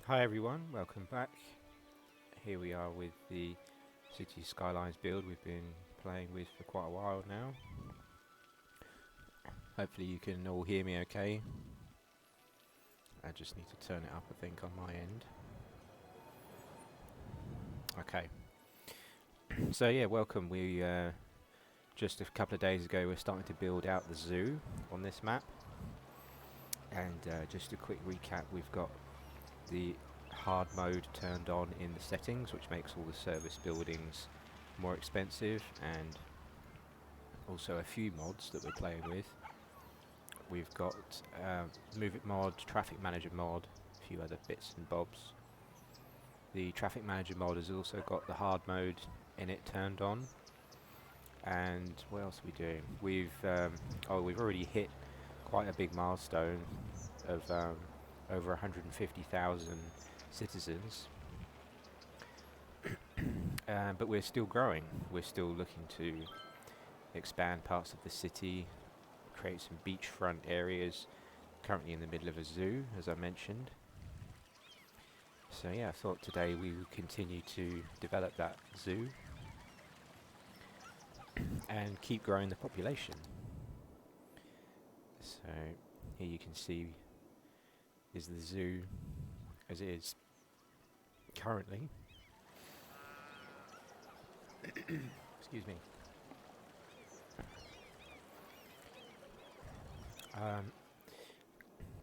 Hi everyone, welcome back. Here we are with the Cities Skylines build we've been playing with for quite a while now. Hopefully you can all hear me okay. I just need to turn it up I think on my end. Okay. So yeah, welcome. We just a couple of days ago we're starting to build out the zoo on this map. And just a quick recap, we've got the hard mode turned on in the settings, which makes all the service buildings more expensive, and also a few mods that we're playing with. We've got Move It mod, Traffic Manager mod, a few other bits and bobs. The Traffic Manager mod has also got the hard mode in it turned on. And what else are we doing? We've already hit quite a big milestone of over 150,000 citizens. But we're still growing. We're still looking to expand parts of the city, create some beachfront areas. Currently in the middle of a zoo, as I mentioned. So yeah, I thought today we would continue to develop that zoo and keep growing the population. So here you can see is the zoo as it is currently. Excuse me.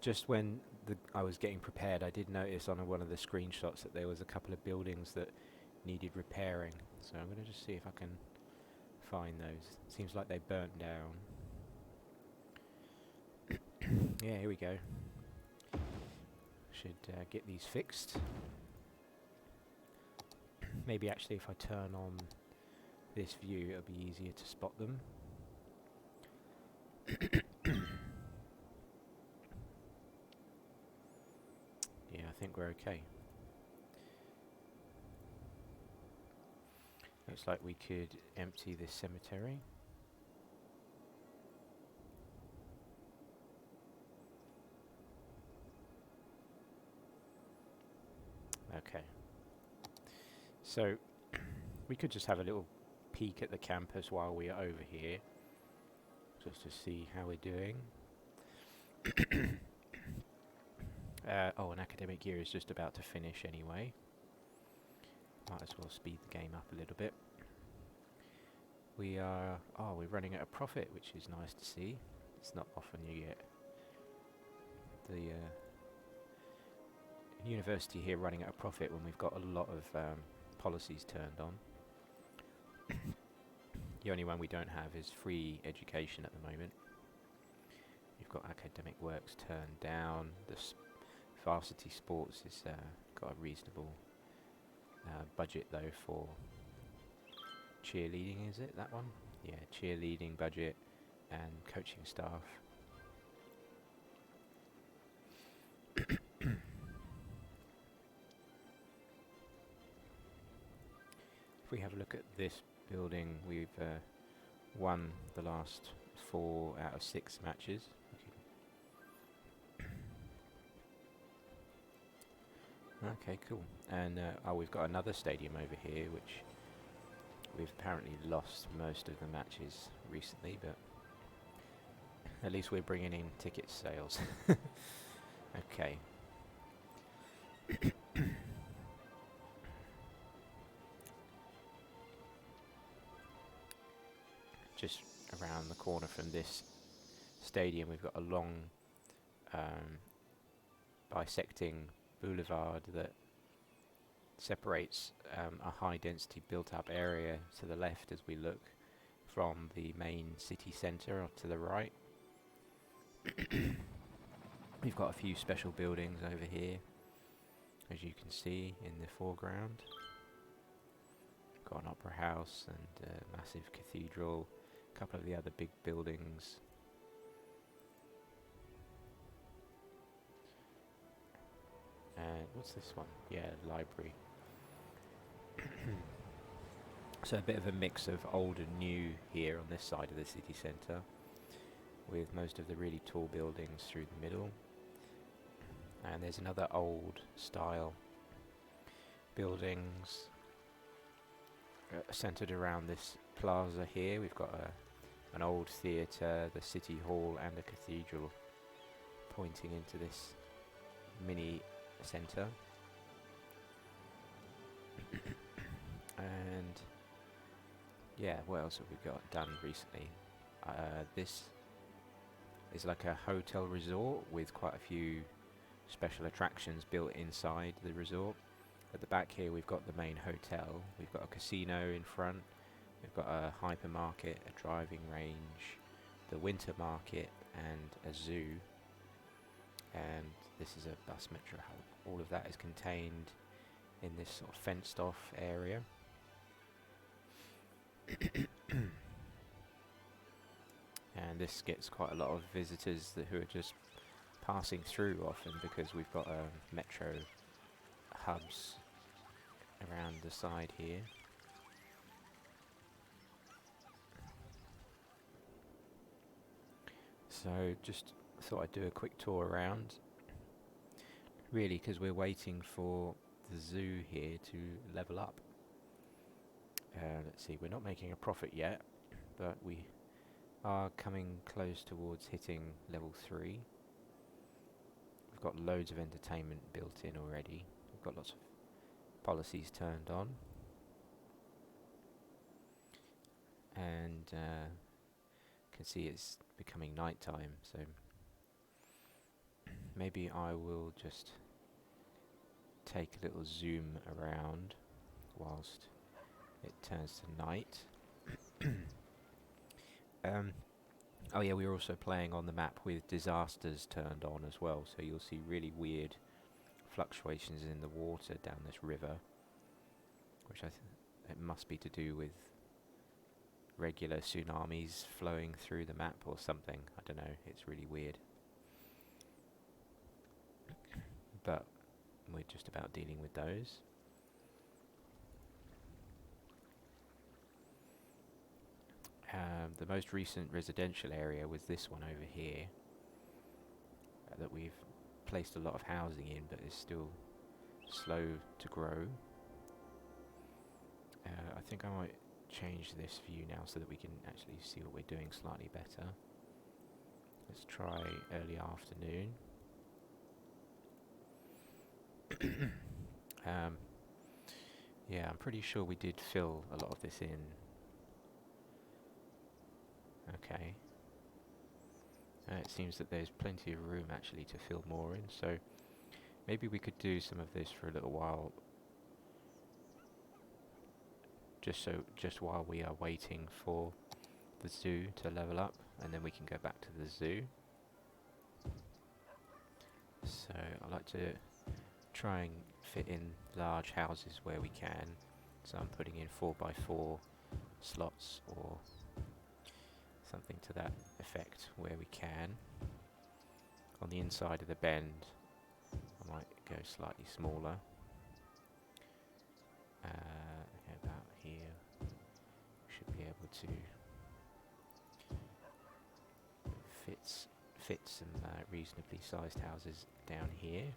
Just when I was getting prepared, I did notice on one of the screenshots that there was a couple of buildings that needed repairing. So I'm going to just see if I can find those. Seems like they burnt down. Yeah, here we go. Should get these fixed. Maybe actually if I turn on this view, it'll be easier to spot them. Yeah, I think we're okay. Looks like we could empty this cemetery. Okay. So we could just have a little peek at the campus while we are over here, just to see how we're doing. Oh, an academic year is just about to finish anyway. Might as well speed the game up a little bit. We're running at a profit, which is nice to see. It's not often you get the university here running at a profit when we've got a lot of policies turned on. The only one we don't have is free education at the moment. We've got academic works turned down. The varsity sports has got a reasonable budget though for cheerleading, is it that one? Yeah, cheerleading budget and coaching staff. If we have a look at this building, we've won the last 4 out of 6 matches. Okay, cool. And we've got another stadium over here, which we've apparently lost most of the matches recently, but at least we're bringing in ticket sales. Okay. Just around the corner from this stadium, we've got a long bisecting boulevard that separates a high density built up area to the left as we look from the main city centre to the right. We've got a few special buildings over here, as you can see in the foreground. Got an opera house and a massive cathedral, a couple of the other big buildings. And what's this one? Yeah, library. So a bit of a mix of old and new here on this side of the city centre, with most of the really tall buildings through the middle. And there's another old style buildings centered around this plaza here. We've got an old theatre, the city hall, and a cathedral pointing into this mini centre. And yeah, what else have we got done recently? This is like a hotel resort with quite a few special attractions built inside the resort. At the back here we've got the main hotel, we've got a casino in front, we've got a hypermarket, a driving range, the winter market and a zoo, and this is a bus metro hub. All of that is contained in this sort of fenced off area. And this gets quite a lot of visitors who are just passing through often, because we've got metro hubs around the side here. So just thought I'd do a quick tour around, really because we're waiting for the zoo here to level up. Let's see, we're not making a profit yet, but we are coming close towards hitting level 3. We've got loads of entertainment built in already. We've got lots of policies turned on. And can see it's becoming night time, so maybe I will just take a little zoom around whilst it turns to night. Oh yeah, we're also playing on the map with disasters turned on as well, so you'll see really weird fluctuations in the water down this river, which it must be to do with regular tsunamis flowing through the map or something. I don't know, it's really weird. But we're just about dealing with those. The most recent residential area was this one over here that we've placed a lot of housing in, but is still slow to grow. I think I might change this view now so that we can actually see what we're doing slightly better. Let's try early afternoon. Yeah, I'm pretty sure we did fill a lot of this in. Okay. It seems that there's plenty of room actually to fill more in, so maybe we could do some of this for a little while, just while we are waiting for the zoo to level up, and then we can go back to the zoo. So I like to try and fit in large houses where we can, so I'm putting in 4x4 slots or something to that effect where we can. On the inside of the bend I might go slightly smaller. About here should be able to fit some reasonably sized houses down here.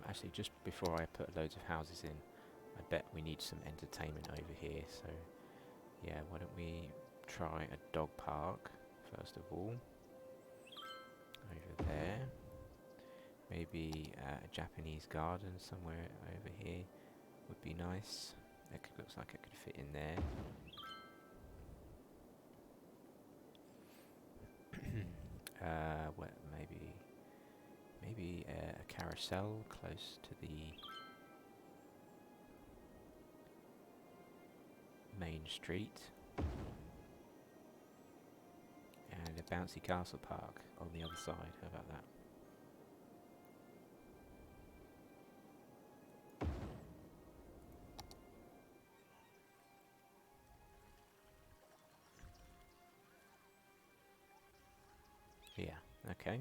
Actually, just before I put loads of houses in, I bet we need some entertainment over here, so yeah, why don't we try a dog park first of all, over there. Maybe a Japanese garden somewhere over here would be nice. It looks like it could fit in there. Well, maybe a carousel close to the main street, and a bouncy castle park on the other side. How about that? Yeah, okay.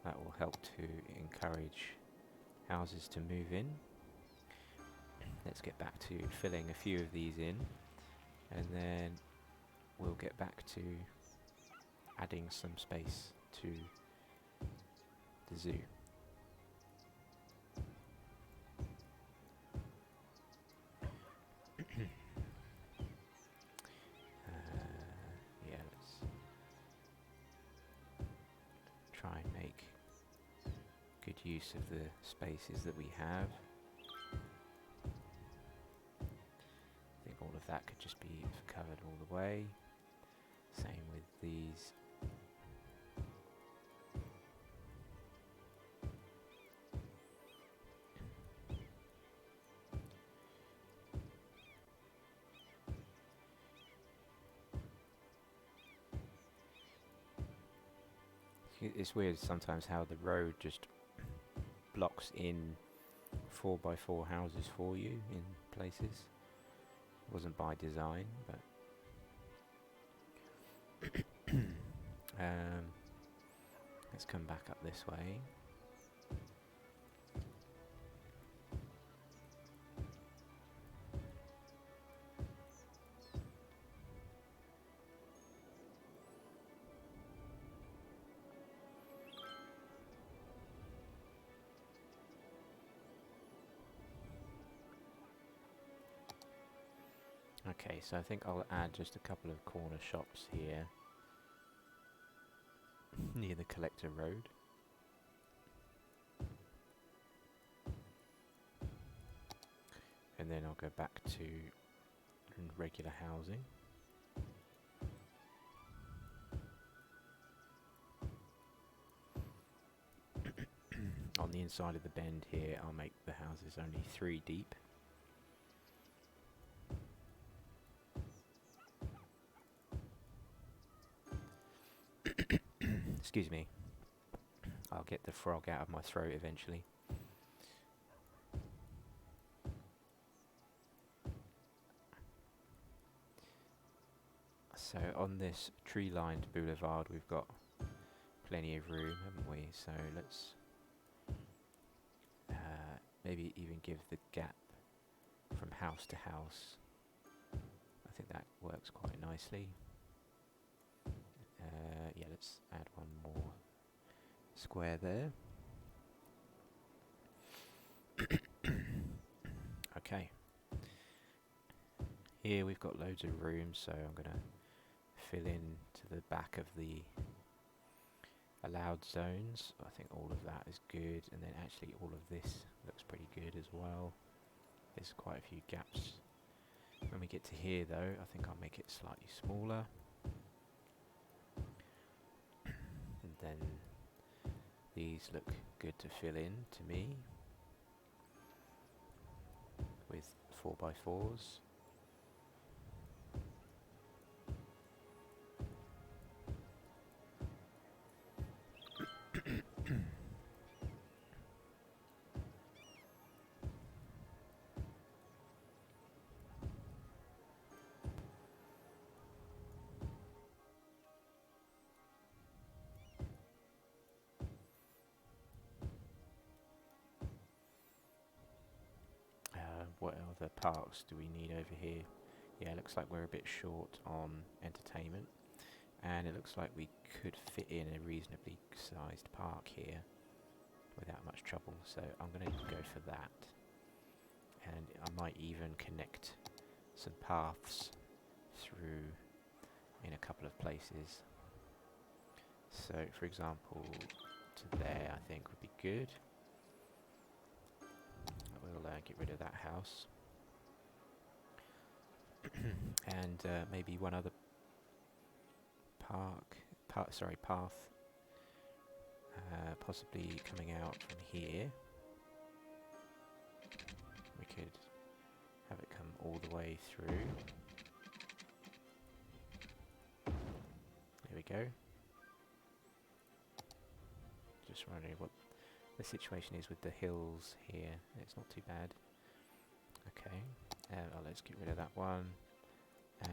That will help to encourage houses to move in. Let's get back to filling a few of these in. and then we'll get back to adding some space to the zoo. Yeah, let's try and make good use of the spaces that we have. I think all of that could just be covered all the way. Same with these. It's weird sometimes how the road just blocks in 4x4 houses for you in places. It wasn't by design, but let's come back up this way. Okay, so I think I'll add just a couple of corner shops here near the collector road. And then I'll go back to regular housing. On the inside of the bend here, I'll make the houses only 3 deep. Excuse me. I'll get the frog out of my throat eventually. So on this tree-lined boulevard, we've got plenty of room, haven't we? So let's maybe even give the gap from house to house. I think that works quite nicely. Yeah, let's add one more square there. Okay. Here we've got loads of room, so I'm going to fill in to the back of the allowed zones. I think all of that is good, and then actually all of this looks pretty good as well. There's quite a few gaps. When we get to here though, I think I'll make it slightly smaller. And then these look good to fill in to me with 4x4s. What other parks do we need over here? Yeah, it looks like we're a bit short on entertainment, and it looks like we could fit in a reasonably sized park here without much trouble, so I'm going to go for that. And I might even connect some paths through in a couple of places. So for example, to there I think would be good. We'll get rid of that house. And maybe one other path, possibly coming out from here. We could have it come all the way through. There we go. Just wondering what the situation is with the hills here. It's not too bad. Okay, let's get rid of that one.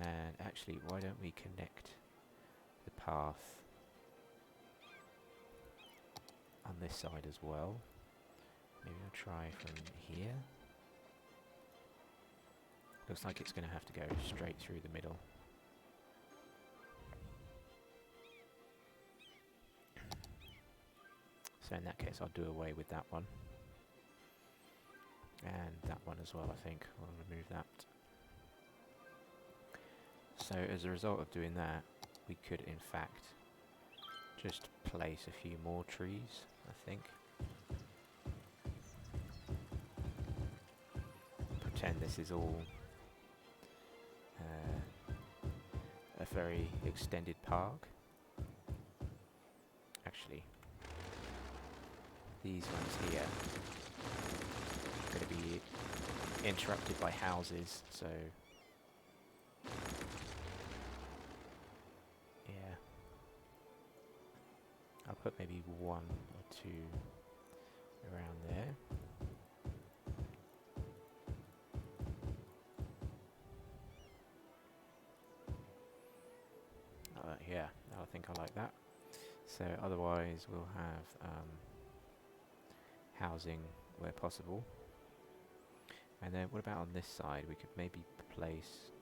And actually, why don't we connect the path on this side as well? Maybe I'll try from here. Looks like it's going to have to go straight through the middle. So in that case, I'll do away with that one. And that one as well, I think. We'll remove that. So as a result of doing that, we could in fact just place a few more trees, I think. Pretend this is all a very extended park. Actually, these ones here are going to be interrupted by houses, so yeah, I'll put maybe one or two around there. Yeah, I think I like that. So otherwise we'll have housing where possible. And then what about on this side? We could maybe place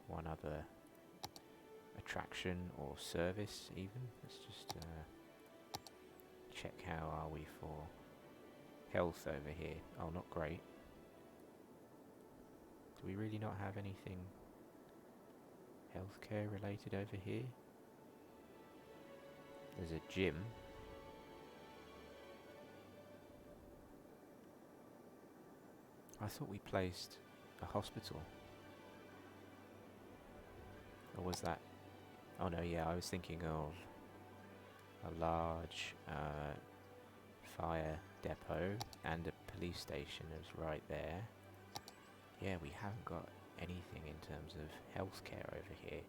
one other attraction or service even. Let's just check how are we for health over here. Oh, not great. Do we really not have anything healthcare related over here? There's a gym. I thought we placed a hospital. Or was that... Oh no, yeah, I was thinking of a large fire depot and a police station is right there. Yeah, we haven't got anything in terms of healthcare over here.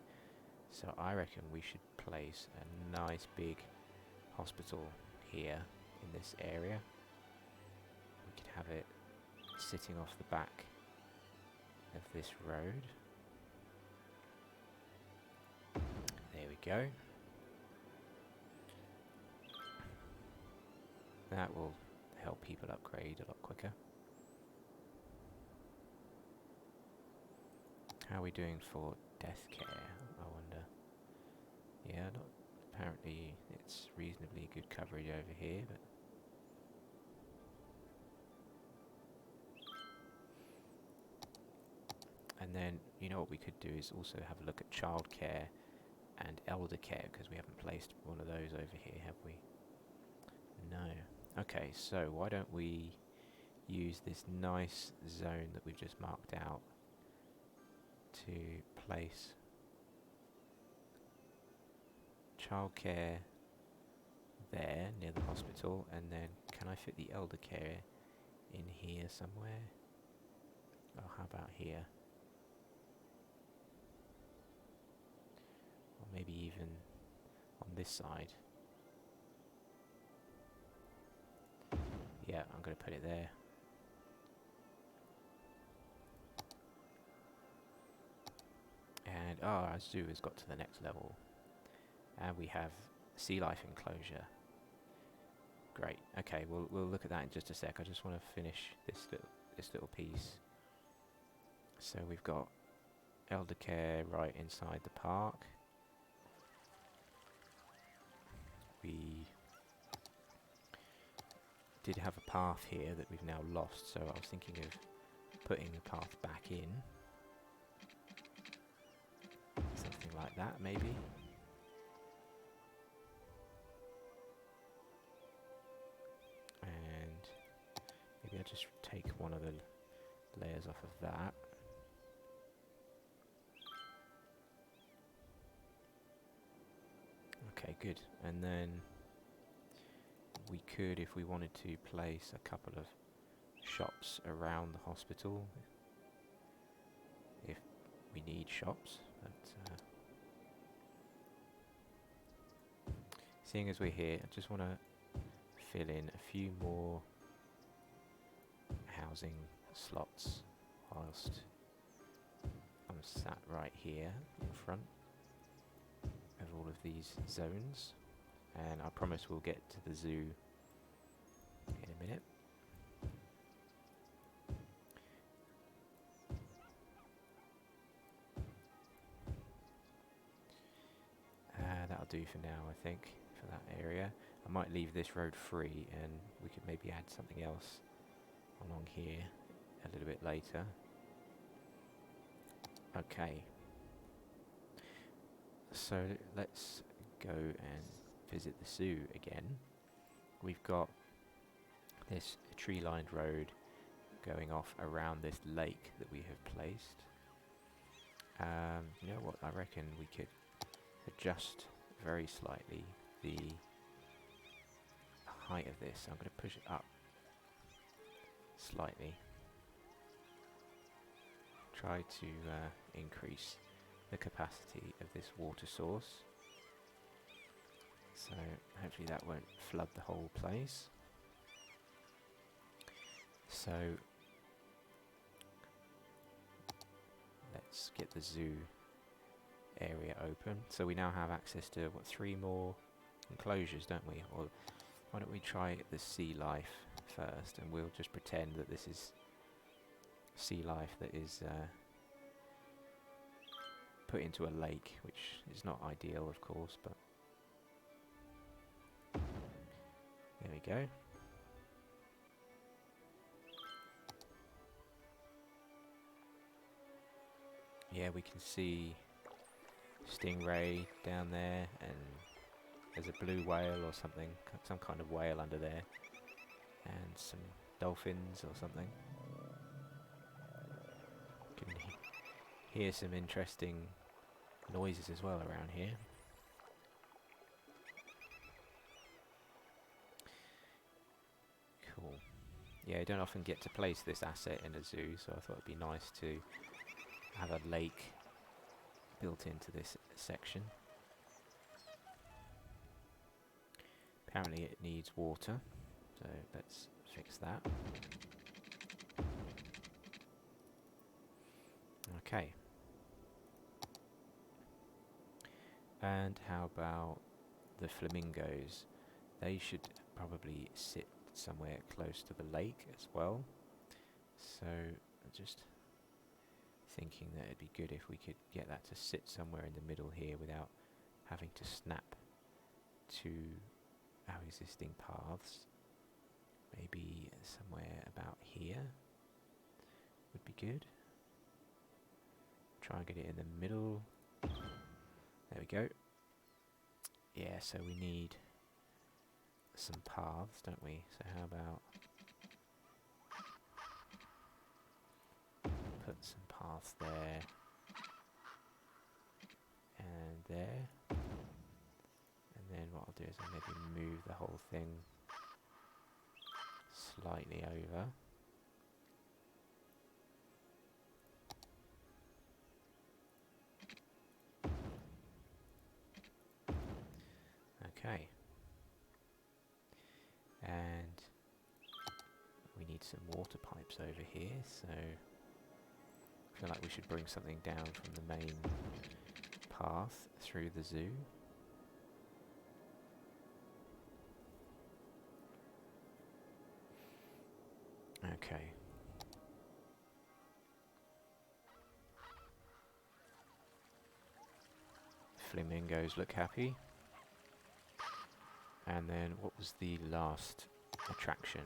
So I reckon we should place a nice big hospital here in this area. We could have it sitting off the back of this road. There we go. That will help people upgrade a lot quicker. How are we doing for death care, I wonder? Yeah, not apparently it's reasonably good coverage over here, but and then you know what we could do is also have a look at childcare and elder care, because we haven't placed one of those over here, have we? No. Okay, so why don't we use this nice zone that we've just marked out to place childcare there near the hospital, and then can I fit the elder care in here somewhere? Oh, how about here? Or maybe even on this side. Yeah, I'm going to put it there. And our zoo has got to the next level. And we have sea life enclosure. Great. Okay, we'll look at that in just a sec. I just want to finish this little piece. So we've got elder care right inside the park. We did have a path here that we've now lost, so I was thinking of putting the path back in. Something like that, maybe. And maybe I'll just take one of the layers off of that. Okay, good. And then we could, if we wanted to, place a couple of shops around the hospital if we need shops. But seeing as we're here, I just want to fill in a few more housing slots whilst I'm sat right here in front of all of these zones, and I promise we'll get to the zoo in a minute. that'll do for now, I think, for that area. I might leave this road free and we could maybe add something else along here a little bit later. Okay. So let's go and visit the zoo again. We've got this tree-lined road going off around this lake that we have placed. You know what, I reckon we could adjust very slightly the height of this. I'm going to push it up slightly. Try to increase the capacity of this water source. So hopefully that won't flood the whole place. So let's get the zoo area open. So we now have access to, what, 3 more enclosures, don't we? Or why don't we try the sea life first, and we'll just pretend that this is sea life that is put into a lake, which is not ideal, of course, but there we go. Yeah, we can see stingray down there, and there's a blue whale or something, some kind of whale under there, and some dolphins or something. You can hear some interesting noises as well around here. Cool. Yeah, I don't often get to place this asset in a zoo, so I thought it'd be nice to have a lake built into this section. Apparently it needs water, so let's fix that. Okay. And how about the flamingos? They should probably sit somewhere close to the lake as well. So just thinking that it'd be good if we could get that to sit somewhere in the middle here without having to snap to our existing paths. Maybe somewhere about here would be good. Try and get it in the middle. There we go. Yeah, so we need some paths, don't we? So how about put some paths there and there, and then what I'll do is I'll maybe move the whole thing slightly over. Okay, and we need some water pipes over here, so I feel like we should bring something down from the main path through the zoo. Okay. Flamingos look happy. And then what was the last attraction?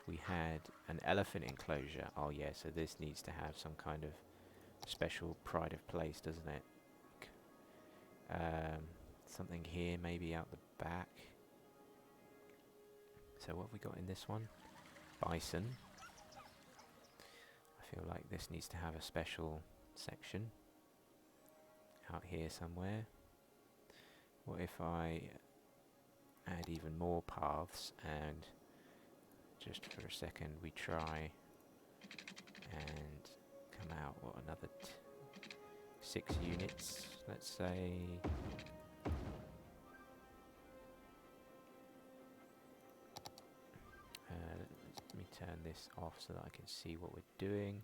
We had an elephant enclosure. Oh yeah, so this needs to have some kind of special pride of place, doesn't it? Something here, maybe out the back. So what have we got in this one? Bison. I feel like this needs to have a special section out here somewhere. What if I add even more paths, and just for a second we try and come out, what, another 6 units, let's say. Let me turn this off so that I can see what we're doing.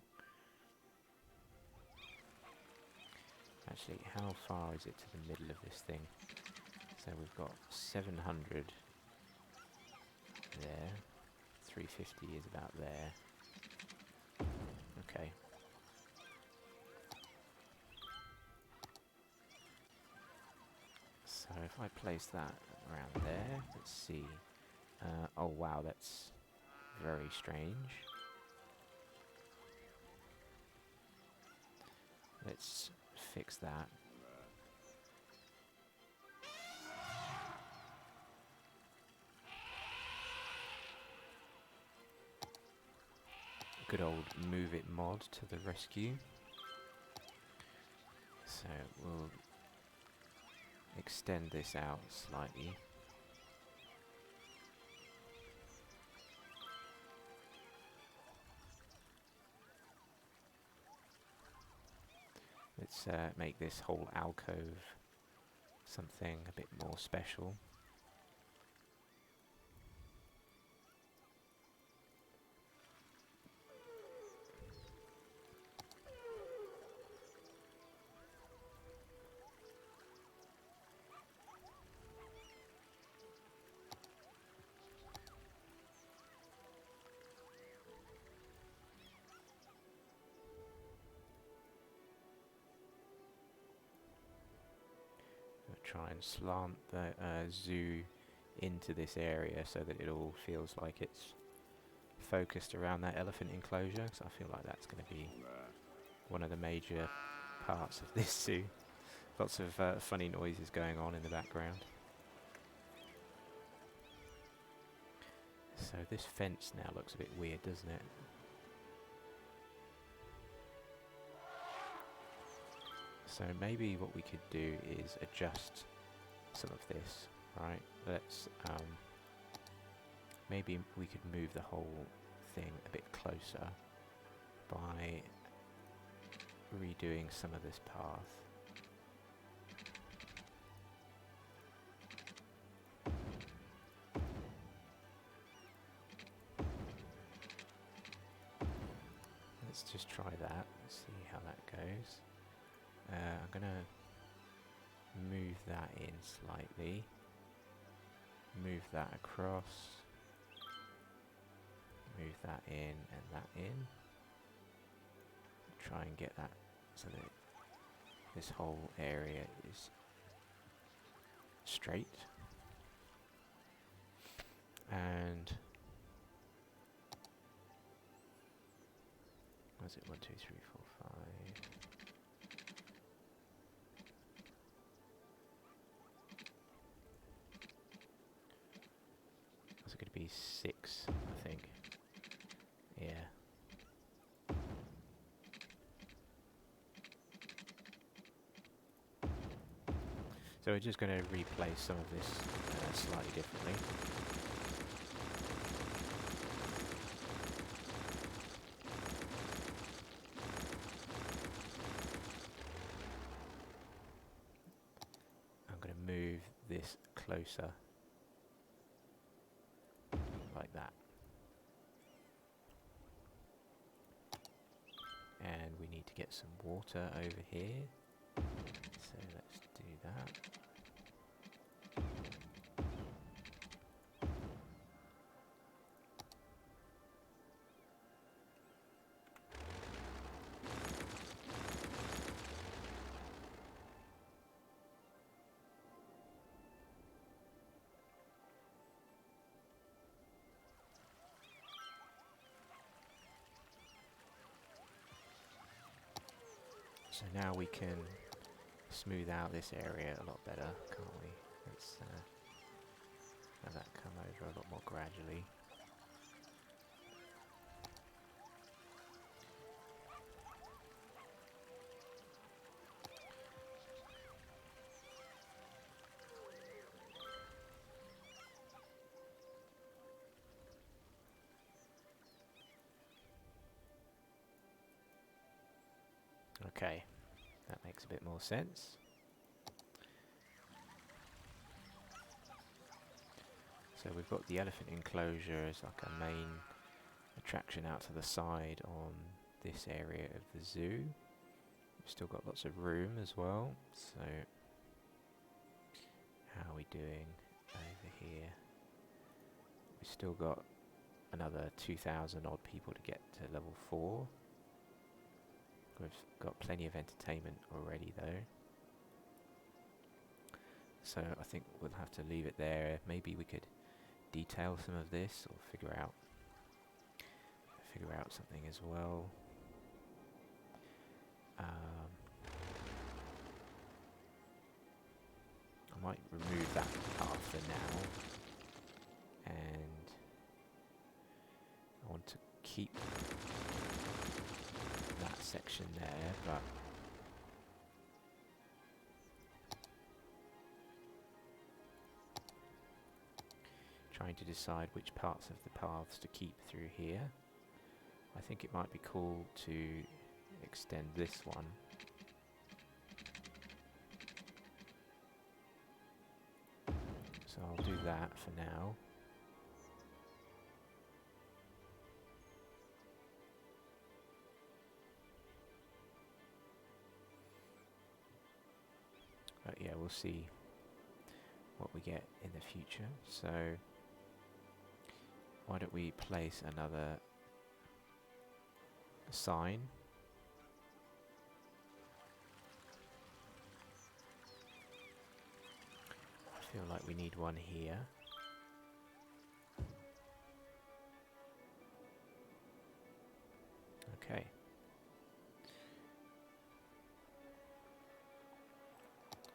Actually, how far is it to the middle of this thing? So we've got 700 there, 350 is about there. Okay. So if if I place that around there, let's see. Oh wow, that's very strange. Let's fix that. Good old move it mod to the rescue. So we'll extend this out slightly. Let's make this whole alcove something a bit more special. Try and slant the zoo into this area so that it all feels like it's focused around that elephant enclosure, because I feel like that's going to be one of the major parts of this zoo. Lots of funny noises going on in the background. So this fence now looks a bit weird, doesn't it? So maybe what we could do is adjust some of this, right? Let's maybe we could move the whole thing a bit closer by redoing some of this path. Let's just try that and see how that goes. I'm going to move that in slightly, move that across, move that in and that in. Try and get that so that this whole area is straight. And was it 1, 2, 3, 4, 5? Was it going to be 6? I think. Yeah. So we're just going to replace some of this slightly differently. I'm going to move this closer, like that. And we need to get some water over here. So let's do that. So now we can smooth out this area a lot better, can't we? Let's have that come over a lot more gradually. Okay, that makes a bit more sense. So we've got the elephant enclosure as like a main attraction out to the side on this area of the zoo. We've still got lots of room as well. So how are we doing over here? We've still got another 2,000 odd people to get to level 4. We've got plenty of entertainment already though. So I think we'll have to leave it there. Maybe we could detail some of this or figure out something as well. I might remove that path for now, and I want to keep that section there, but trying to decide which parts of the paths to keep through here. I think it might be cool to extend this one. So I'll do that for now. But yeah, we'll see what we get in the future. So why don't we place another sign? I feel like we need one here. Okay.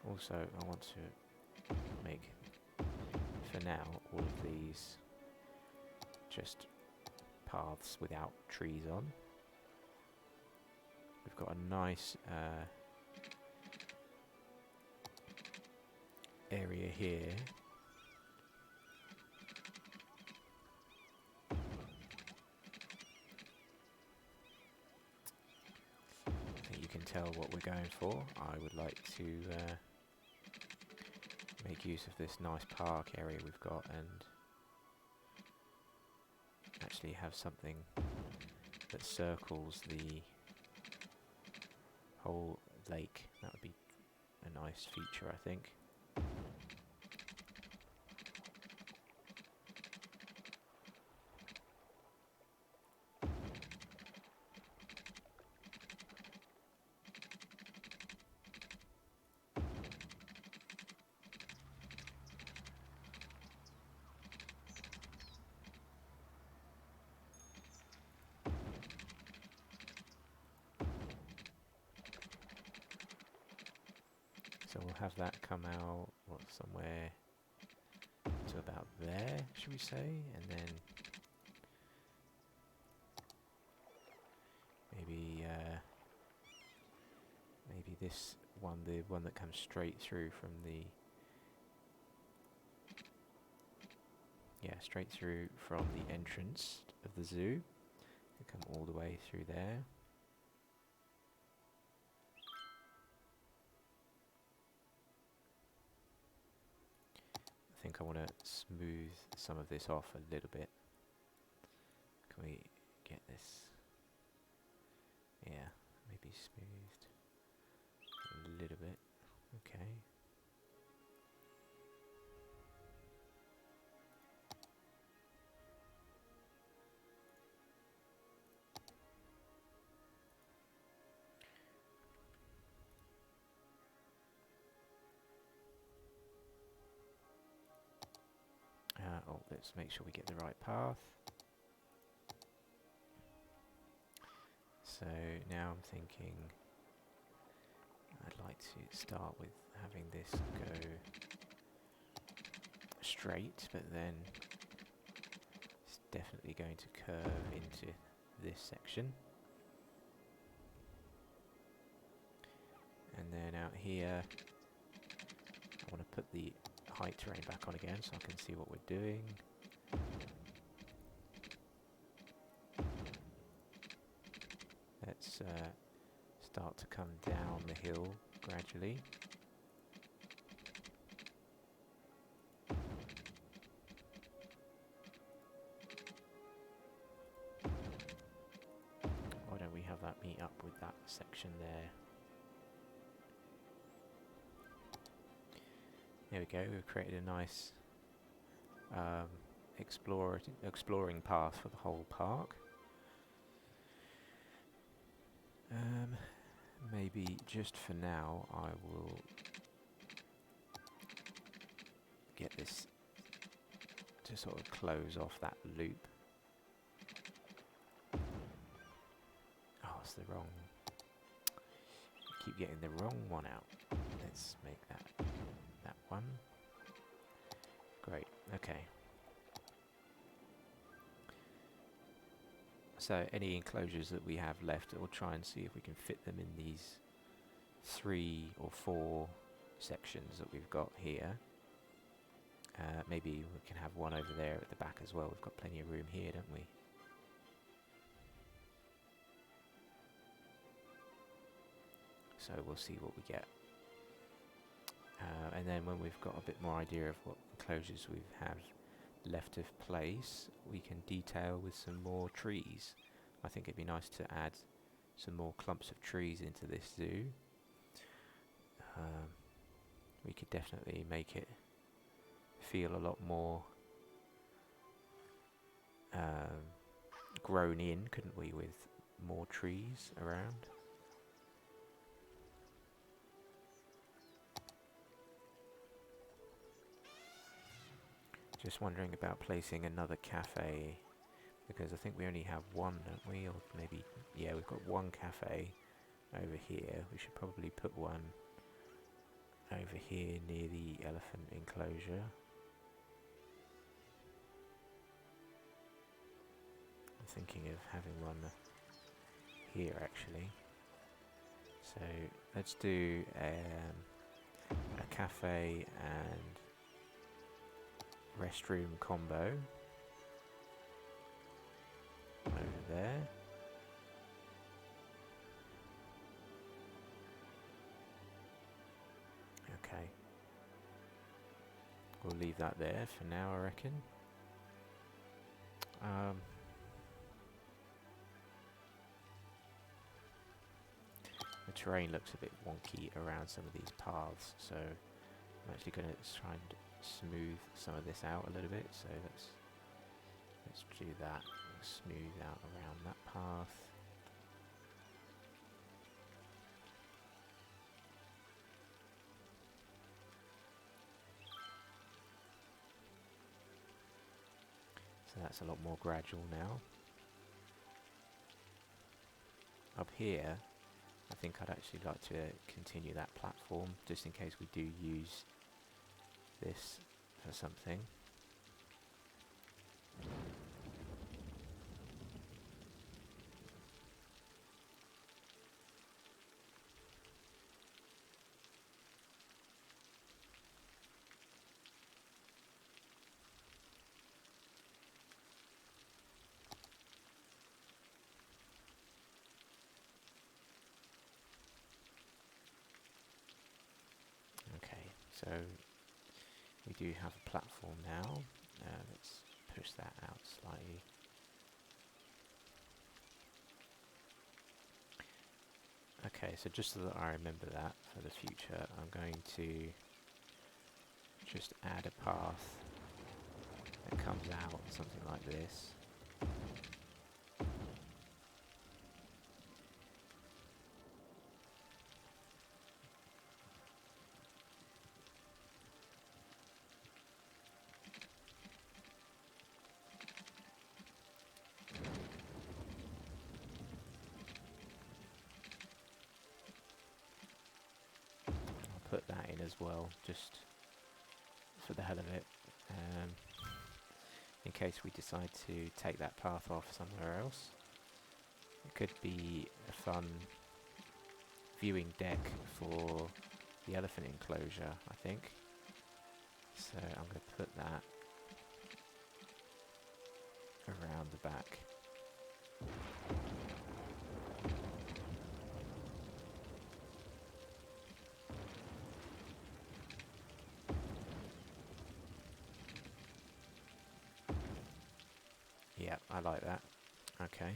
Also, I want to make, for now, all of these just paths without trees on. We've got a nice area here. I think you can tell what we're going for. I would like to make use of this nice park area we've got and actually have something that circles the whole lake. That would be a nice feature, I think. So we'll have that come out, what, somewhere to about there, should we say? And then maybe maybe this one, the one that comes straight through from the straight through from the entrance of the zoo, and come all the way through there. I think I want to smooth some of this off a little bit. Can we get this? Yeah, maybe smoothed a little bit. Okay. Let's make sure we get the right path. So now I'm thinking I'd like to start with having this go straight, but then it's definitely going to curve into this section. And then out here I want to put the height terrain back on again so I can see what we're doing. Let's start to come down the hill gradually. Why don't we have that meet up with that section there? There we go, we've created a nice exploring path for the whole park. Maybe just for now I will get this to sort of close off that loop. Oh, it's the wrong. Keep getting the wrong one out. Let's make that one. Great. Okay. So any enclosures that we have left, we'll try and see if we can fit them in these 3 or 4 sections that we've got here. Maybe we can have one over there at the back as well. We've got plenty of room here, don't we? So we'll see what we get. And then when we've got a bit more idea of what enclosures we have left of place, we can detail with some more trees. I think it'd be nice to add some more clumps of trees into this zoo. We could definitely make it feel a lot more grown in, couldn't we, with more trees around? Just wondering about placing another cafe, because I think we only have one, don't we? Or maybe, yeah, we've got one cafe over here. We should probably put one over here near the elephant enclosure. I'm thinking of having one here actually. So let's do a cafe and restroom combo over there. Okay. We'll leave that there for now, I reckon. The terrain looks a bit wonky around some of these paths, so I'm actually going to try and smooth some of this out a little bit. So let's do that. Smooth out around that path. So that's a lot more gradual now. Up here, I think I'd actually like to continue that platform, just in case we do use this for something. So we do have a platform now. Let's push that out slightly. Okay, so just so that I remember that for the future, I'm going to just add a path that comes out something like this. Put that in as well, just for the hell of it, in case we decide to take that path off somewhere else. It could be a fun viewing deck for the elephant enclosure, I think. So I'm going to put that around the back. Yeah, I like that. Okay.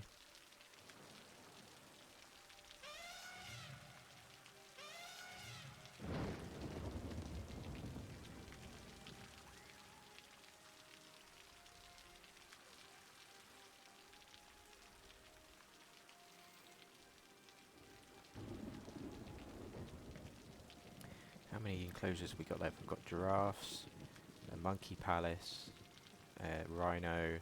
How many enclosures we got left? We've got giraffes, the monkey palace, rhino,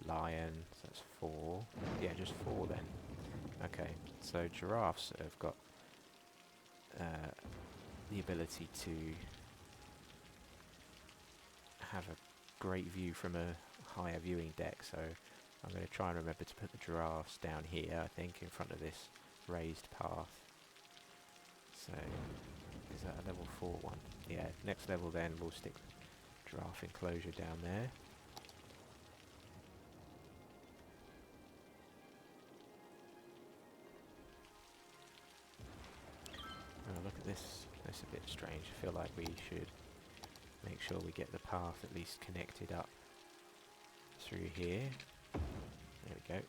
lion, so that's 4. Yeah, just 4 then. Okay, so giraffes have got the ability to have a great view from a higher viewing deck, so I'm going to try and remember to put the giraffes down here, I think, in front of this raised path. So, is that a level 4 one? Yeah, next level then we'll stick giraffe enclosure down there. Oh, look at this. That's a bit strange. I feel like we should make sure we get the path at least connected up through here. There we go.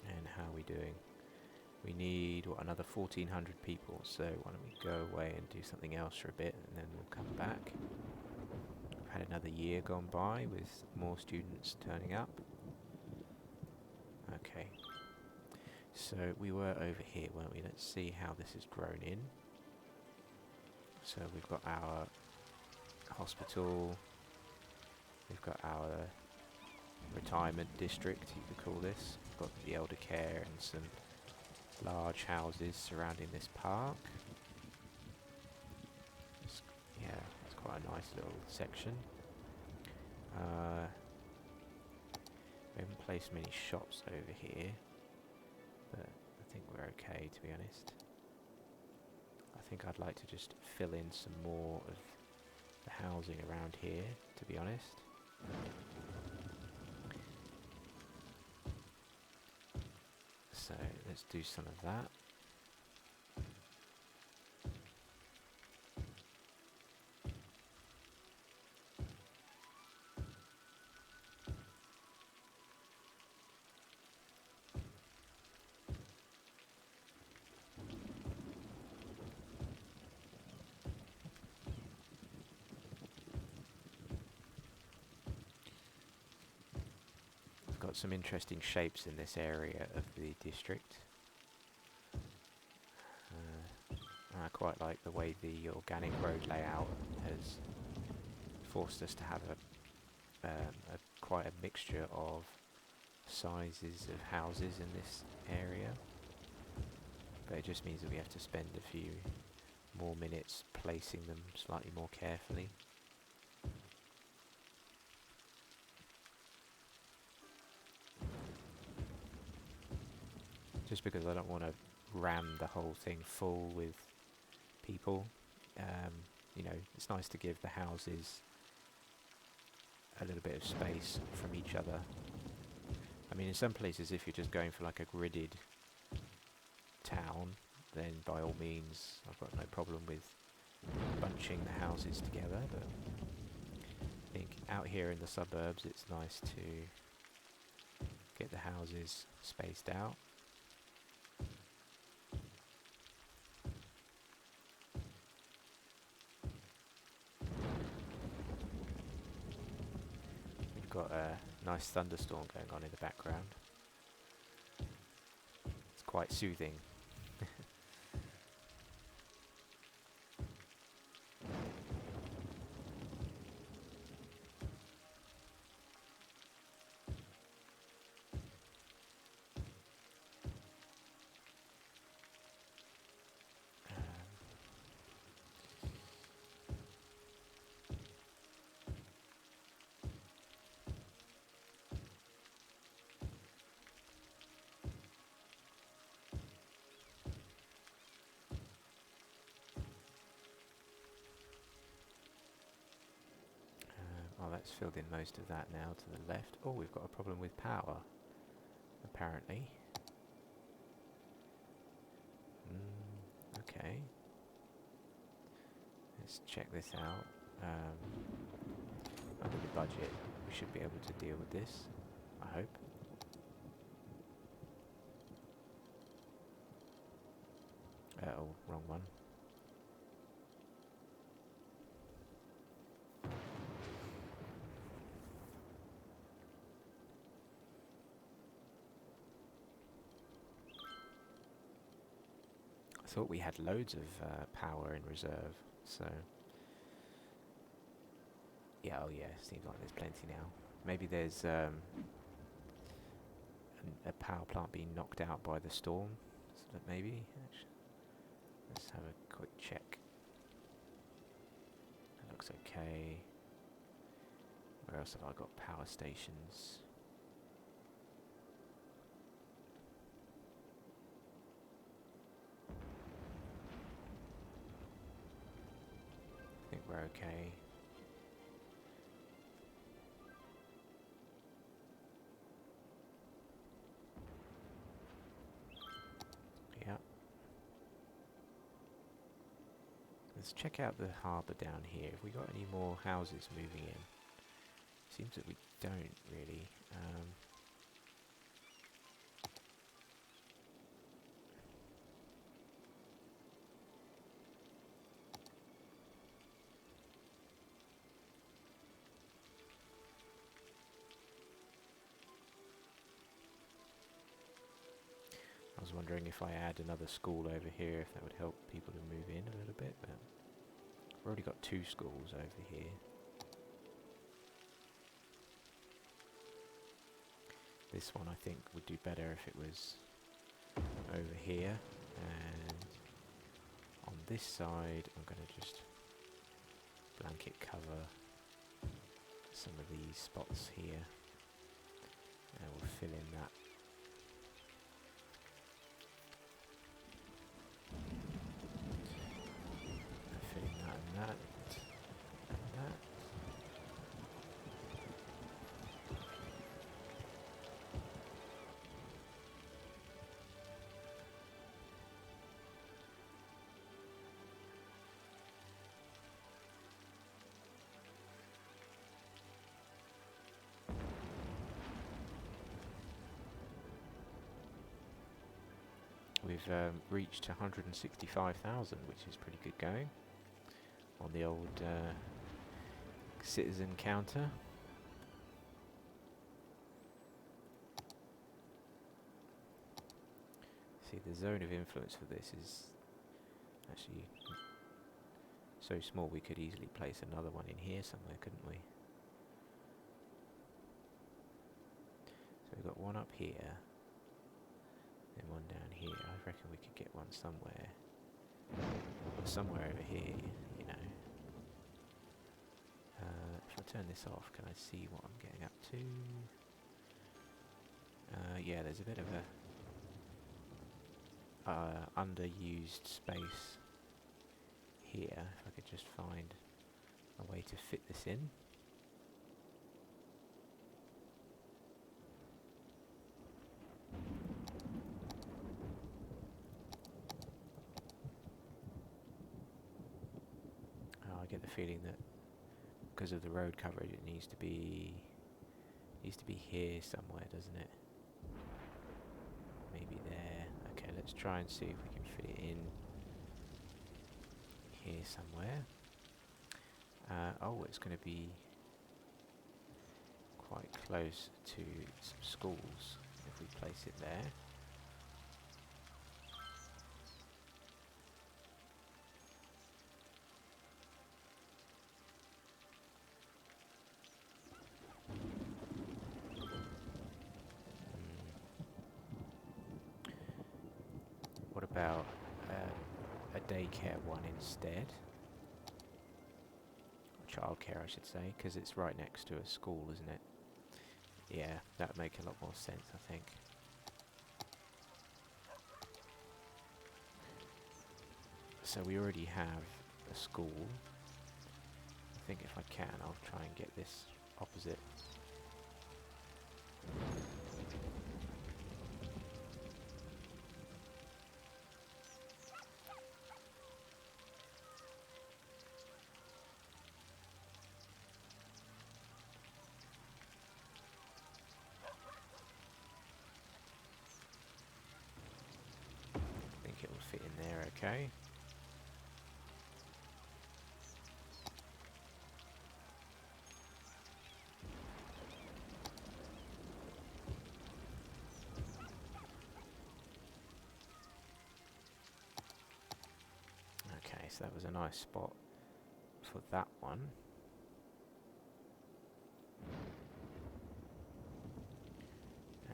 And how are we doing? We need, what, another 1,400 people, so why don't we go away and do something else for a bit and then we'll come back. We've had another year gone by with more students turning up. Okay. So we were over here, weren't we? Let's see how this has grown in. So we've got our hospital, we've got our retirement district, you could call this. We've got the elder care and some large houses surrounding this park. Yeah, it's quite a nice little section. We haven't placed many shops over here, but I think we're okay, to be honest. I think I'd like to just fill in some more of the housing around here, to be honest. So let's do some of that. Got some interesting shapes in this area of the district. I quite like the way the organic road layout has forced us to have a quite a mixture of sizes of houses in this area, but it just means that we have to spend a few more minutes placing them slightly more carefully. Just because I don't want to ram the whole thing full with people. You know, it's nice to give the houses a little bit of space from each other. I mean, in some places, if you're just going for like a gridded town, then by all means, I've got no problem with bunching the houses together, but I think out here in the suburbs, it's nice to get the houses spaced out. Got a nice thunderstorm going on in the background. It's quite soothing. Oh, that's filled in most of that now to the left. Oh, we've got a problem with power, apparently. Okay. Let's check this out. Under the budget, we should be able to deal with this, I hope. Oh, wrong one. thought we had loads of power in reserve, so... Yeah, oh yeah, seems like there's plenty now. Maybe there's a power plant being knocked out by the storm. So that maybe, actually, let's have a quick check. That looks okay. Where else have I got power stations? I think we're okay. Yeah. Let's check out the harbour down here. Have we got any more houses moving in? Seems that we don't really. I was wondering if I add another school over here, if that would help people to move in a little bit, but we've already got 2 schools over here. This one I think would do better if it was over here, and on this side I'm going to just blanket cover some of these spots here, and we'll fill in that. Fill in that and that and that. We've reached 165,000, which is pretty good going on the old citizen counter. See, the zone of influence for this is actually so small we could easily place another one in here somewhere, couldn't we? So we've got one up here. And one down here. I reckon we could get one somewhere. Or somewhere over here, you know. If I turn this off, can I see what I'm getting up to? Yeah, there's a bit of a underused space here. If I could just find a way to fit this in. I get the feeling that because of the road coverage it needs to be here somewhere, doesn't it? Maybe there. Okay, let's try and see if we can fit it in here somewhere. Oh, it's going to be quite close to some schools if we place it there. What about a daycare one instead? Or childcare, I should say, because it's right next to a school, isn't it? Yeah, that would make a lot more sense, I think. So we already have a school. I think if I can, I'll try and get this opposite. I think it will fit in there okay. nice. That was a nice spot for that one.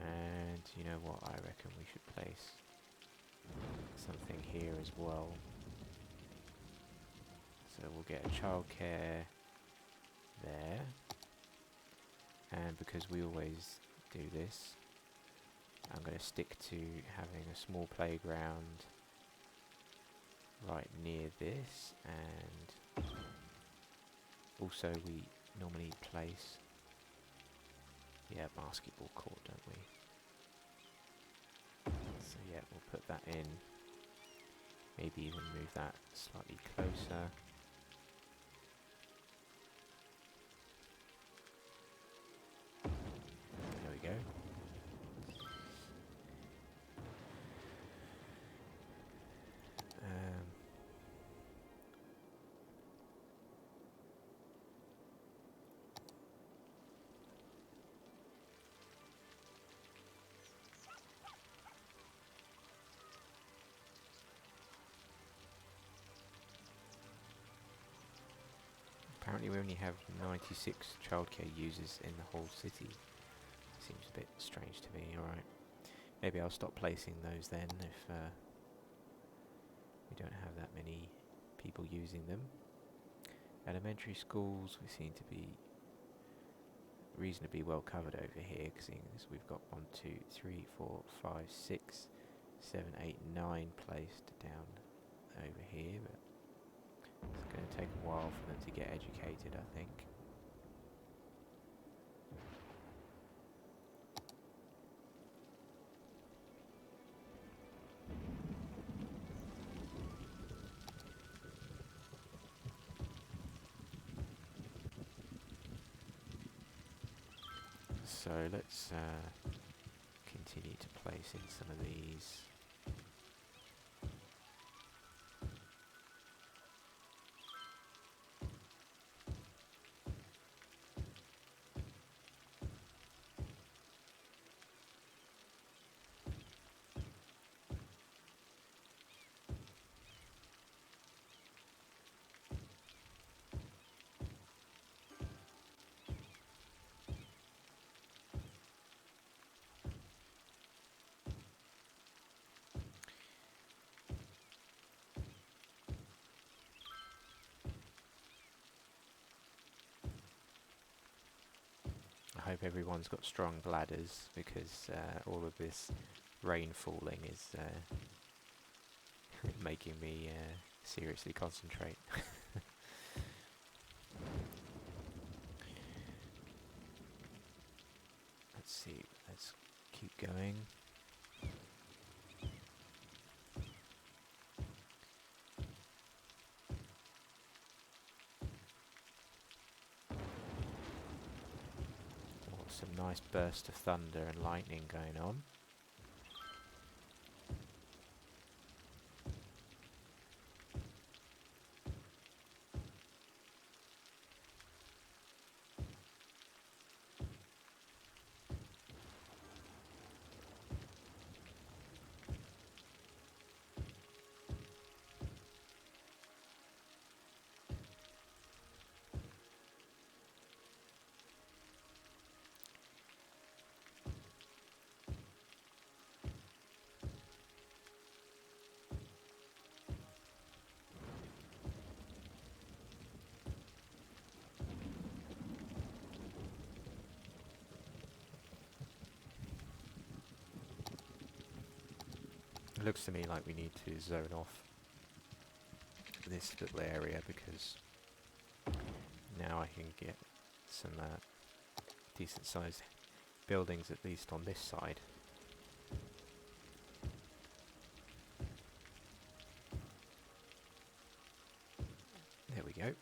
And you know what? I reckon we should place something here as well. So we'll get a childcare there. And because we always do this, I'm going to stick to having a small playground right near this, and also we normally place, basketball court, don't we? So yeah, we'll put that in, maybe even move that slightly closer. There we go. Apparently we only have 96 childcare users in the whole city. Seems a bit strange to me. Alright. Maybe I'll stop placing those then if we don't have that many people using them. Elementary schools, we seem to be reasonably well covered over here, seeing as we've got 1, 2, 3, 4, 5, 6, 7, 8, 9 placed down over here, but it's going to take a while for them to get educated, I think. So let's continue to place in some of these. I hope everyone's got strong bladders, because all of this rain falling is making me seriously concentrate. Let's see, let's keep going. Some nice burst of thunder and lightning going on. It looks to me like we need to zone off this little area, because now I can get some decent sized buildings, at least on this side. There we go.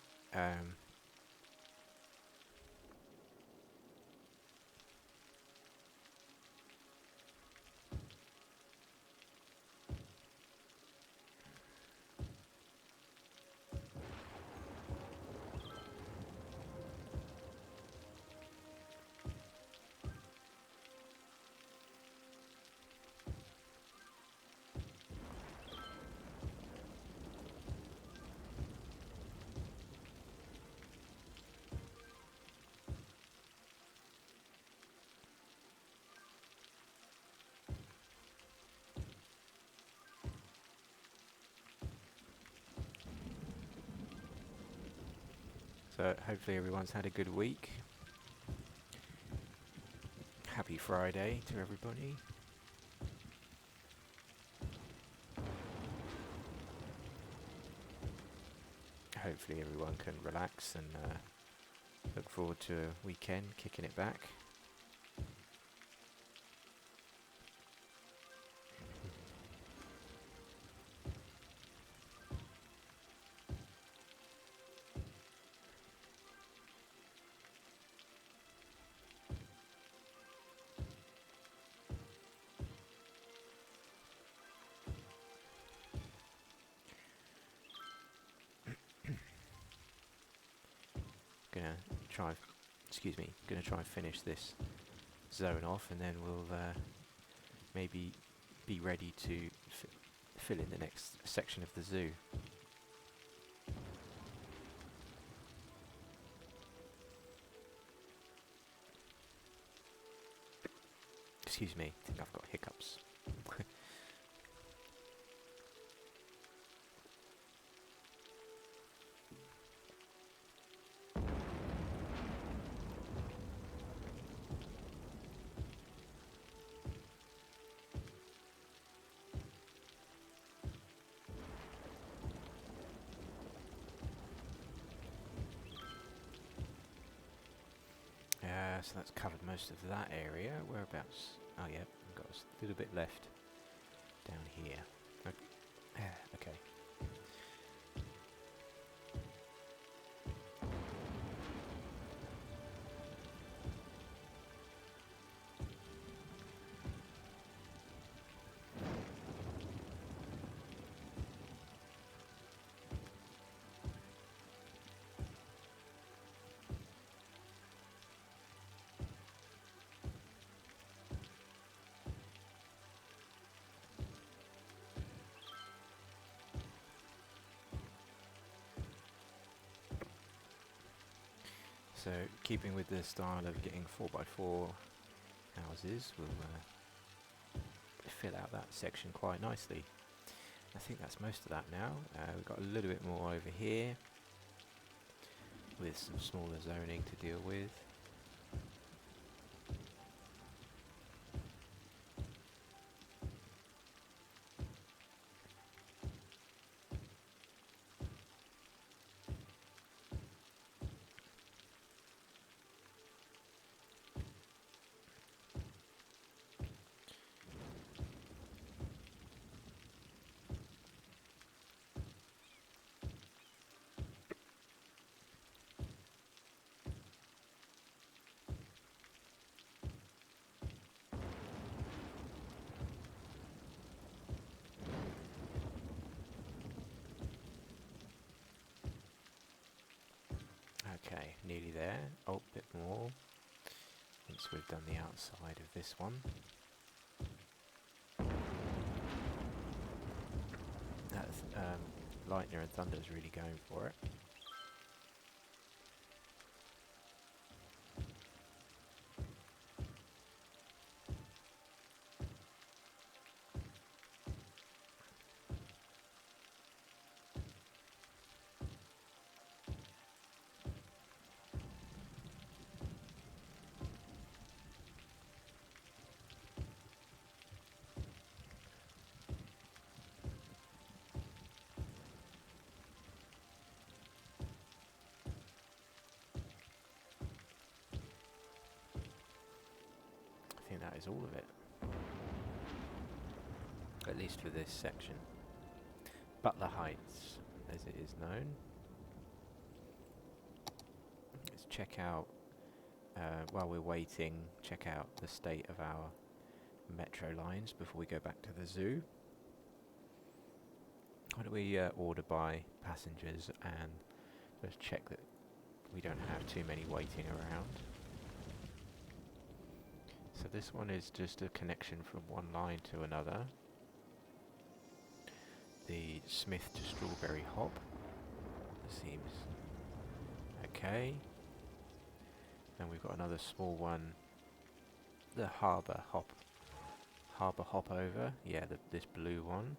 But hopefully everyone's had a good week. Happy Friday to everybody. Hopefully everyone can relax and look forward to a weekend, kicking it back. Gonna try and finish this zone off, and then we'll maybe be ready to fill in the next section of the zoo. Excuse me, I think I've got hiccups. So that's covered most of that area. Whereabouts? Oh yeah, I've got a little bit left down here. Okay. So, keeping with the style of getting 4x4 houses, we'll fill out that section quite nicely. I think that's most of that now. We've got a little bit more over here with some smaller zoning to deal with. Okay, nearly there. Oh, a bit more. Once we've done the outside of this one. That's, Lightner and Thunder's really going for it. I think that is all of it. At least for this section. Butler Heights, as it is known. Let's check out, while we're waiting, check out the state of our metro lines before we go back to the zoo. Why don't we order by passengers and just check that we don't have too many waiting around. So this one is just a connection from one line to another. The Smith to Strawberry Hop seems okay. And we've got another small one, the Harbour Hop over. Yeah, this blue one.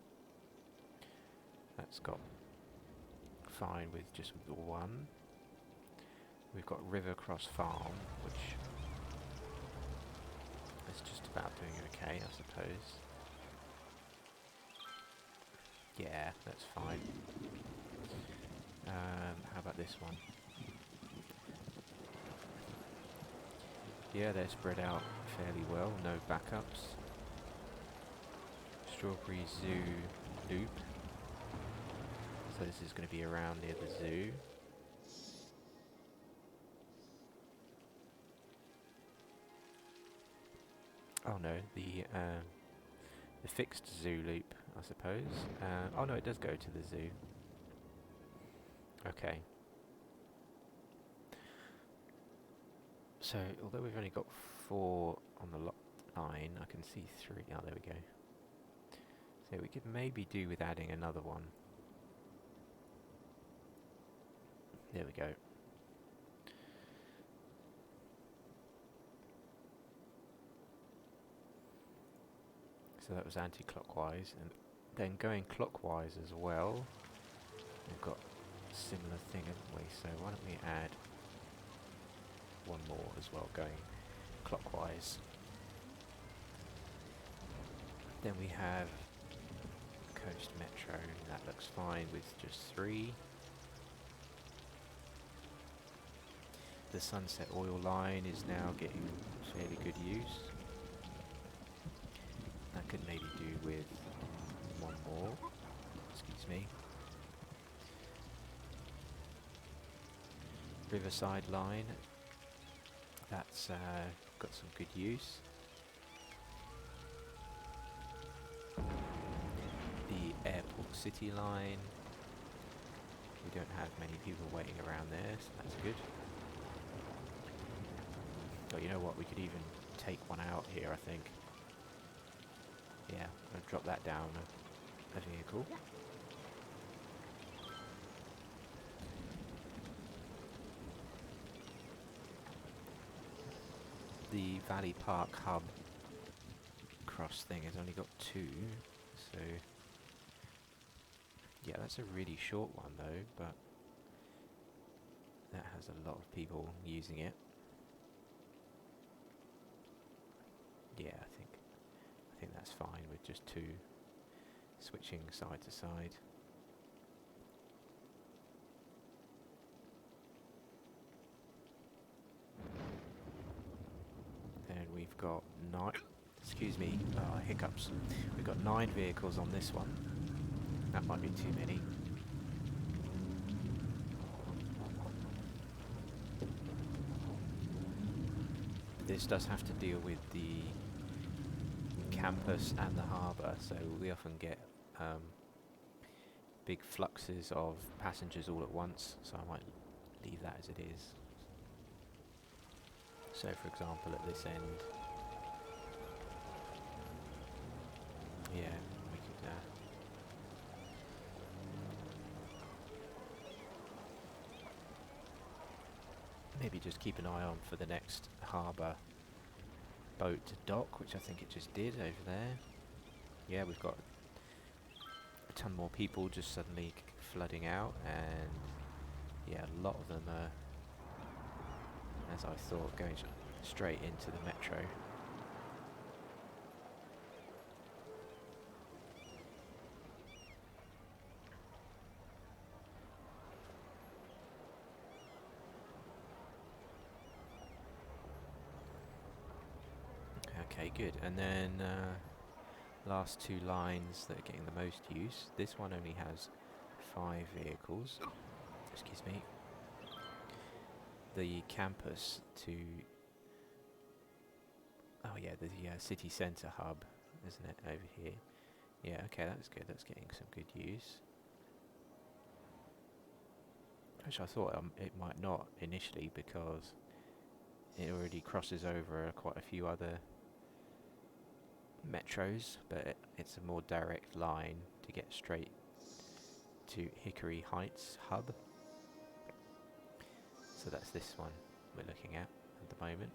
That's got fine with just the one. We've got River Cross Farm, which is just about doing okay, I suppose. Yeah, that's fine. How about this one? Yeah, they're spread out fairly well, no backups. Strawberry Zoo Loop. So this is going to be around near the zoo. Oh no, the fixed zoo loop, I suppose. Oh no, it does go to the zoo. Okay. So, although we've only got 4 on the line, I can see 3. Oh, there we go. So we could maybe do with adding another one. There we go. So that was anti-clockwise, and then going clockwise as well, we've got a similar thing, haven't we? So why don't we add one more as well, going clockwise. Then we have Coast Metro, that looks fine with just 3. The Sunset Oil line is now getting fairly good use. That could maybe do with one more. Excuse me. Riverside line. That's got some good use. The Airport City line. We don't have many people waiting around there, so that's good. Oh, you know what? We could even take one out here, I think. Yeah, I'm going to drop that down a vehicle. The Valley Park Hub cross thing has only got 2, so yeah, that's a really short one though, but that has a lot of people using it. Yeah, I think that's fine with just 2 switching side to side. Then we've got 9. Excuse me, hiccups. We've got 9 vehicles on this one. That might be too many. This does have to deal with the campus and the harbour, so we often get big fluxes of passengers all at once, so I might leave that as it is. So for example at this end, yeah, we could maybe just keep an eye on for the next harbour boat to dock, which I think it just did over there. Yeah, we've got a ton more people just suddenly flooding out, and yeah, a lot of them are, as I thought, going straight into the metro. Okay, good. And then last 2 lines that are getting the most use. This one only has 5 vehicles. Excuse me. The campus to... Oh yeah, the city centre hub, isn't it, over here? Yeah, okay, that's good. That's getting some good use. Which I thought it might not initially, because it already crosses over quite a few other metros, but it's a more direct line to get straight to Hickory Heights hub. So that's this one we're looking at the moment.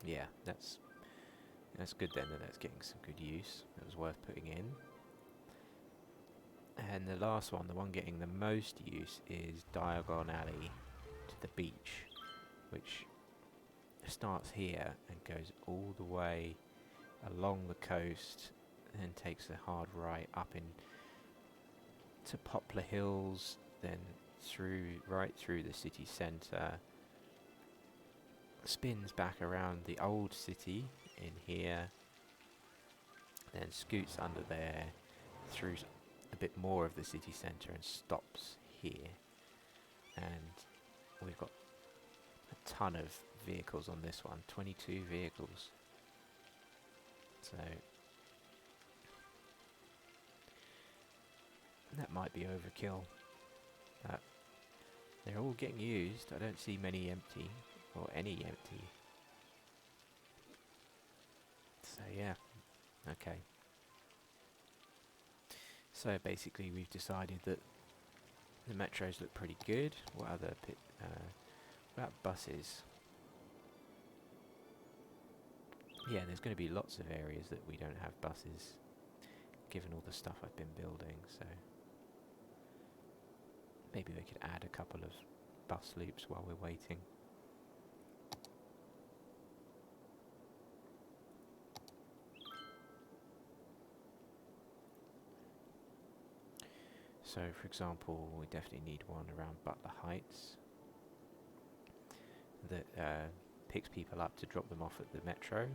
Yeah, that's good then, that that's getting some good use. That was worth putting in. And the last one, the one getting the most use, is Diagon Alley to the beach, which starts here and goes all the way along the coast, and then takes a hard right up in to Poplar Hills, then right through the city centre, spins back around the old city in here, then scoots under there through a bit more of the city centre and stops here. And we've got a ton of vehicles on this one, 22 vehicles. So that might be overkill, but they're all getting used. I don't see many empty, or any empty. So yeah, okay. So basically we've decided that the metros look pretty good. What other what about buses? Yeah, there's going to be lots of areas that we don't have buses, given all the stuff I've been building, so maybe we could add a couple of bus loops while we're waiting. So, for example, we definitely need one around Butler Heights that picks people up to drop them off at the metro.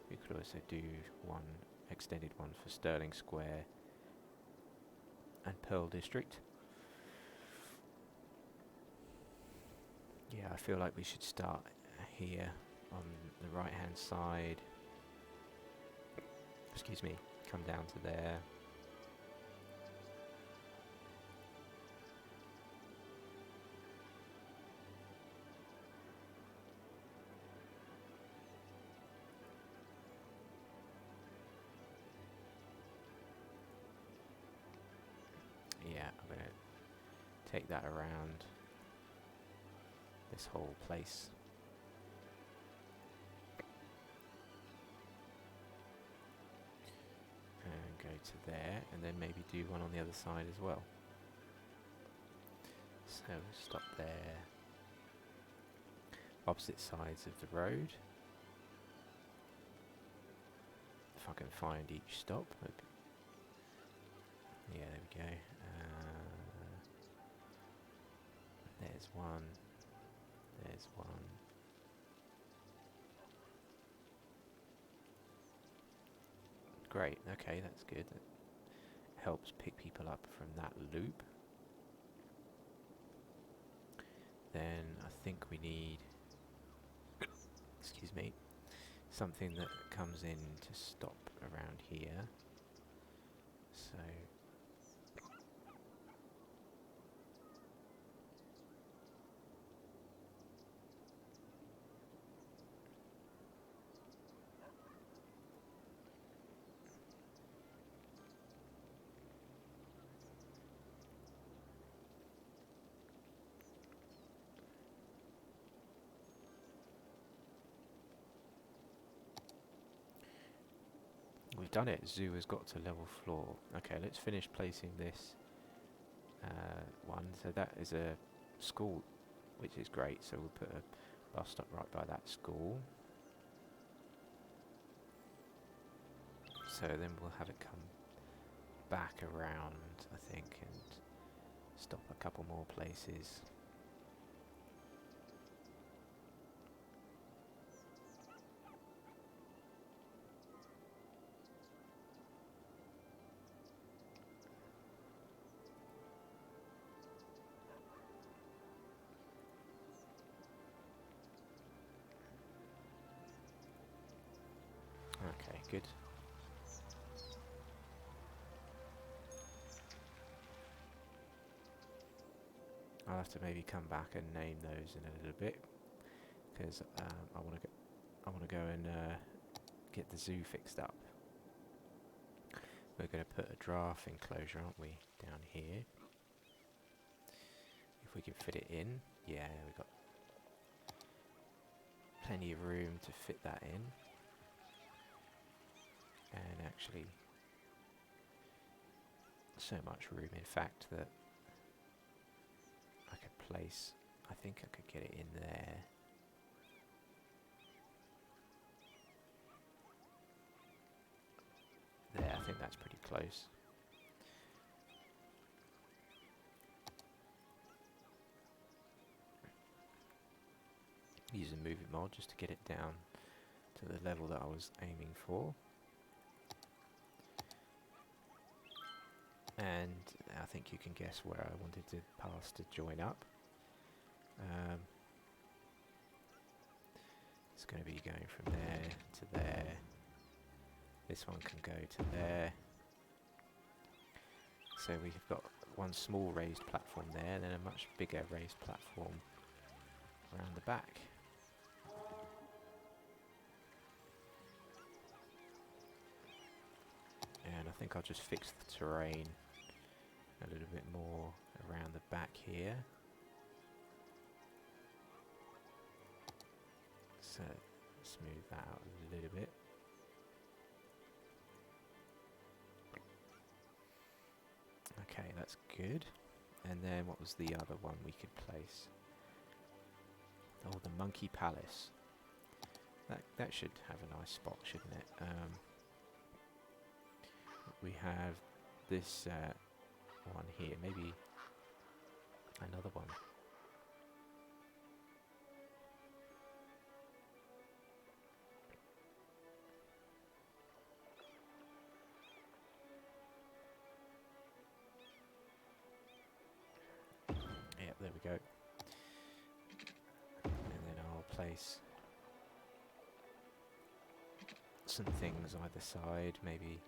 We could also do one extended one for Stirling Square and Pearl District. Yeah, I feel like we should start here on the right hand side. Excuse me, come down to there. Yeah, I'm going to take that around this whole place. And go to there, and then maybe do one on the other side as well. So we'll stop there. Opposite sides of the road. If I can find each stop. Yeah, there we go. There's one. There's one. Great, okay, that's good. That helps pick people up from that loop. Then I think we need, excuse me, something that comes in to stop around here. So we've done it. Zoo has got to level floor. Okay, let's finish placing this one. So that is a school, which is great. So we'll put a bus stop right by that school. So then we'll have it come back around, I think, and stop a couple more places. Okay, good. I'll have to maybe come back and name those in a little bit, because I want to go and get the zoo fixed up. We're going to put a draft enclosure, aren't we, down here? If we can fit it in. Yeah, we've got plenty of room to fit that in. And actually, so much room, in fact, that I could place, I think I could get it in there. There, I think that's pretty close. Use a movie mod just to get it down to the level that I was aiming for. And I think you can guess where I wanted the paths to join up. It's going to be going from there to there. This one can go to there. So we've got one small raised platform there, then a much bigger raised platform around the back. And I think I'll just fix the terrain a little bit more around the back here. So smooth that out a little bit. Okay, that's good. And then what was the other one we could place? Oh, the Monkey Palace. That should have a nice spot, shouldn't it? We have this one here, maybe another one. Yep, there we go. And then I'll place some things either side, maybe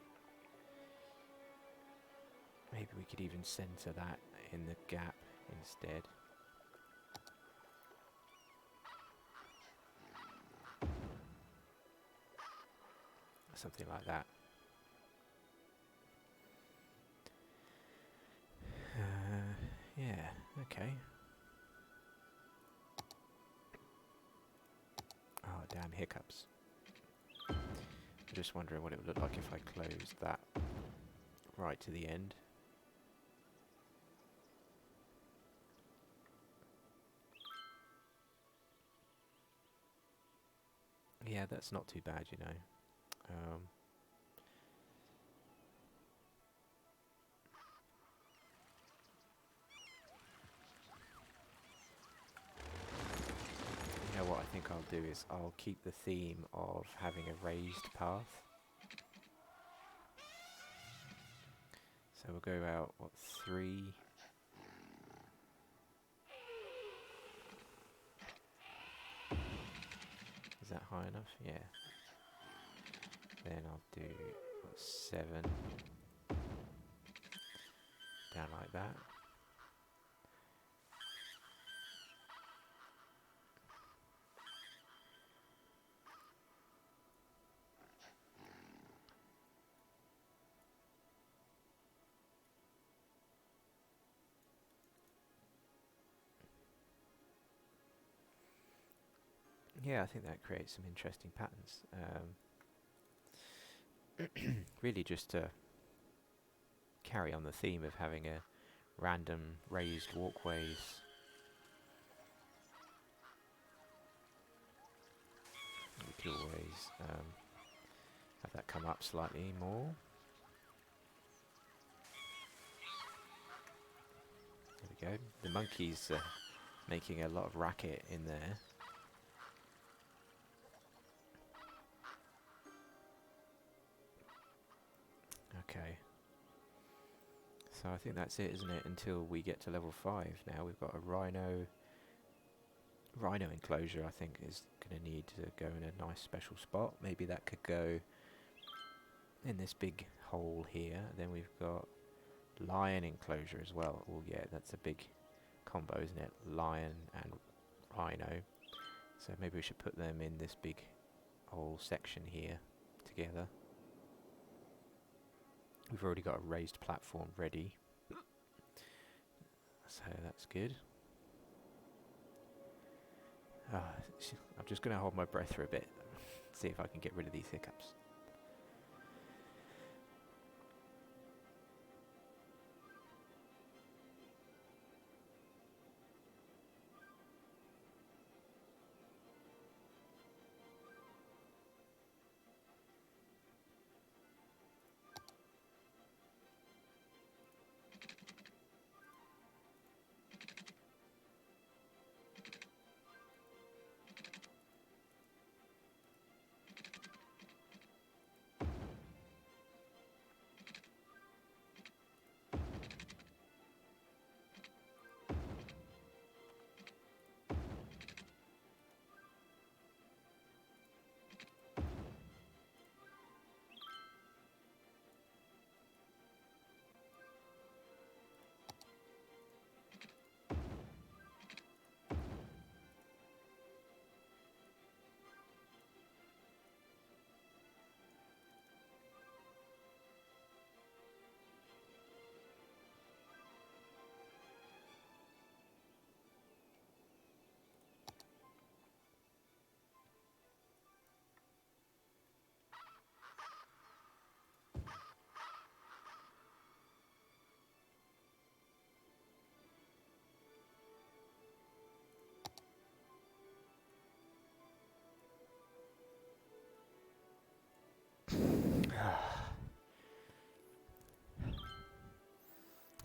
we could even center that in the gap instead. Something like that. Yeah, okay. Oh, damn hiccups. I'm just wondering what it would look like if I closed that right to the end. Yeah, that's not too bad, you know. You know what I think I'll do is I'll keep the theme of having a raised path. So we'll go out, what, 3? Is that high enough? Yeah. Then I'll do, what, 7. Down like that. Yeah, I think that creates some interesting patterns. Really just to carry on the theme of having a random raised walkways. We could always have that come up slightly more. There we go. The monkey's making a lot of racket in there. Okay. So I think that's it, isn't it? Until we get to level 5 now. We've got a rhino enclosure, I think, is going to need to go in a nice special spot. Maybe that could go in this big hole here. Then we've got lion enclosure as well. Oh yeah, that's a big combo, isn't it? Lion and rhino. So maybe we should put them in this big whole section here together. We've already got a raised platform ready, so that's good. I'm just going to hold my breath for a bit, see if I can get rid of these hiccups.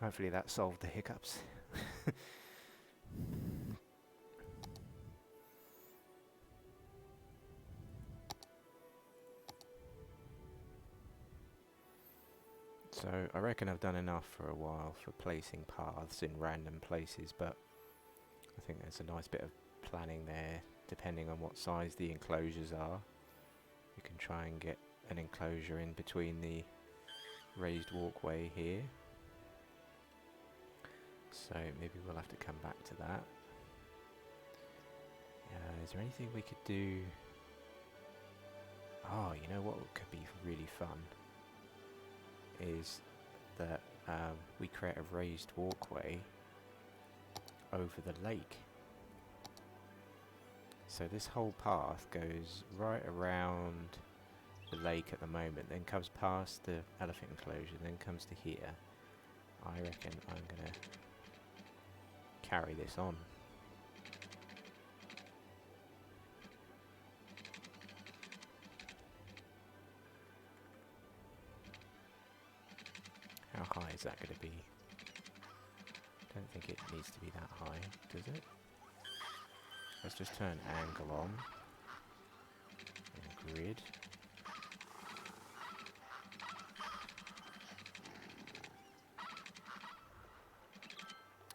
Hopefully that solved the hiccups. So I reckon I've done enough for a while for placing paths in random places, but I think there's a nice bit of planning there. Depending on what size the enclosures are, you can try and get an enclosure in between the raised walkway here. So maybe we'll have to come back to that. Is there anything we could do? Oh, you know what could be really fun is that we create a raised walkway over the lake. So this whole path goes right around the lake at the moment, then comes past the elephant enclosure, then comes to here. I reckon I'm gonna carry this on. How high is that going to be? Don't think it needs to be that high, does it? Let's just turn angle on. And grid.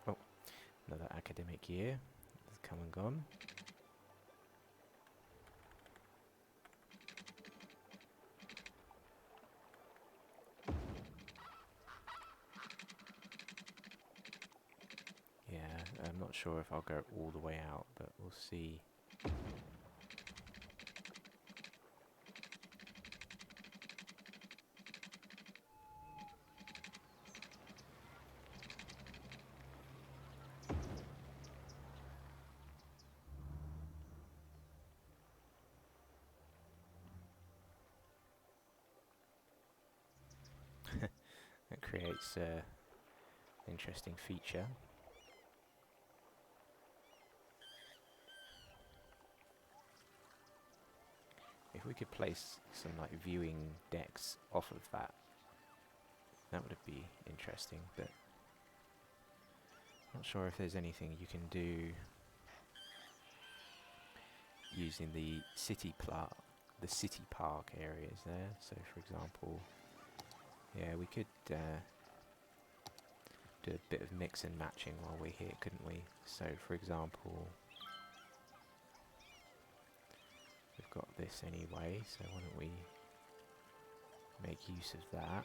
Oh, another academic year has come and gone. I'm not sure if I'll go all the way out, but we'll see. That creates an interesting feature. If we could place some like viewing decks off of that, that would be interesting, but not sure if there's anything you can do using the city park areas there. So for example, yeah, we could do a bit of mix and matching while we're here, couldn't we? So for example, we've got this anyway, so why don't we make use of that.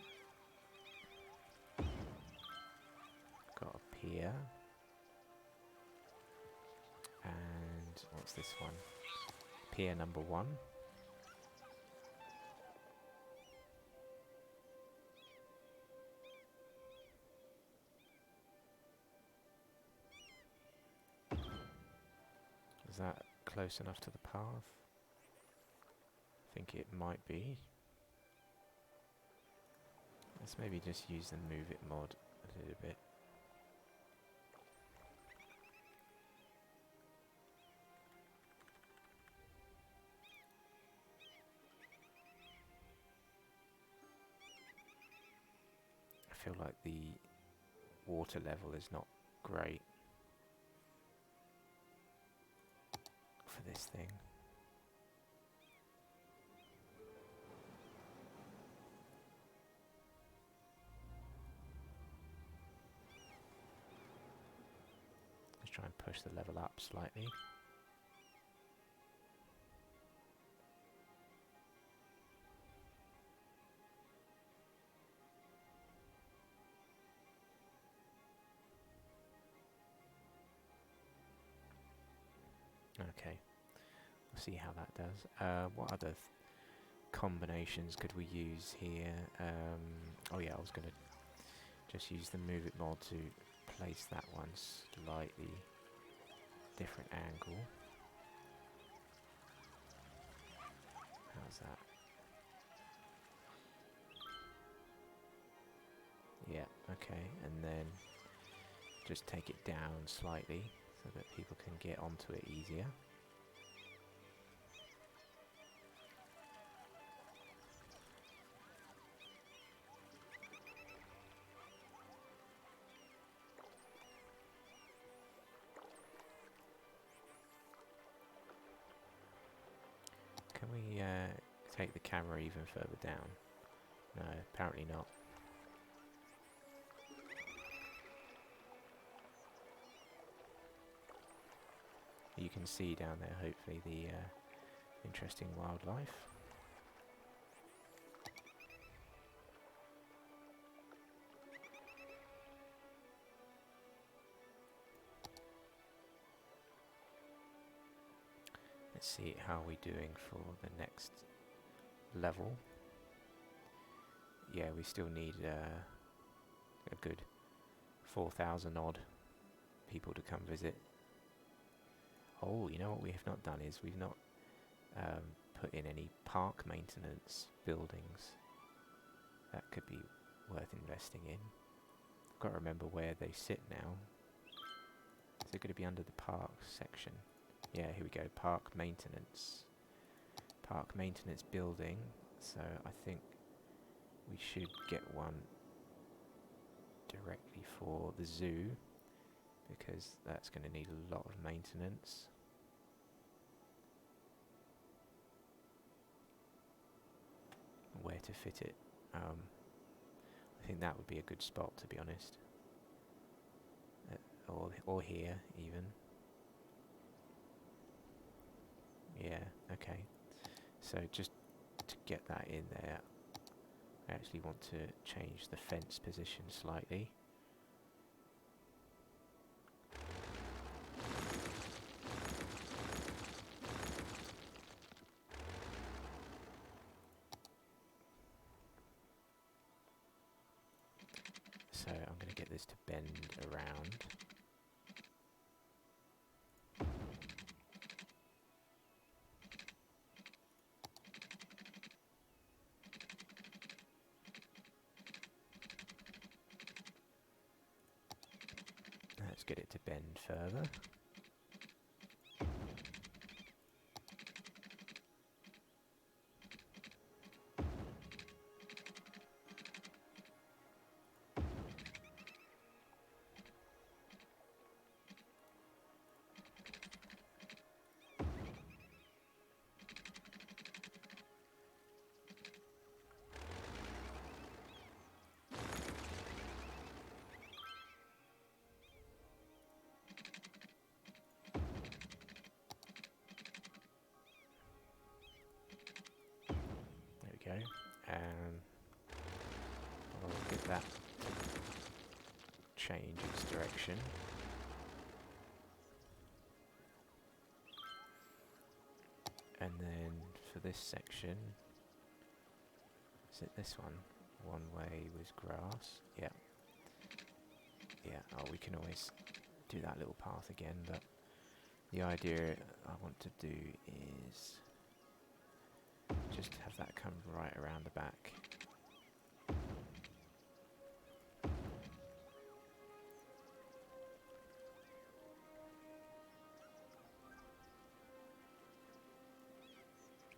Got a pier. And what's this one? Pier number 1. Is that close enough to the path? I think it might be. Let's maybe just use the move it mod a little bit. I feel like the water level is not great for this thing. Let's try and push the level up slightly. Okay, we'll see how that does. What other combinations could we use here? Oh yeah, I was going to just use the move it mod to place that one slightly different angle. How's that? Yeah, okay, and then just take it down slightly so that people can get onto it easier. take the camera even further down? No, apparently not. You can see down there, hopefully, the interesting wildlife. Let's see how we're doing for the next level. Yeah, we still need a good 4,000 odd people to come visit. Oh, you know what we have not done is we've not put in any park maintenance buildings. That could be worth investing in. I've got to remember where they sit now. Is it going to be under the park section? Yeah, here we go. Park maintenance. Park maintenance building. So I think we should get one directly for the zoo, because that's going to need a lot of maintenance. Where to fit it? I think that would be a good spot, to be honest. Or here, even. Yeah, okay. So just to get that in there, I actually want to change the fence position slightly. So I'm going to get this to bend around. Let's get it to bend further. And I'll get that to change its direction. And then for this section, is it this one? One way was grass. Yeah. Yeah, oh, we can always do that little path again, but the idea I want to do is just have that come right around the back.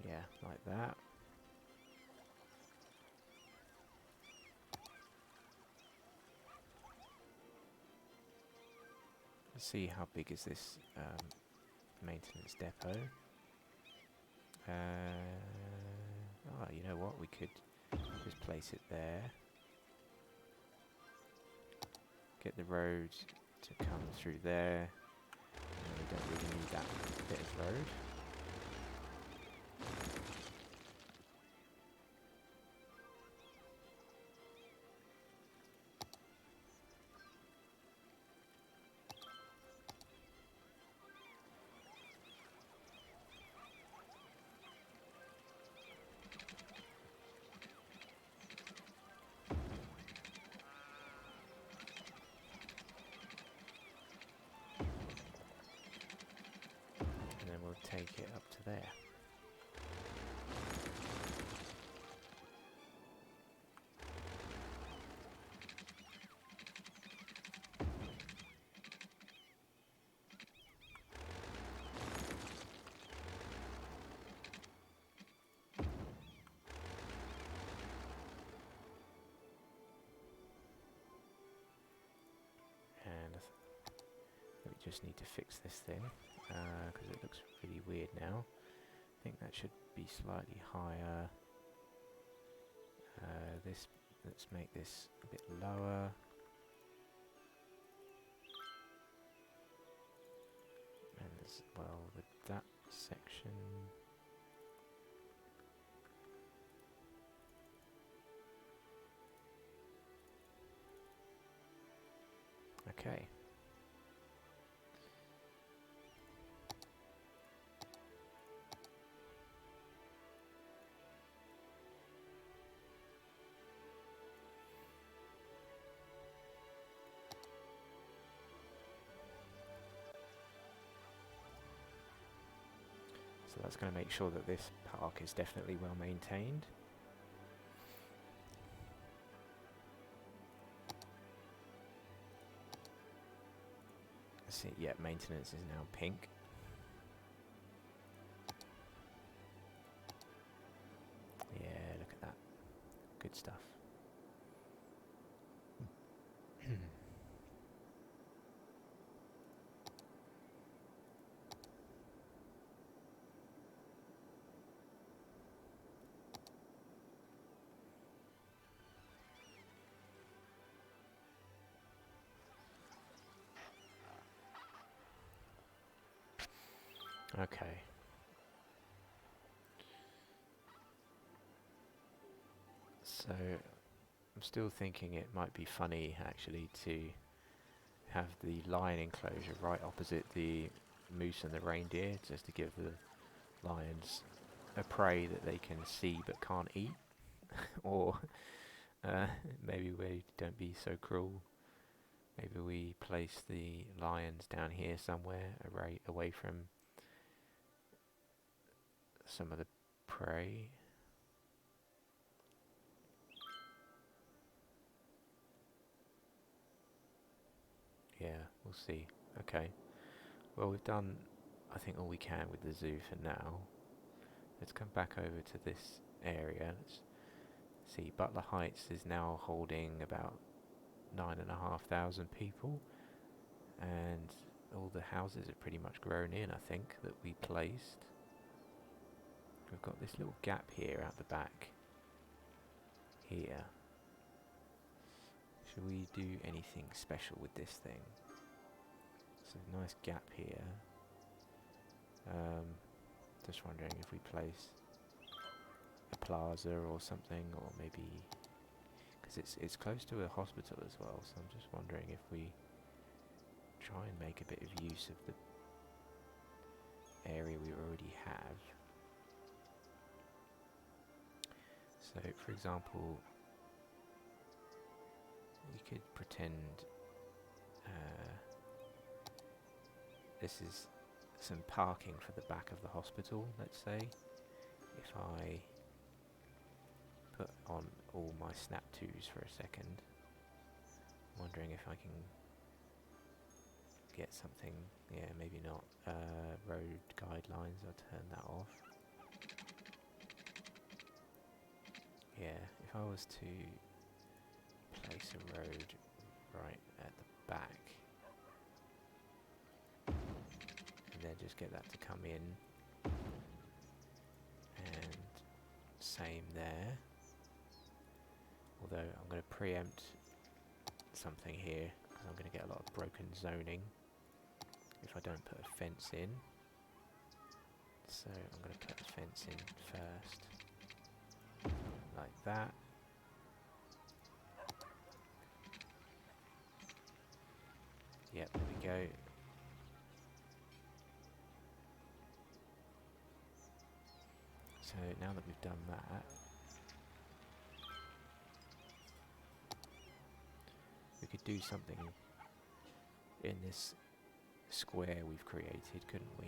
Yeah, like that. Let's see how big is this maintenance depot. Oh, you know what? We could just place it there. Get the road to come through there. And we don't really need that bit of road. Take it up to there. And we just need to fix this thing because it looks really weird now. I think that should be slightly higher. Let's make this a bit lower. And as well with that section. Okay. So that's going to make sure that this park is definitely well maintained. See, yeah, maintenance is now pink. Yeah, look at that. Good stuff. Okay. So, I'm still thinking it might be funny actually to have the lion enclosure right opposite the moose and the reindeer, just to give the lions a prey that they can see but can't eat. Or maybe we don't be so cruel. Maybe we place the lions down here somewhere, away from some of the prey. Yeah, we'll see. Okay. Well, we've done, I think, all we can with the zoo for now. Let's come back over to this area. Let's see, Butler Heights is now holding about 9,500 people. And all the houses are pretty much grown in, I think, that we placed. We've got this little gap here out the back. Here. Should we do anything special with this thing? It's a nice gap here. Just wondering if we place a plaza or something, or maybe because it's close to a hospital as well. So I'm just wondering if we try and make a bit of use of the area we already have. So, for example, we could pretend this is some parking for the back of the hospital, let's say. If I put on all my snap 2s for a second, I'm wondering if I can get something. Yeah, maybe not. Road guidelines, I'll turn that off. Yeah, if I was to place a road right at the back, and then just get that to come in, and same there. Although I'm going to preempt something here, because I'm going to get a lot of broken zoning if I don't put a fence in. So I'm going to put a fence in first, like that. Yep, there we go. So now that we've done that, we could do something in this square we've created, couldn't we?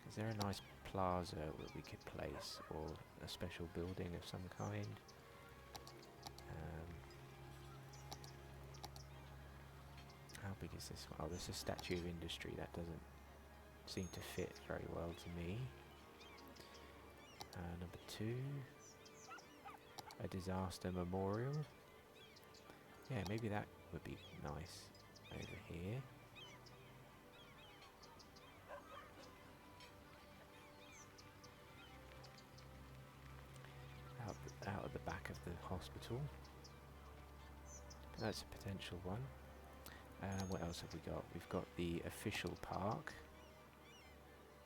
Is there a nice plaza that we could place, or a special building of some kind? How big is this one? Oh, there's a Statue of Industry. That doesn't seem to fit very well to me. Number 2, a disaster memorial. Yeah, maybe that would be nice over here. the hospital. That's a potential one. What else have we got? We've got the official park.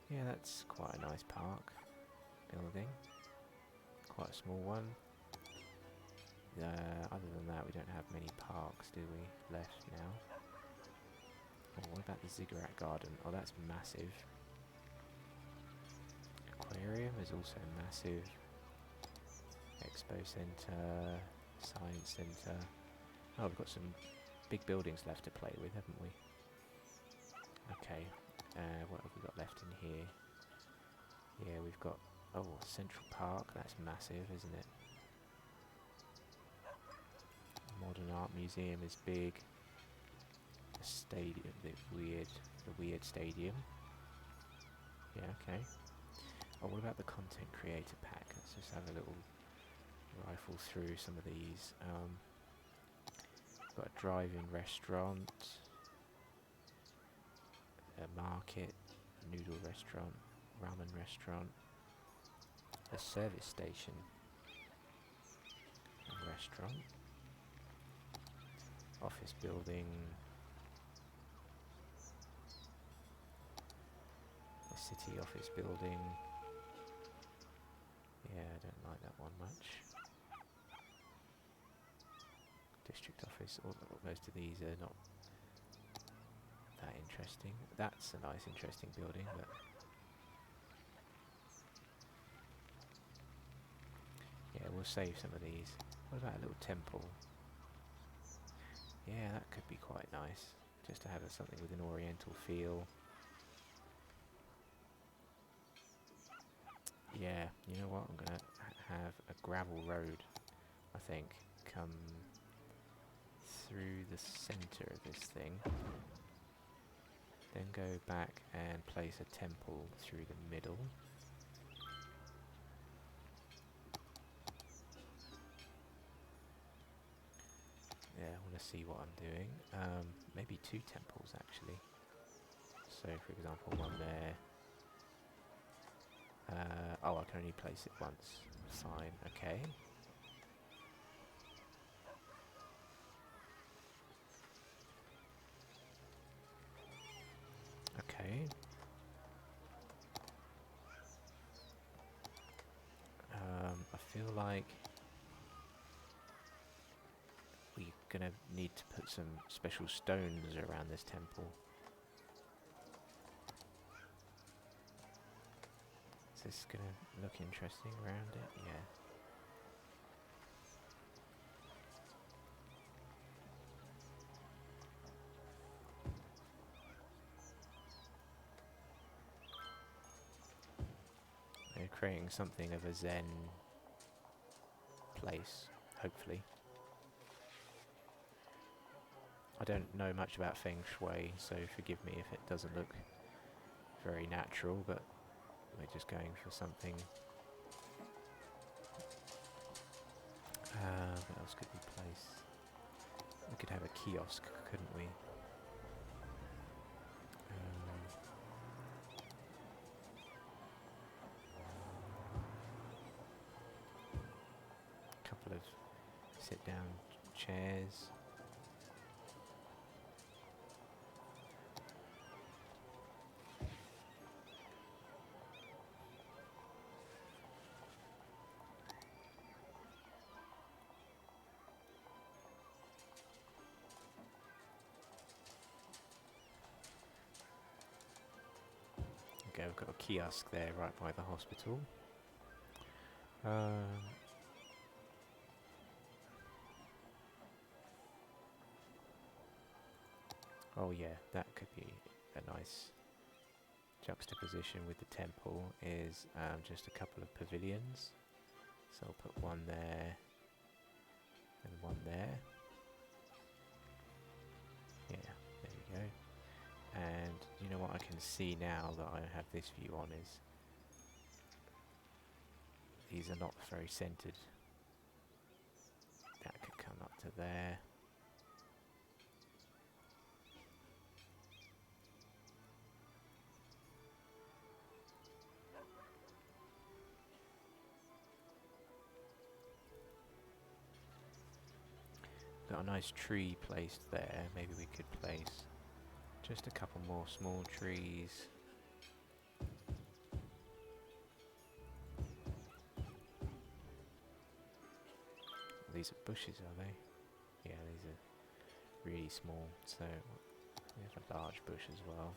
Yeah, that's quite a nice park building. Quite a small one. Other than that, we don't have many parks, do we, left now? Oh, what about the ziggurat garden? Oh, that's massive. Aquarium is also massive. Expo centre, science centre. Oh, we've got some big buildings left to play with, haven't we? Okay, what have we got left in here? Yeah, we've got, oh, Central Park, that's massive, isn't it? Modern Art Museum is big. The stadium, the weird stadium. Yeah, okay. Oh, what about the content creator pack? Let's just have a little rifle through some of these. Got a drive-in restaurant, a market, a noodle restaurant, ramen restaurant, a service station, a restaurant, office building, a city office building. Yeah, I don't like that one much. District office, most of these are not that interesting. That's a nice interesting building, but yeah, we'll save some of these. What about a little temple? Yeah, that could be quite nice, just to have something with an oriental feel. Yeah, you know what, I'm gonna have a gravel road, I think, come through the centre of this thing, then go back and place a temple through the middle. Yeah, I want to see what I'm doing. Maybe two temples actually. So for example, one there. Oh, I can only place it once. Fine, okay. Okay. I feel like we're gonna need to put some special stones around this temple. Is this gonna look interesting around it? Yeah. They're creating something of a Zen place, hopefully. I don't know much about Feng Shui, so forgive me if it doesn't look very natural, but we're just going for something. What else could we place? We could have a kiosk, couldn't we? Couple of sit-down chairs. Okay, we've got a kiosk there right by the hospital. Oh yeah, that could be a nice juxtaposition with the temple, is just a couple of pavilions. So I'll put one there and one there. Yeah, there we go. And you know what I can see now that I have this view on is these are not very centered. That could come up to there. got a nice tree placed there. Maybe we could place just a couple more small trees. These are bushes, are they? Yeah, these are really small, so we have a large bush as well.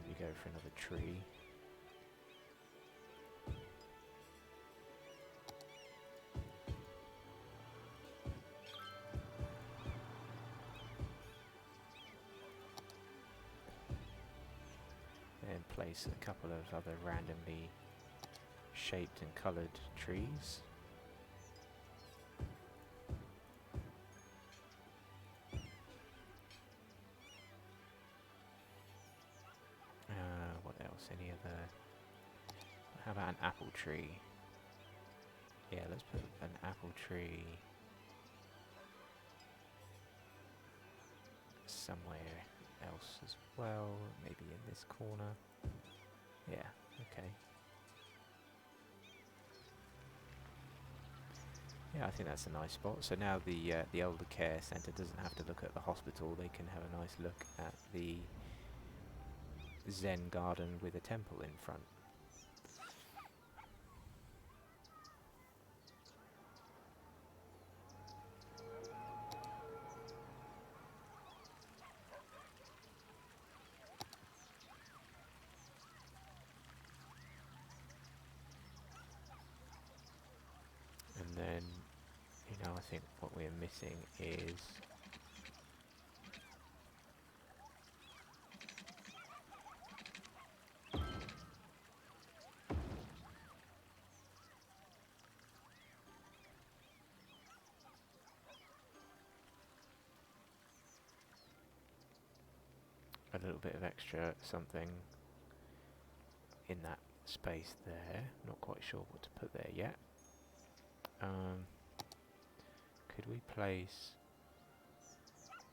We go for another tree. And place a couple of other randomly shaped and coloured trees. What else? Any other? How about an apple tree? Yeah, let's put an apple tree somewhere else as well. Maybe in this corner. Yeah, okay. Yeah, I think that's a nice spot. So now the elder care centre doesn't have to look at the hospital. They can have a nice look at the Zen garden with a temple in front. And then, you know, I think what we're missing is a little bit of extra something in that space there. Not quite sure what to put there yet. Could we place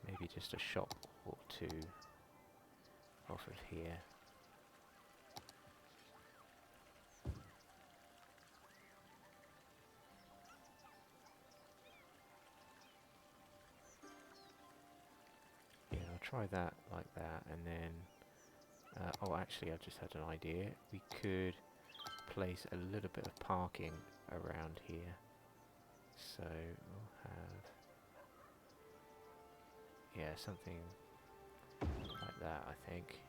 maybe just a shop or two off of here? Yeah, I'll try that like that, and then oh, actually I've just had an idea. We could place a little bit of parking around here. So we'll have, yeah, something like that, I think.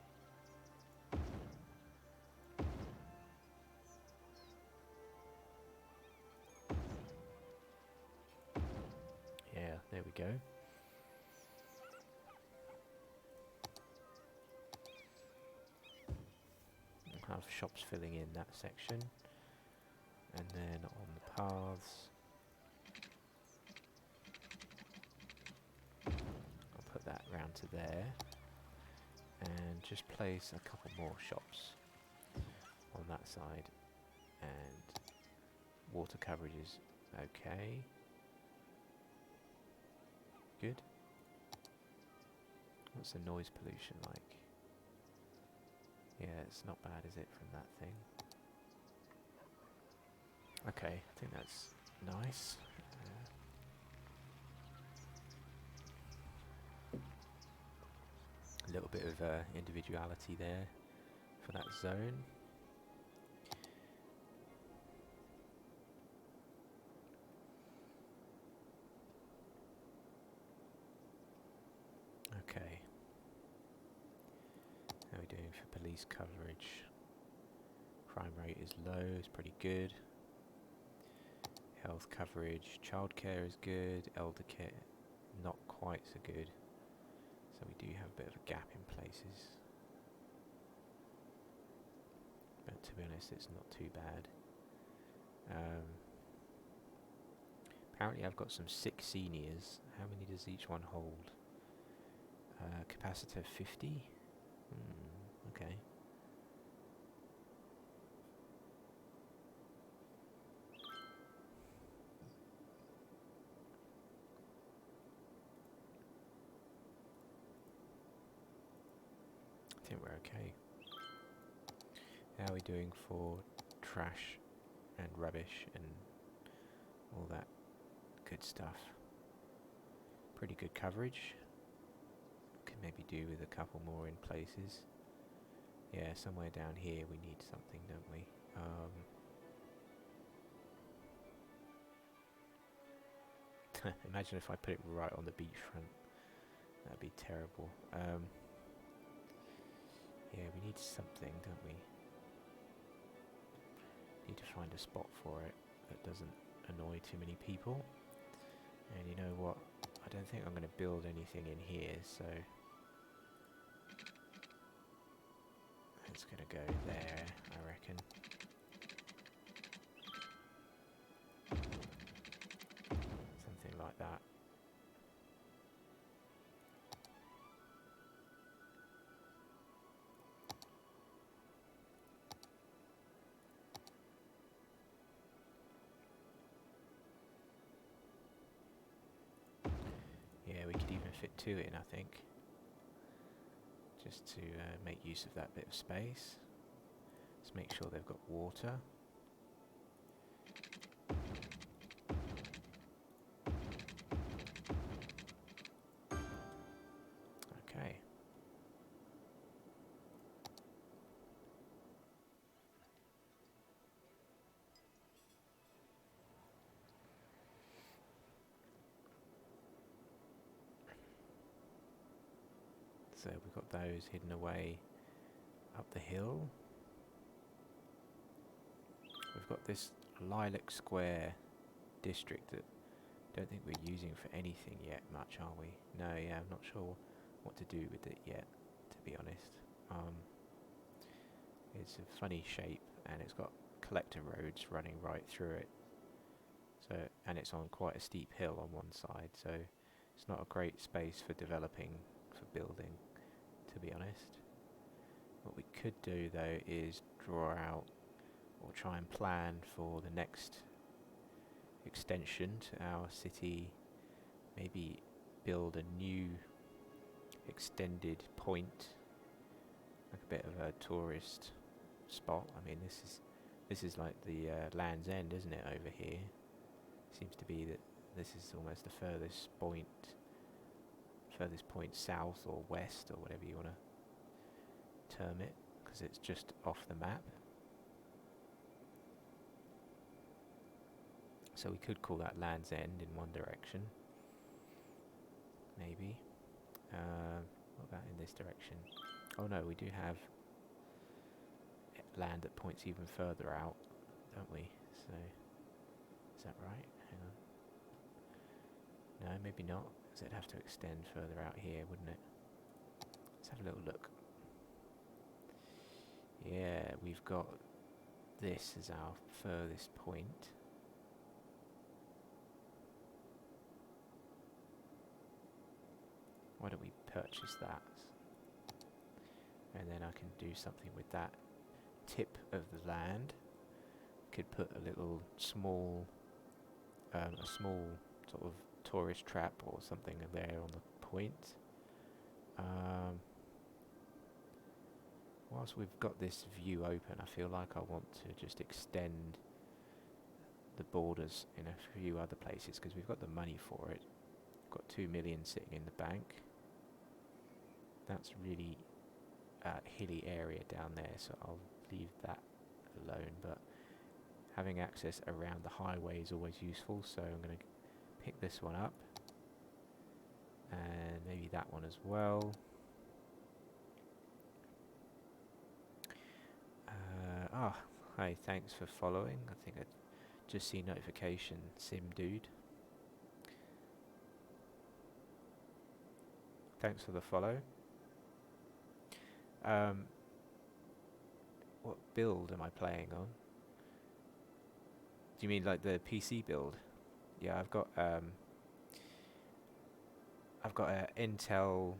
Yeah, there we go. We'll have shops filling in that section. And then on the paths, I'll put that round to there. And just place a couple more shops on that side. And water coverage is okay. Good. What's the noise pollution like? Yeah, it's not bad, is it, from that thing? Okay, I think that's nice. A little bit of individuality there for that zone. Okay. How are we doing for police coverage? Crime rate is low, it's pretty good. Health coverage, childcare is good, elder care not quite so good. So we do have a bit of a gap in places. But to be honest, it's not too bad. Apparently I've got some 6 seniors. How many does each one hold? Capacitor 50? Okay. think we're okay. How are we doing for trash and rubbish and all that good stuff? Pretty good coverage. Could maybe do with a couple more in places. Yeah, somewhere down here we need something, don't we? Imagine if I put it right on the beachfront. That'd be terrible. Yeah, we need something, don't we? Need to find a spot for it that doesn't annoy too many people. And you know what? I don't think I'm going to build anything in here, so it's going to go there, I reckon. Something like that. Yeah, we could even fit two in, I think. Just to make use of that bit of space. Let's make sure they've got water. Okay. So we've got those hidden away up the hill. We've got this Lilac Square district that I don't think we're using for anything yet much, are we? No, yeah, I'm not sure what to do with it yet, to be honest. It's a funny shape and it's got collector roads running right through it. So, and it's on quite a steep hill on one side, so it's not a great space for developing, for building, to be honest. What we could do though is draw out or try and plan for the next extension to our city, maybe build a new extended point, like a bit of a tourist spot. I mean, this is like the Land's End, isn't it, over here? Seems to be that this is almost the furthest point south or west or whatever you want to term it, because it's just off the map. So we could call that Land's End in one direction, maybe. What about in this direction? Oh no, we do have land that points even further out, don't we? So, is that right? Hang on. No, maybe not, because it'd have to extend further out here, wouldn't it? Let's have a little look. Yeah, we've got this as our furthest point. Why don't we purchase that? And then I can do something with that tip of the land. Could put a little small, a small sort of tourist trap or something there on the point. Whilst we've got this view open, I feel like I want to just extend the borders in a few other places because we've got the money for it. We've got 2 million sitting in the bank. That's really hilly area down there, so I'll leave that alone, but having access around the highway is always useful, so I'm going to pick this one up and maybe that one as well. Hi, thanks for following. I think I just see notification, Sim Dude. Thanks for the follow. What build am I playing on? Do you mean like the PC build? Yeah, I've got a Intel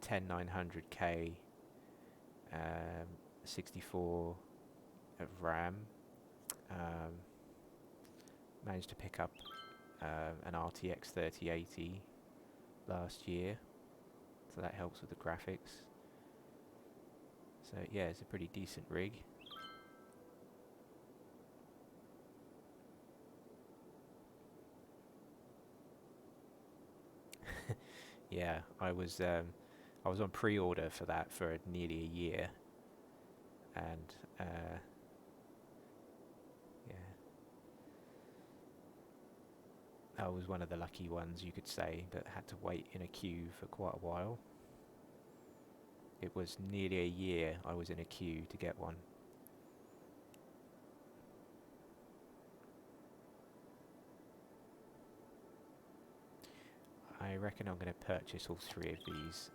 10900K, 64 of RAM. Managed to pick up an RTX 3080 last year, so that helps with the graphics. So yeah, it's a pretty decent rig. Yeah, I was on pre-order for that for nearly a year, and yeah, I was one of the lucky ones, you could say, but had to wait in a queue for quite a while. It was nearly a year I was in a queue to get one. I reckon I'm going to purchase all 3 of these.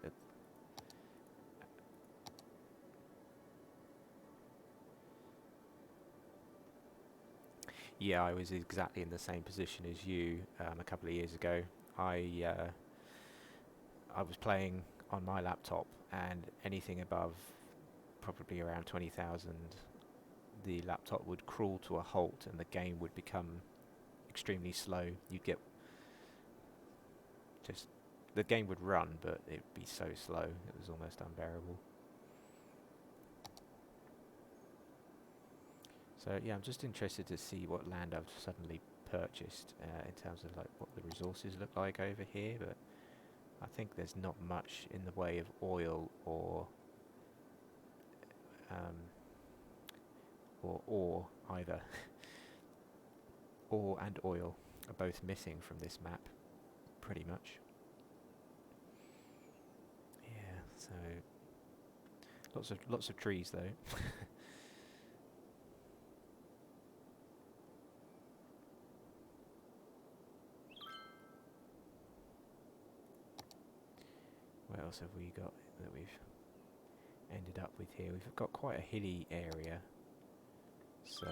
Yeah, I was exactly in the same position as you a couple of years ago. I was playing on my laptop, and anything above probably around 20,000, the laptop would crawl to a halt and the game would become extremely slow. You'd get just... the game would run, but it'd be so slow, it was almost unbearable. So yeah, I'm just interested to see what land I've suddenly purchased in terms of like what the resources look like over here, but I think there's not much in the way of oil or ore either. Ore and oil are both missing from this map, pretty much. Yeah, so lots of trees though. What else have we got that we've ended up with here? We've got quite a hilly area, so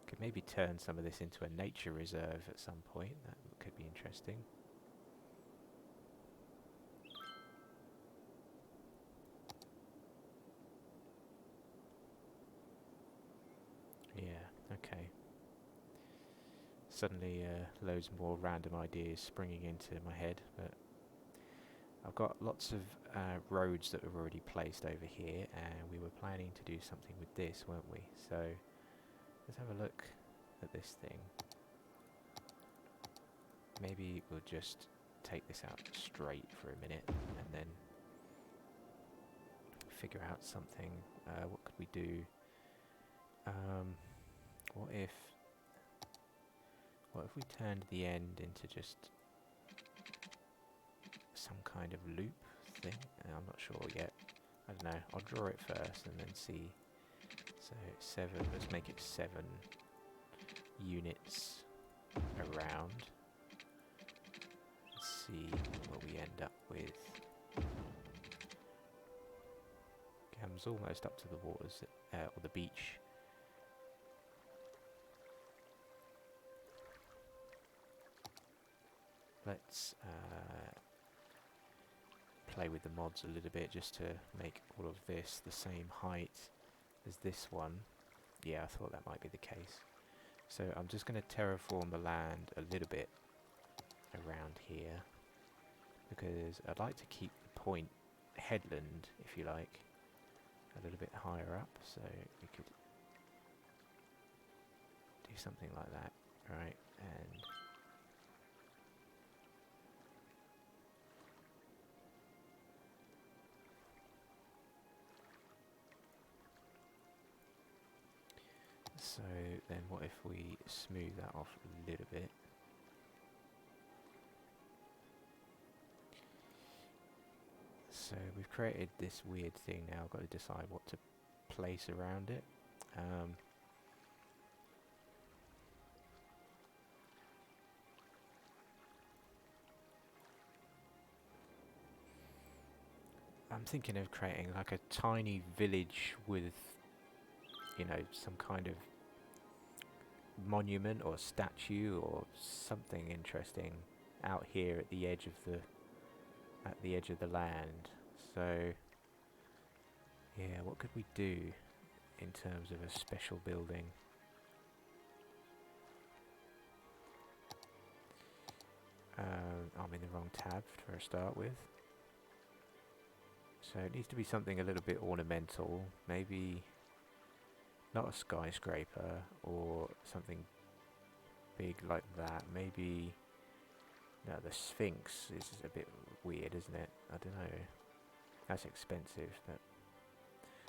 could maybe turn some of this into a nature reserve at some point. That could be interesting. Yeah, okay. Suddenly loads more random ideas springing into my head, but I've got lots of roads that were already placed over here, and we were planning to do something with this, weren't we? So let's have a look at this thing. Maybe we'll just take this out straight for a minute and then figure out something. What could we do? What if we turned the end into just some kind of loop thing? I'm not sure yet. I don't know. I'll draw it first and then see. So 7, let's make it 7 units around. Let's see what we end up with. Comes almost up to the waters, or the beach. Let's play with the mods a little bit just to make all of this the same height as this one. Yeah, I thought that might be the case. So I'm just going to terraform the land a little bit around here, because I'd like to keep the point headland, if you like, a little bit higher up, so we could do something like that, right? And so then what if we smooth that off a little bit? So we've created this weird thing now. I've got to decide what to place around it. I'm thinking of creating like a tiny village with, you know, some kind of monument or statue or something interesting out here at the edge of the land. So yeah, what could we do in terms of a special building? I'm in the wrong tab for a start with. So So it needs to be something a little bit ornamental, maybe not a skyscraper or something big like that. Maybe, no, the Sphinx is a bit weird, isn't it? I don't know. That's expensive, but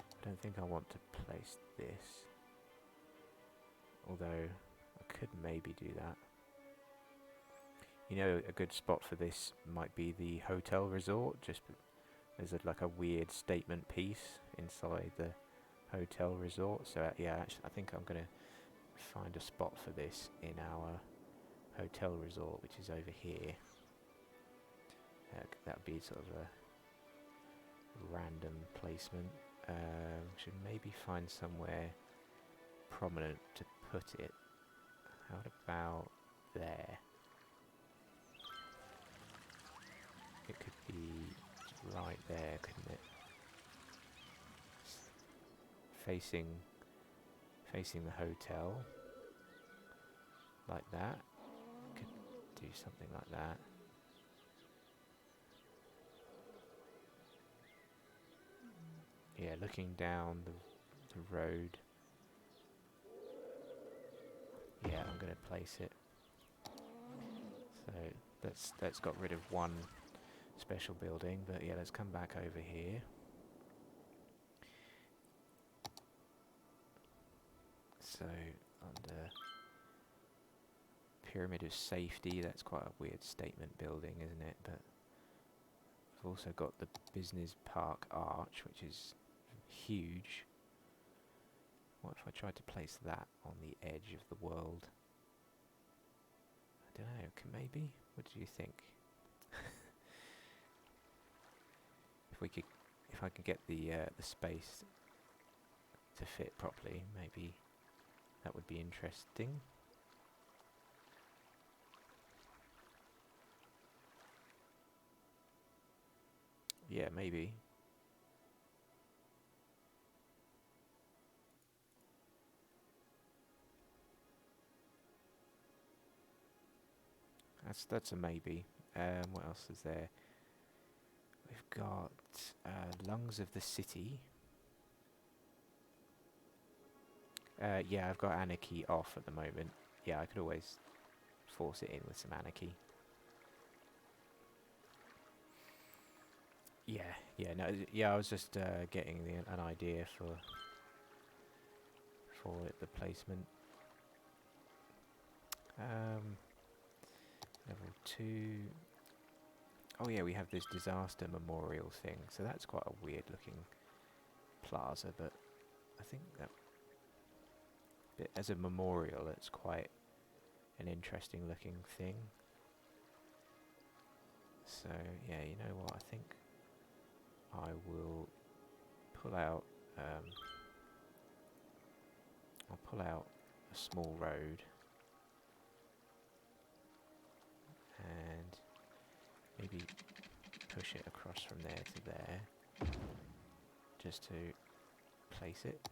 I don't think I want to place this. Although I could maybe do that. You know, a good spot for this might be the hotel resort. Just there's like a weird statement piece inside the hotel resort. So yeah, actually, I think I'm gonna find a spot for this in our hotel resort, which is over here. That would be sort of a random placement. Should maybe find somewhere prominent to put it. How about there? It could be right there, couldn't it? Facing the hotel, like that. Could do something like that. Yeah, looking down the road. Yeah, I'm going to place it. So that's got rid of one special building, but yeah, let's come back over here. So under Pyramid of Safety, that's quite a weird statement building, isn't it? But we've also got the Business Park Arch, which is huge. What if I tried to place that on the edge of the world? I don't know, maybe? What do you think? If I could get the space to fit properly, maybe that would be interesting. Yeah, maybe. That's a maybe. What else is there? We've got Lungs of the City. Yeah, I've got Anarchy off at the moment. Yeah, I could always force it in with some Anarchy. Yeah, no, yeah. I was just getting an idea for the placement. Level 2. Oh yeah, we have this disaster memorial thing. So that's quite a weird looking plaza, but I think that as a memorial, it's quite an interesting looking thing. So yeah, you know what? I think I will pull out. I'll pull out a small road and maybe push it across from there to there, just to place it.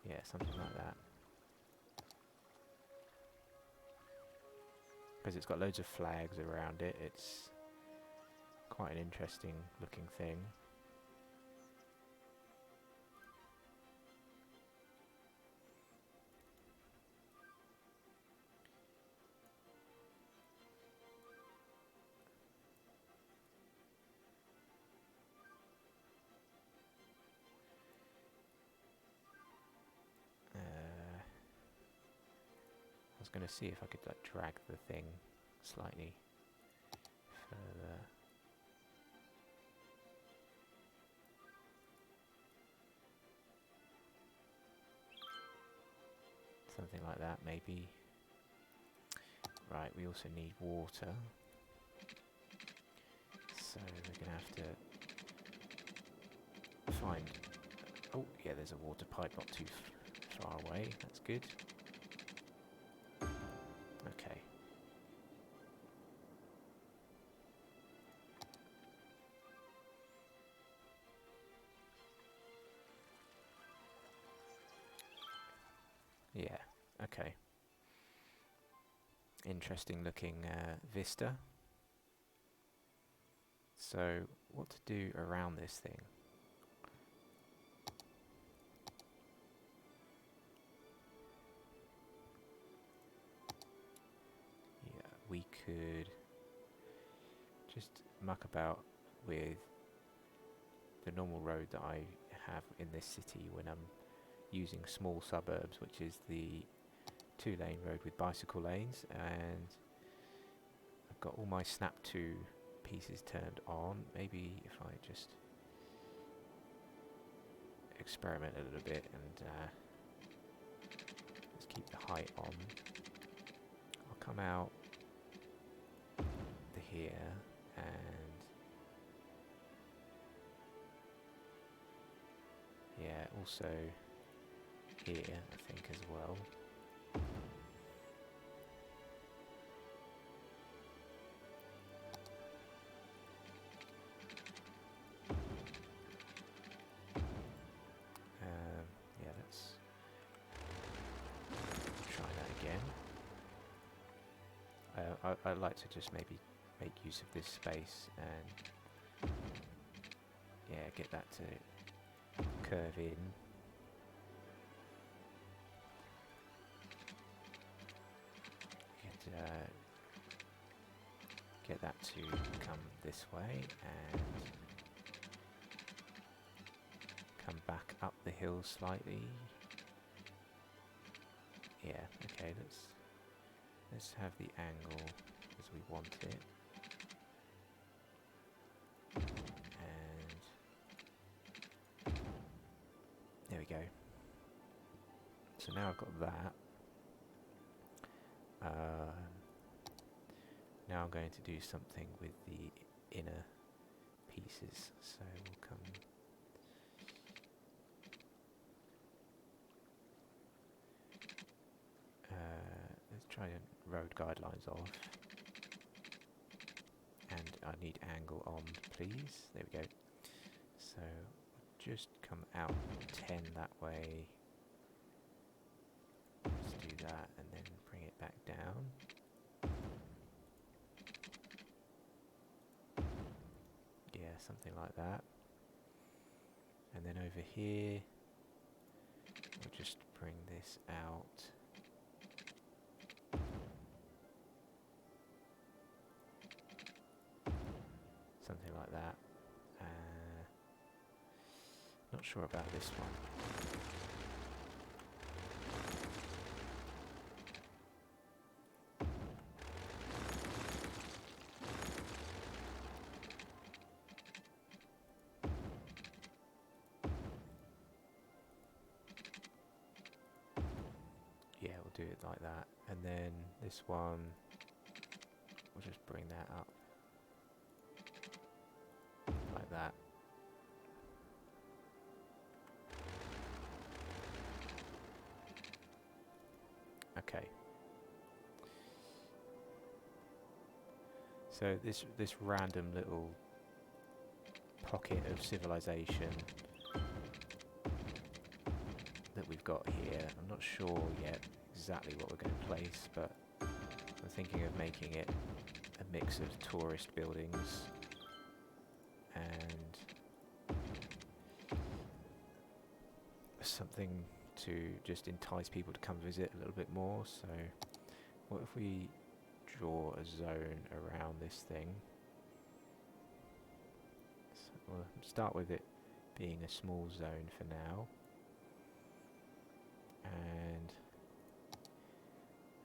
Yeah, something like that. Because it's got loads of flags around it, it's quite an interesting looking thing. I was going to see if I could like drag the thing slightly further. Something like that, maybe. Right, we also need water. So we're going to have to find... Oh, yeah, there's a water pipe not too far away. That's good. Okay. Yeah, okay. Interesting looking vista. So what to do around this thing? Yeah, we could just muck about with the normal road that I have in this city when I'm using small suburbs, which is the 2-lane road with bicycle lanes, and I've got all my snap to pieces turned on. Maybe if I just experiment a little bit and let's keep the height on. I'll come out to here and yeah, also here I think as well. Yeah, let's try that again. I'd like to just maybe make use of this space and yeah, get that to curve in. Get that to come this way and come back up the hill slightly. Yeah, okay, let's have the angle as we want it. And there we go. So now I've got that. Now I'm going to do something with the inner pieces. So we'll come let's try and road guidelines off. And I need angle on, please. There we go. So just come out 10 that way. Let's do that and then bring it back down. Yeah, something like that. And then over here, we'll just bring this out. Something like that. Not sure about this one. Yeah, we'll do it like that. And then this one, we'll just bring that up. Like that. Okay. So this random little pocket of civilization that we've got here, I'm not sure yet exactly what we're going to place, but I'm thinking of making it a mix of tourist buildings and something to just entice people to come visit a little bit more. So what if we draw a zone around this thing? So we'll start with it being a small zone for now, and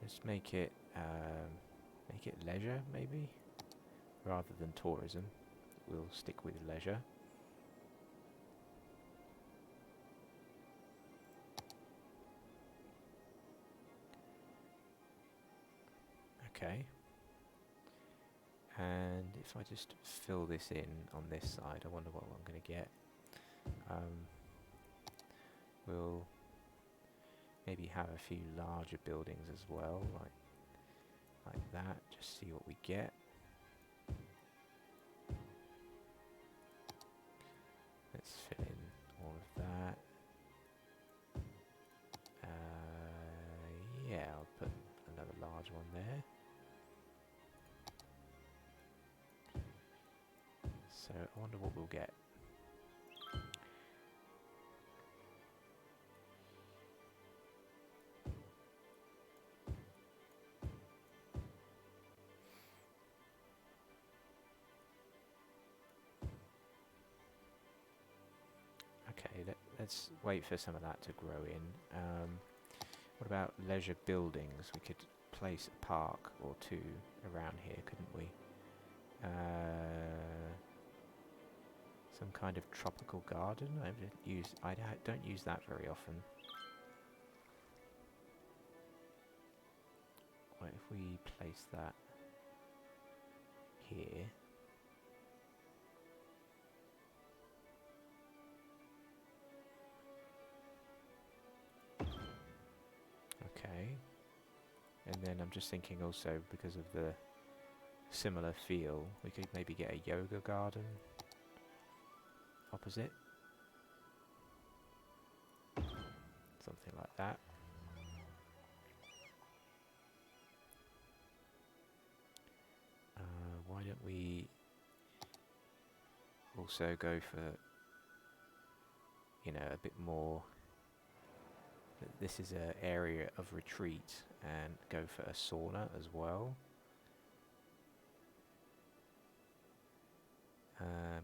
let's make it leisure maybe rather than tourism. We'll stick with leisure. Okay. And if I just fill this in on this side, I wonder what I'm going to get. We'll maybe have a few larger buildings as well, like that. Just see what we get. Let's fill in all of that. Yeah, I'll put another large one there. So I wonder what we'll get. Okay, let's wait for some of that to grow in. What about leisure buildings? We could place a park or two around here, couldn't we? Some kind of tropical garden. I don't use that very often. What if we place that here? Okay. And then I'm just thinking also, because of the similar feel, we could maybe get a yoga garden opposite. Something like that. Why don't we also go for, you know, a bit more. This is an area of retreat, and go for a sauna as well.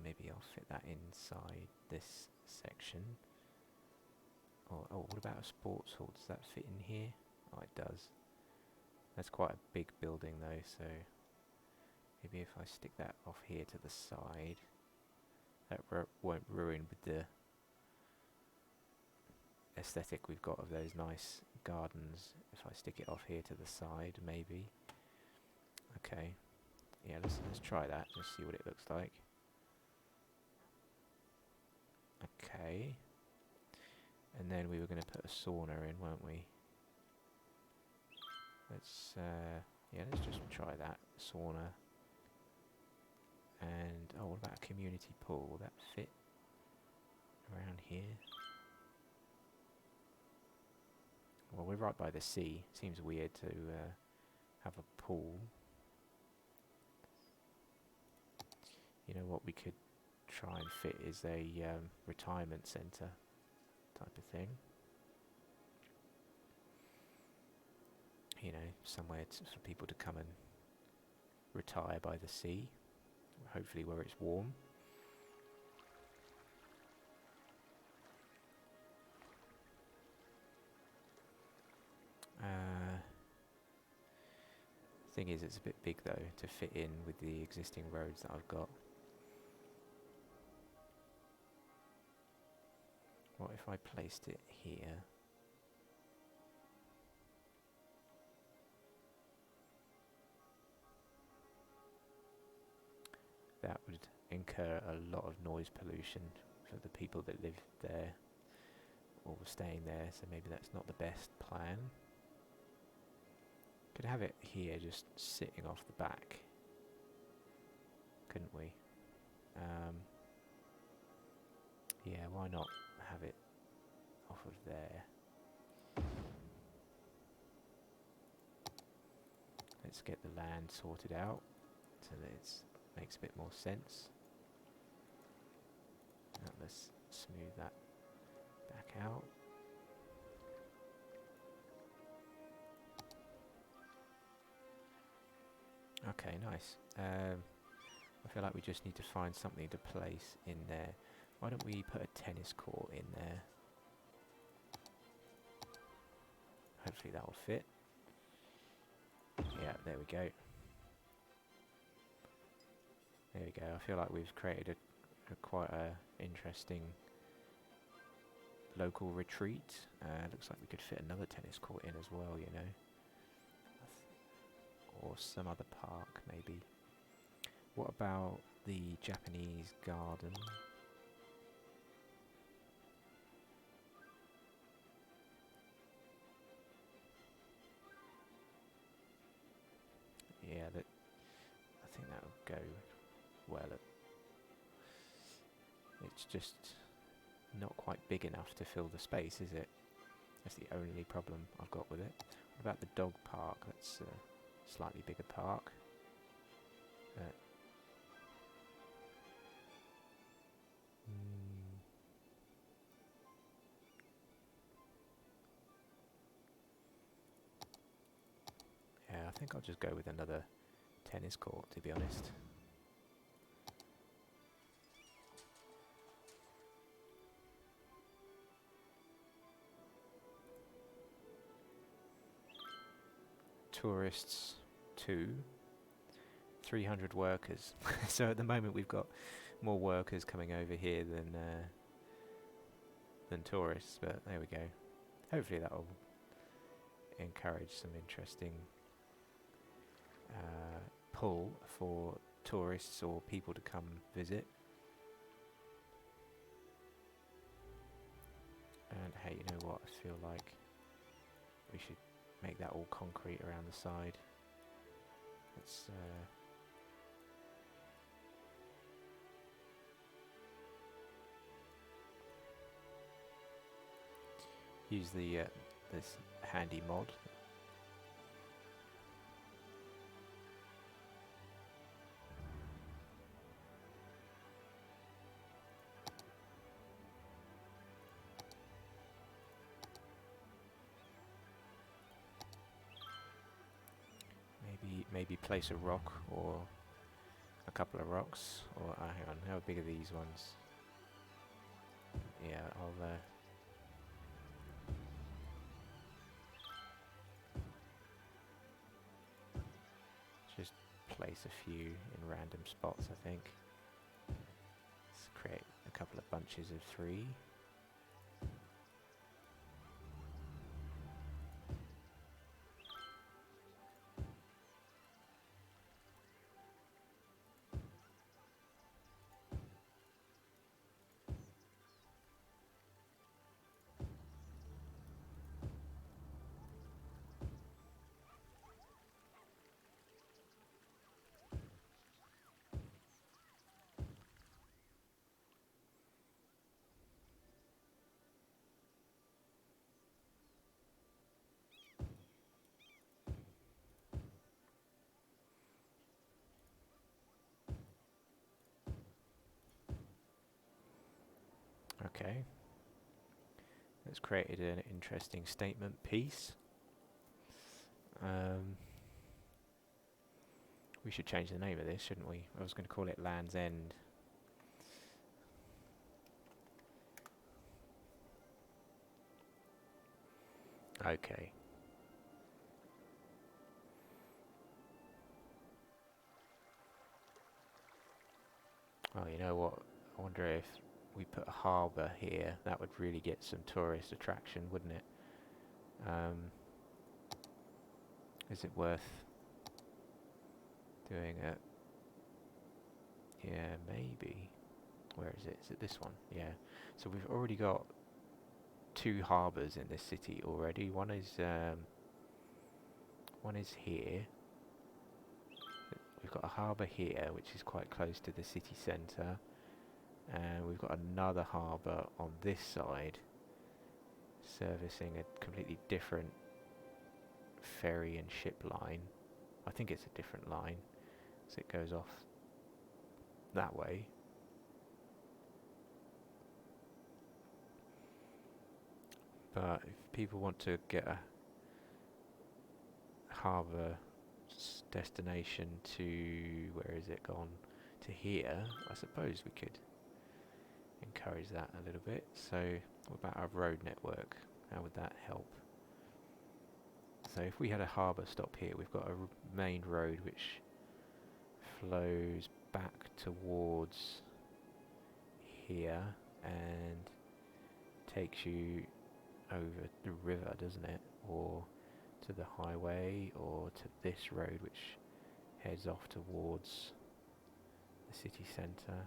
Maybe I'll fit that inside this section. Or, oh, what about a sports hall? Does that fit in here? Oh, it does. That's quite a big building though, so maybe if I stick that off here to the side, that won't ruin with the aesthetic we've got of those nice gardens. If I stick it off here to the side, maybe. Okay, yeah, let's try that. Just see what it looks like. Okay, and then we were going to put a sauna in, weren't we? Let's yeah, let's just try that sauna. And oh, what about a community pool? Will that fit around here? Well, we're right by the sea. Seems weird to have a pool. You know what we could try and fit is a retirement centre type of thing. You know, somewhere for people to come and retire by the sea. Hopefully where it's warm. Thing is, it's a bit big though to fit in with the existing roads that I've got. What if I placed it here? That would incur a lot of noise pollution for the people that live there or were staying there, so maybe that's not the best plan. Could have it here just sitting off the back, couldn't we? Yeah, why not have it off of there? Let's get the land sorted out so that it makes a bit more sense. Now let's smooth that back out. Okay, nice. I feel like we just need to find something to place in there. Why don't we put a tennis court in there? Hopefully that will fit. Yeah, there we go. There we go. I feel like we've created a quite a interesting local retreat. Looks like we could fit another tennis court in as well, you know. Or some other park, maybe. What about the Japanese garden? Yeah, I think that would go well. It's just not quite big enough to fill the space, is it? That's the only problem I've got with it. What about the dog park? That's a slightly bigger park. think I'll just go with another tennis court, to be honest. Tourists 2, 300 workers. So at the moment we've got more workers coming over here than tourists, but there we go. Hopefully that will encourage some interesting pull for tourists or people to come visit. And hey, you know what? I feel like we should make that all concrete around the side. Let's use the this handy mod. Maybe place a rock or a couple of rocks, or hang on, how big are these ones? Yeah, I'll just place a few in random spots, I think. Let's create a couple of bunches of 3. Okay. That's created an interesting statement piece. We should change the name of this, shouldn't we? I was going to call it Land's End. Okay. Oh, you know what? I wonder if we put a harbour here, that would really get some tourist attraction, wouldn't it? Is it worth doing it? Yeah, maybe. Where is it? Is it this one? Yeah. So we've already got 2 harbours in this city already. One is here. We've got a harbour here, which is quite close to the city centre, and we've got another harbour on this side, servicing a completely different ferry and ship line. I think it's a different line, so it goes off that way. But if people want to get a harbour destination to, where is it gone, to here, I suppose we could encourage that a little bit. So what about our road network? How would that help? So if we had a harbour stop here, we've got a main road which flows back towards here and takes you over the river, doesn't it? Or to the highway, or to this road which heads off towards the city centre.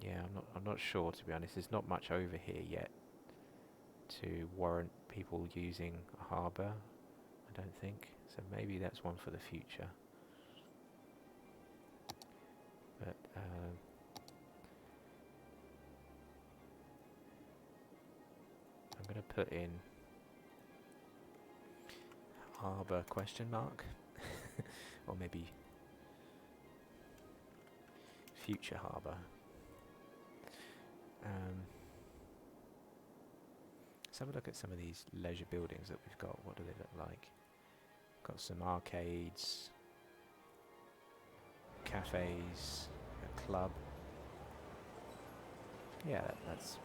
Yeah, I'm not sure, to be honest. There's not much over here yet to warrant people using a harbour, I don't think. So maybe that's one for the future. But I'm going to put in harbour question mark or maybe future harbour. Let's have a look at some of these leisure buildings that we've got. What do they look like? Got some arcades, cafes, a club. Yeah, that's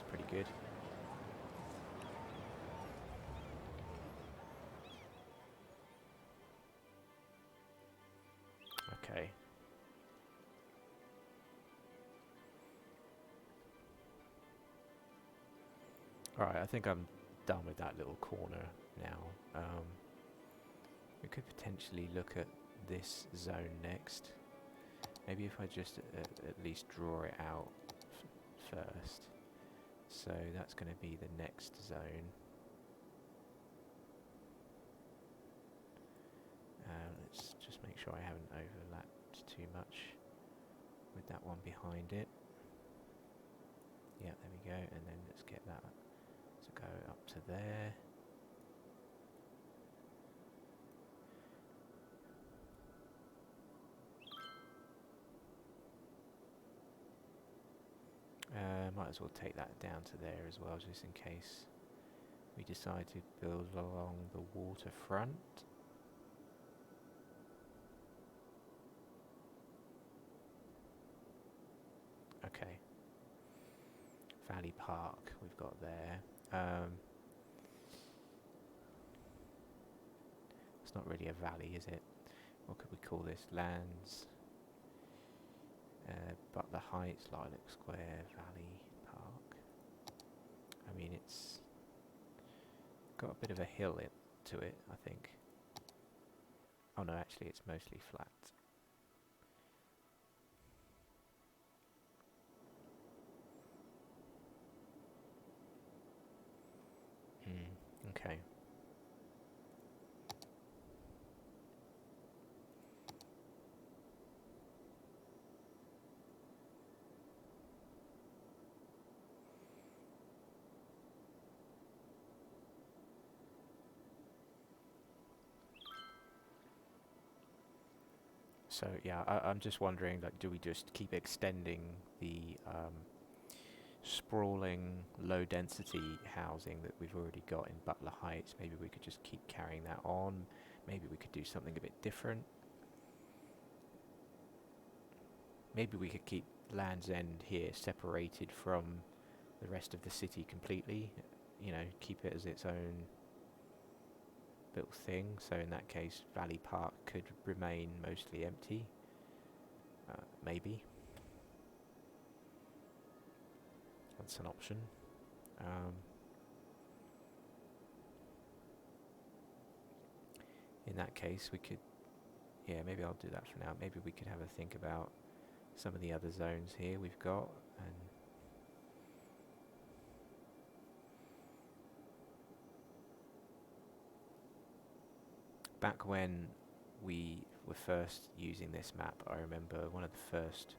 pretty good. Okay. Alright, I think I'm done with that little corner now. We could potentially look at this zone next. Maybe if I just at least draw it out first. So that's going to be the next zone. Let's just make sure I haven't overlapped too much with that one behind it. Yeah, there we go, and then let's get that to go up to there. Might as well take that down to there as well, just in case we decide to build along the waterfront. Okay. Valley Park we've got there. It's not really a valley, is it? What could we call this? Lands. Butler Heights, Lilac Square, Valley Park. I mean, it's got a bit of a hill to it, I think. Oh no, actually it's mostly flat. Okay. So yeah, I'm just wondering, like, do we just keep extending the sprawling, low-density housing that we've already got in Butler Heights? Maybe we could just keep carrying that on. Maybe we could do something a bit different. Maybe we could keep Land's End here separated from the rest of the city completely. You know, keep it as its own little thing. So in that case, Valley Park could remain mostly empty. Maybe. That's an option. In that case, we could... Yeah, maybe I'll do that for now. Maybe we could have a think about some of the other zones here we've got. And back when we were first using this map, I remember one of the first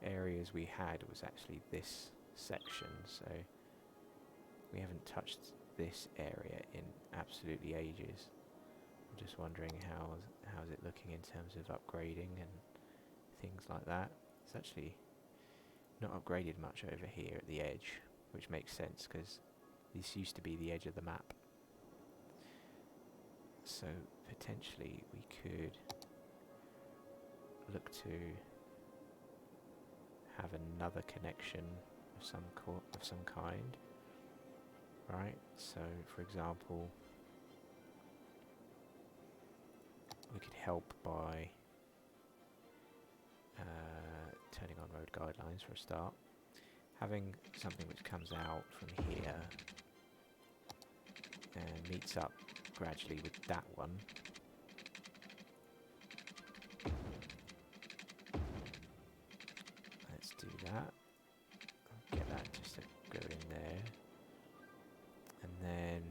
areas we had was actually this section, so we haven't touched this area in absolutely ages. I'm just wondering how's it looking in terms of upgrading and things like that. It's actually not upgraded much over here at the edge, which makes sense because this used to be the edge of the map. So potentially we could look to have another connection of some kind, right? So for example, we could help by turning on road guidelines for a start, having something which comes out from here and meets up gradually with that one. Let's do that. I'll get that just to go in there. And then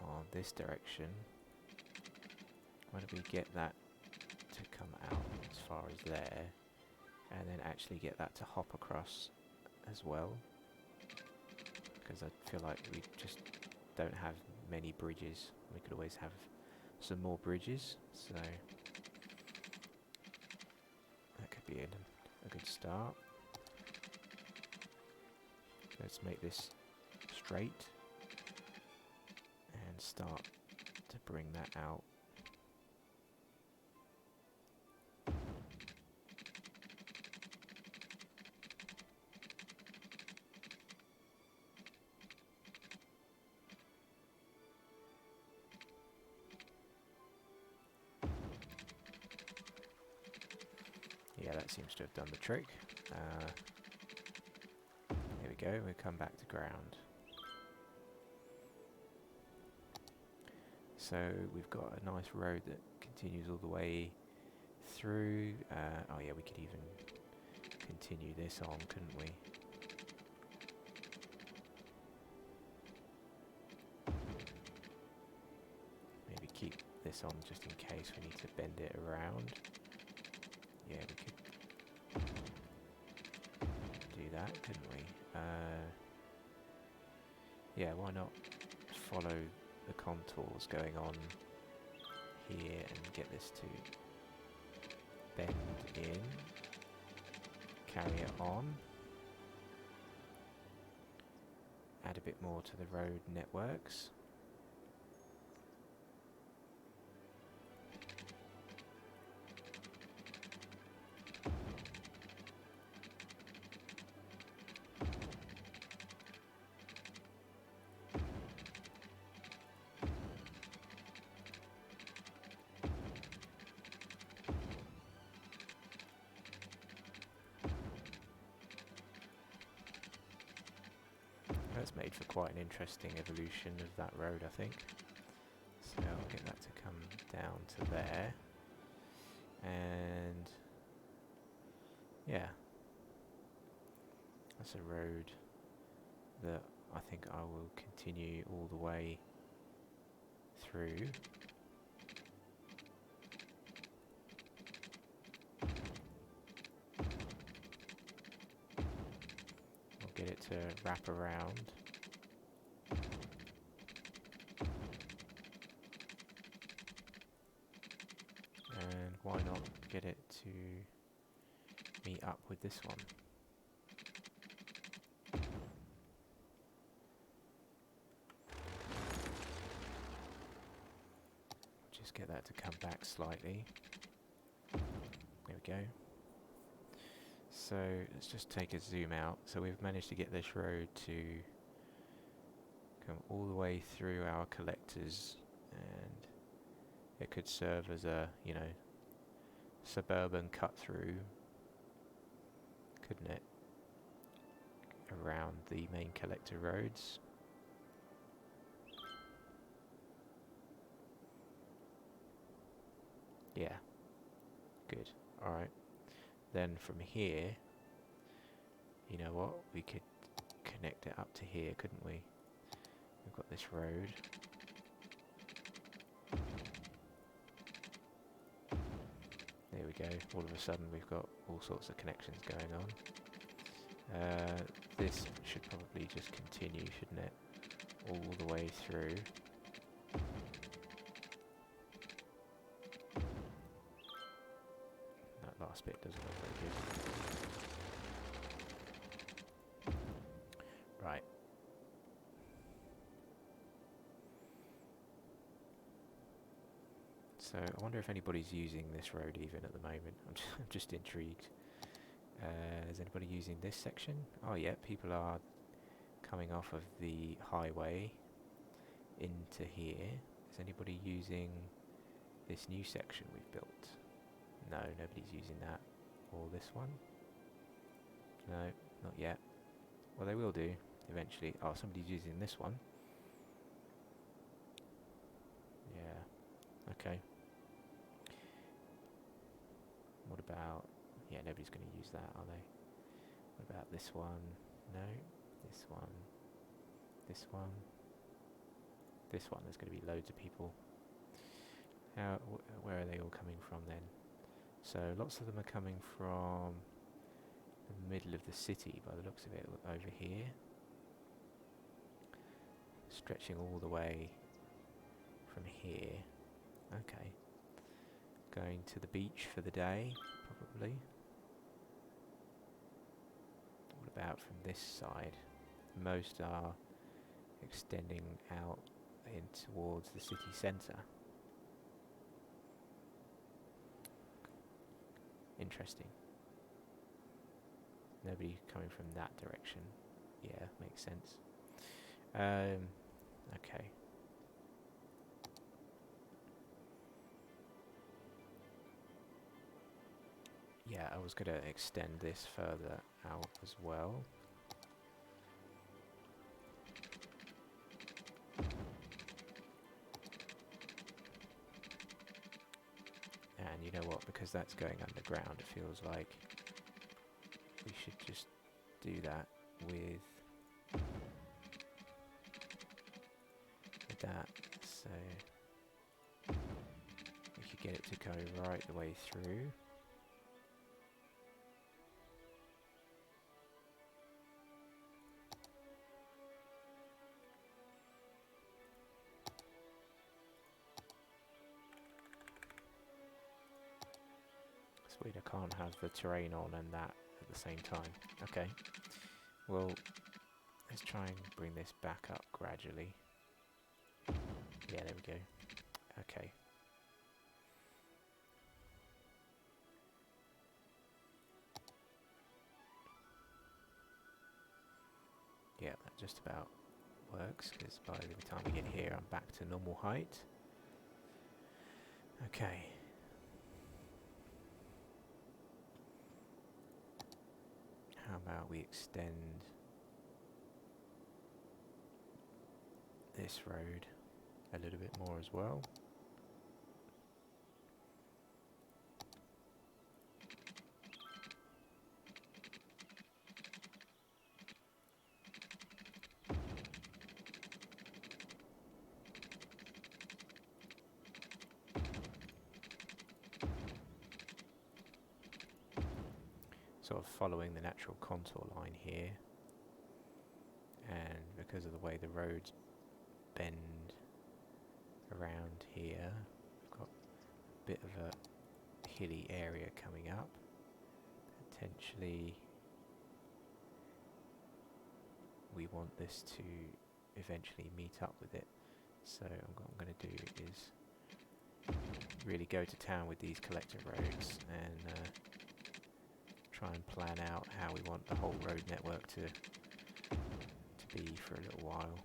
on this direction, why don't we get that to come out as far as there, and then actually get that to hop across as well, because I feel like we just don't have many bridges. We could always have some more bridges, so that could be a good start. Let's make this straight, and start to bring that out. Yeah, that seems to have done the trick. Here we go, we'll come back to ground. So we've got a nice road that continues all the way through. Oh yeah, we could even continue this on, couldn't we? Maybe keep this on just in case we need to bend it around. Yeah, we could do that, couldn't we? Yeah, why not follow the contours going on here and get this to bend in, carry it on, add a bit more to the road networks. That's made for quite an interesting evolution of that road, I think. So I'll get that to come down to there. And yeah, that's a road that I think I will continue all the way through. I'll get it to wrap around. And why not get it to meet up with this one? Just get that to come back slightly. There we go. So let's just take a zoom out. So we've managed to get this road to come all the way through our collectors, and it could serve as a, you know, suburban cut through, couldn't it, around the main collector roads. Yeah, good. Alright, then from here, you know what, we could connect it up to here, couldn't we? We've got this road. There we go, all of a sudden we've got all sorts of connections going on. This should probably just continue, shouldn't it? All the way through. That last bit doesn't look very good. Right. So I wonder if anybody's using this road even at the moment. I'm just intrigued. Is anybody using this section? Oh yeah, people are coming off of the highway into here. Is anybody using this new section we've built? No, nobody's using that. Or this one? No, not yet. Well, they will do eventually. Oh, somebody's using this one. Yeah, okay. What about... yeah, nobody's going to use that, are they? What about this one? No. This one. This one. This one. There's going to be loads of people. Where are they all coming from then? So lots of them are coming from the middle of the city by the looks of it, over here. Stretching all the way from here. Okay. Going to the beach for the day, probably. What about from this side? Most are extending out in towards the city centre. Interesting. Nobody coming from that direction. Yeah, makes sense. Okay. Yeah, I was going to extend this further out as well. And you know what, because that's going underground, it feels like we should just do that with that, so we could get it to go right the way through. It's weird, I can't have the terrain on and that at the same time. Okay, well, let's try and bring this back up gradually. Yeah, there we go. Okay. Yeah, that just about works, because by the time we get here, I'm back to normal height. Okay. How about we extend this road a little bit more as well. Sort of following the natural contour line here, and because of the way the roads bend around here, we've got a bit of a hilly area coming up. Potentially we want this to eventually meet up with it, so what I'm going to do is really go to town with these collector roads and try and plan out how we want the whole road network to be for a little while.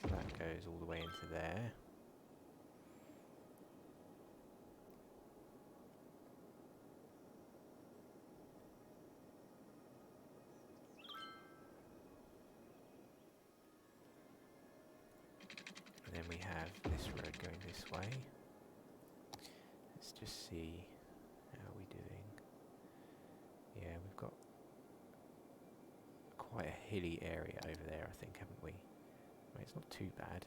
So that goes all the way into there. And then we have this road going this way. Let's just see how we're doing. Yeah, we've got quite a hilly area over there, I think, haven't we? I mean, it's not too bad.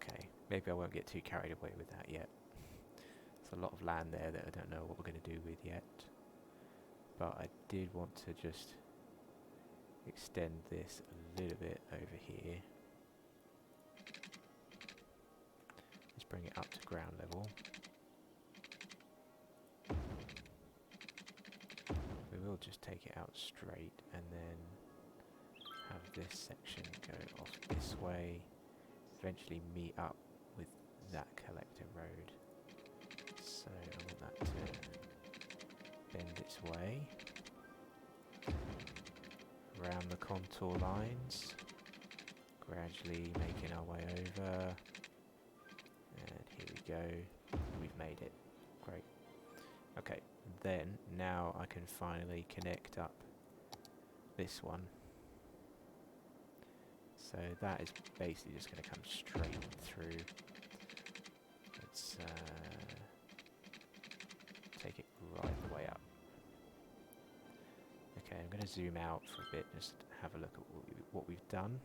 Okay, maybe I won't get too carried away with that yet. There's a lot of land there that I don't know what we're going to do with yet. But I did want to just extend this a little bit over here. Let's bring it up to ground level. We will just take it out straight and then have this section go off this way, eventually meet up with that collector road. So I want that to bend its way around the contour lines, gradually making our way over. And here we go, we've made it. Great. Okay, then now I can finally connect up this one. So that is basically just going to come straight through. Let's take it right the way up. Okay, I'm going to zoom out for a bit, just have a look at what we've done.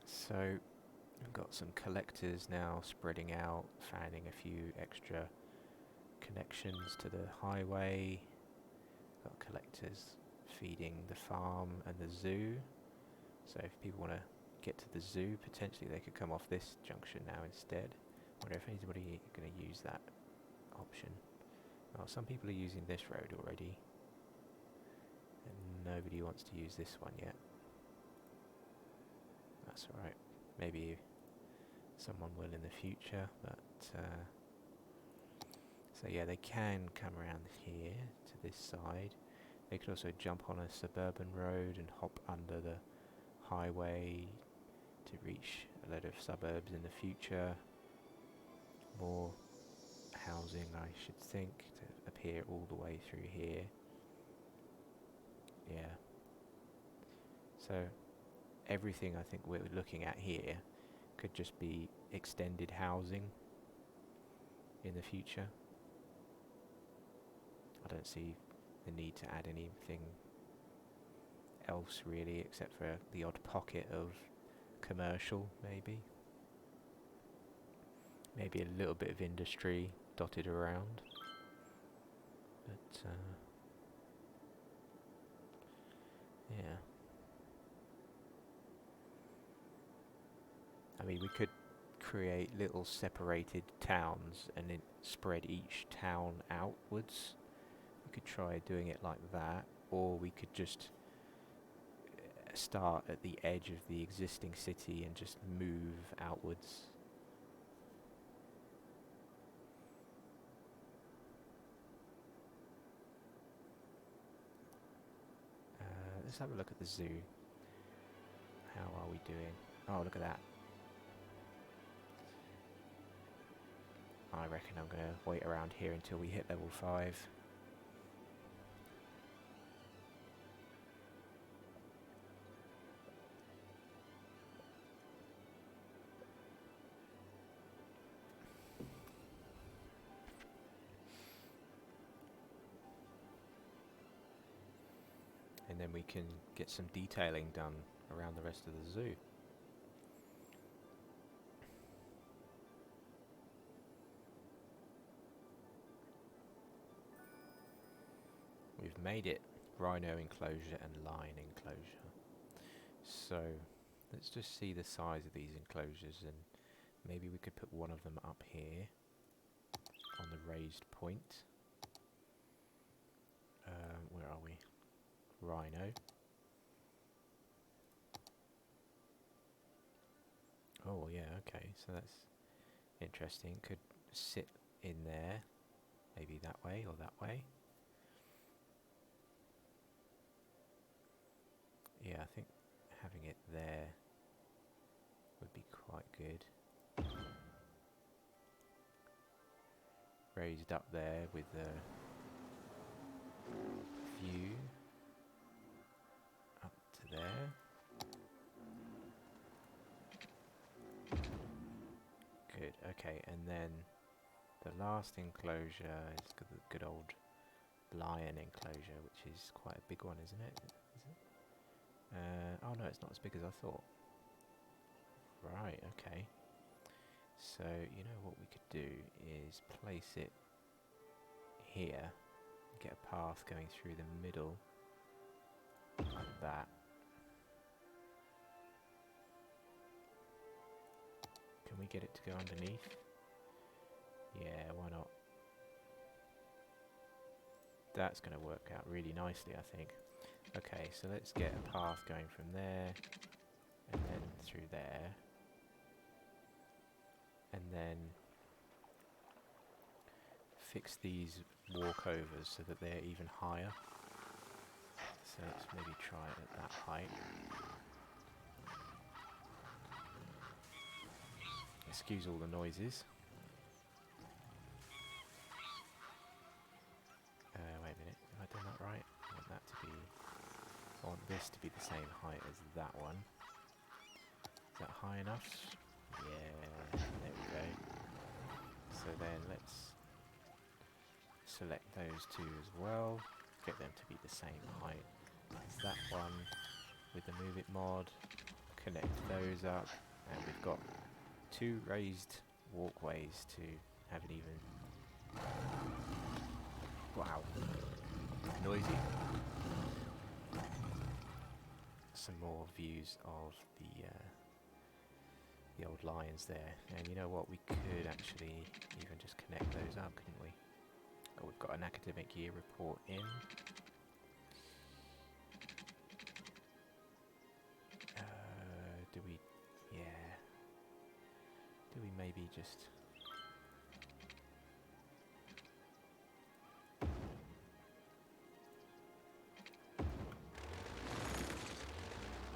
So we've got some collectors now spreading out, fanning a few extra connections to the highway. Got collectors feeding the farm and the zoo. So if people want to get to the zoo, potentially they could come off this junction now instead. Wonder if anybody going to use that option. Oh, some people are using this road already, and nobody wants to use this one yet. That's alright. Maybe someone will in the future, but so yeah, they can come around here to this side. They could also jump on a suburban road and hop under the highway to reach a load of suburbs in the future. More housing, I should think, to appear all the way through here. Yeah. So everything I think we're looking at here could just be extended housing in the future. I don't see the need to add anything else really, except for the odd pocket of commercial, maybe. Maybe a little bit of industry dotted around. But, yeah. I mean, we could create little separated towns and then spread each town outwards. We could try doing it like that, or we could just start at the edge of the existing city and just move outwards. Let's have a look at the zoo. How are we doing? Oh, look at that. I reckon I'm going to wait around here until we hit level 5. And then we can get some detailing done around the rest of the zoo. We've made it. Rhino enclosure and lion enclosure. So let's just see the size of these enclosures, and maybe we could put one of them up here on the raised point. Where are we? Rhino. Oh yeah, okay, so that's interesting. Could sit in there, maybe that way or that way. Yeah, I think having it there would be quite good. Raised up there with the view up to there. Good, okay, and then the last enclosure is the good old lion enclosure, which is quite a big one, isn't it? Oh no, it's not as big as I thought. Right, okay. So, you know what we could do is place it here, get a path going through the middle, like that. Can we get it to go underneath? Yeah, why not? That's going to work out really nicely, I think. Okay, so let's get a path going from there, and then through there, and then fix these walkovers so that they're even higher. So let's maybe try it at that height. Excuse all the noises. Wait a minute, have I done that right? I want that to be... I want this to be the same height as that one. Is that high enough? Yeah, there we go. So then let's select those two as well. Get them to be the same height as that one with the Move It mod. Connect those up, and we've got 2 raised walkways to have an even... Wow, noisy. Some more views of the old lions there, and you know what? We could actually even just connect those up, couldn't we? Oh, we've got an academic year report in. Do we... Yeah. Do we maybe just...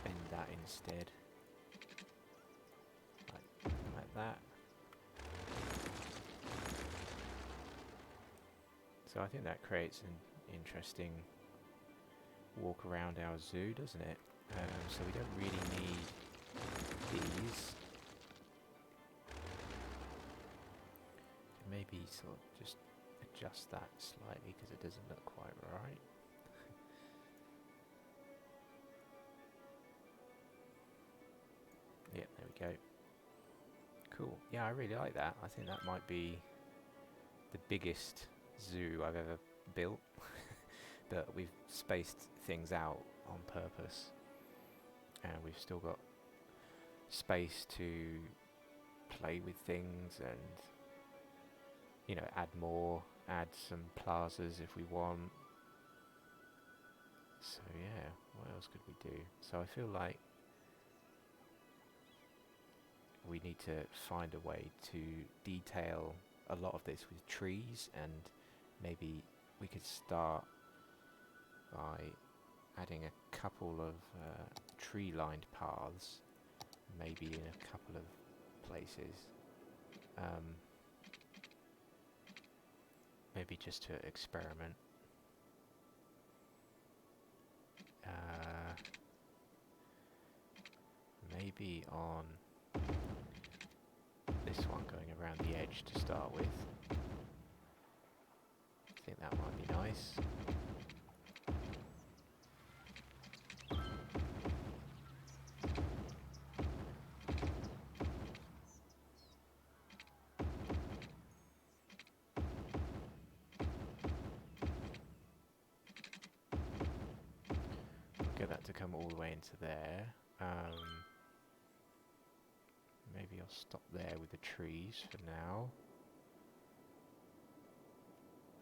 end that instead? Like that. So I think that creates an interesting walk around our zoo, doesn't it? So we don't really need these. Maybe sort of just adjust that slightly because it doesn't look quite right. Yep, there we go. Cool. Yeah, I really like that. I think that might be the biggest zoo I've ever built. But we've spaced things out on purpose. And we've still got space to play with things and, you know, add more, add some plazas if we want. So yeah, what else could we do? So I feel like we need to find a way to detail a lot of this with trees, and maybe we could start by adding a couple of tree-lined paths, maybe in a couple of places. Maybe just to experiment. Maybe on this one going around the edge to start with. I think that might be nice. Get that to come all the way into there. Maybe I'll stop there with the trees for now.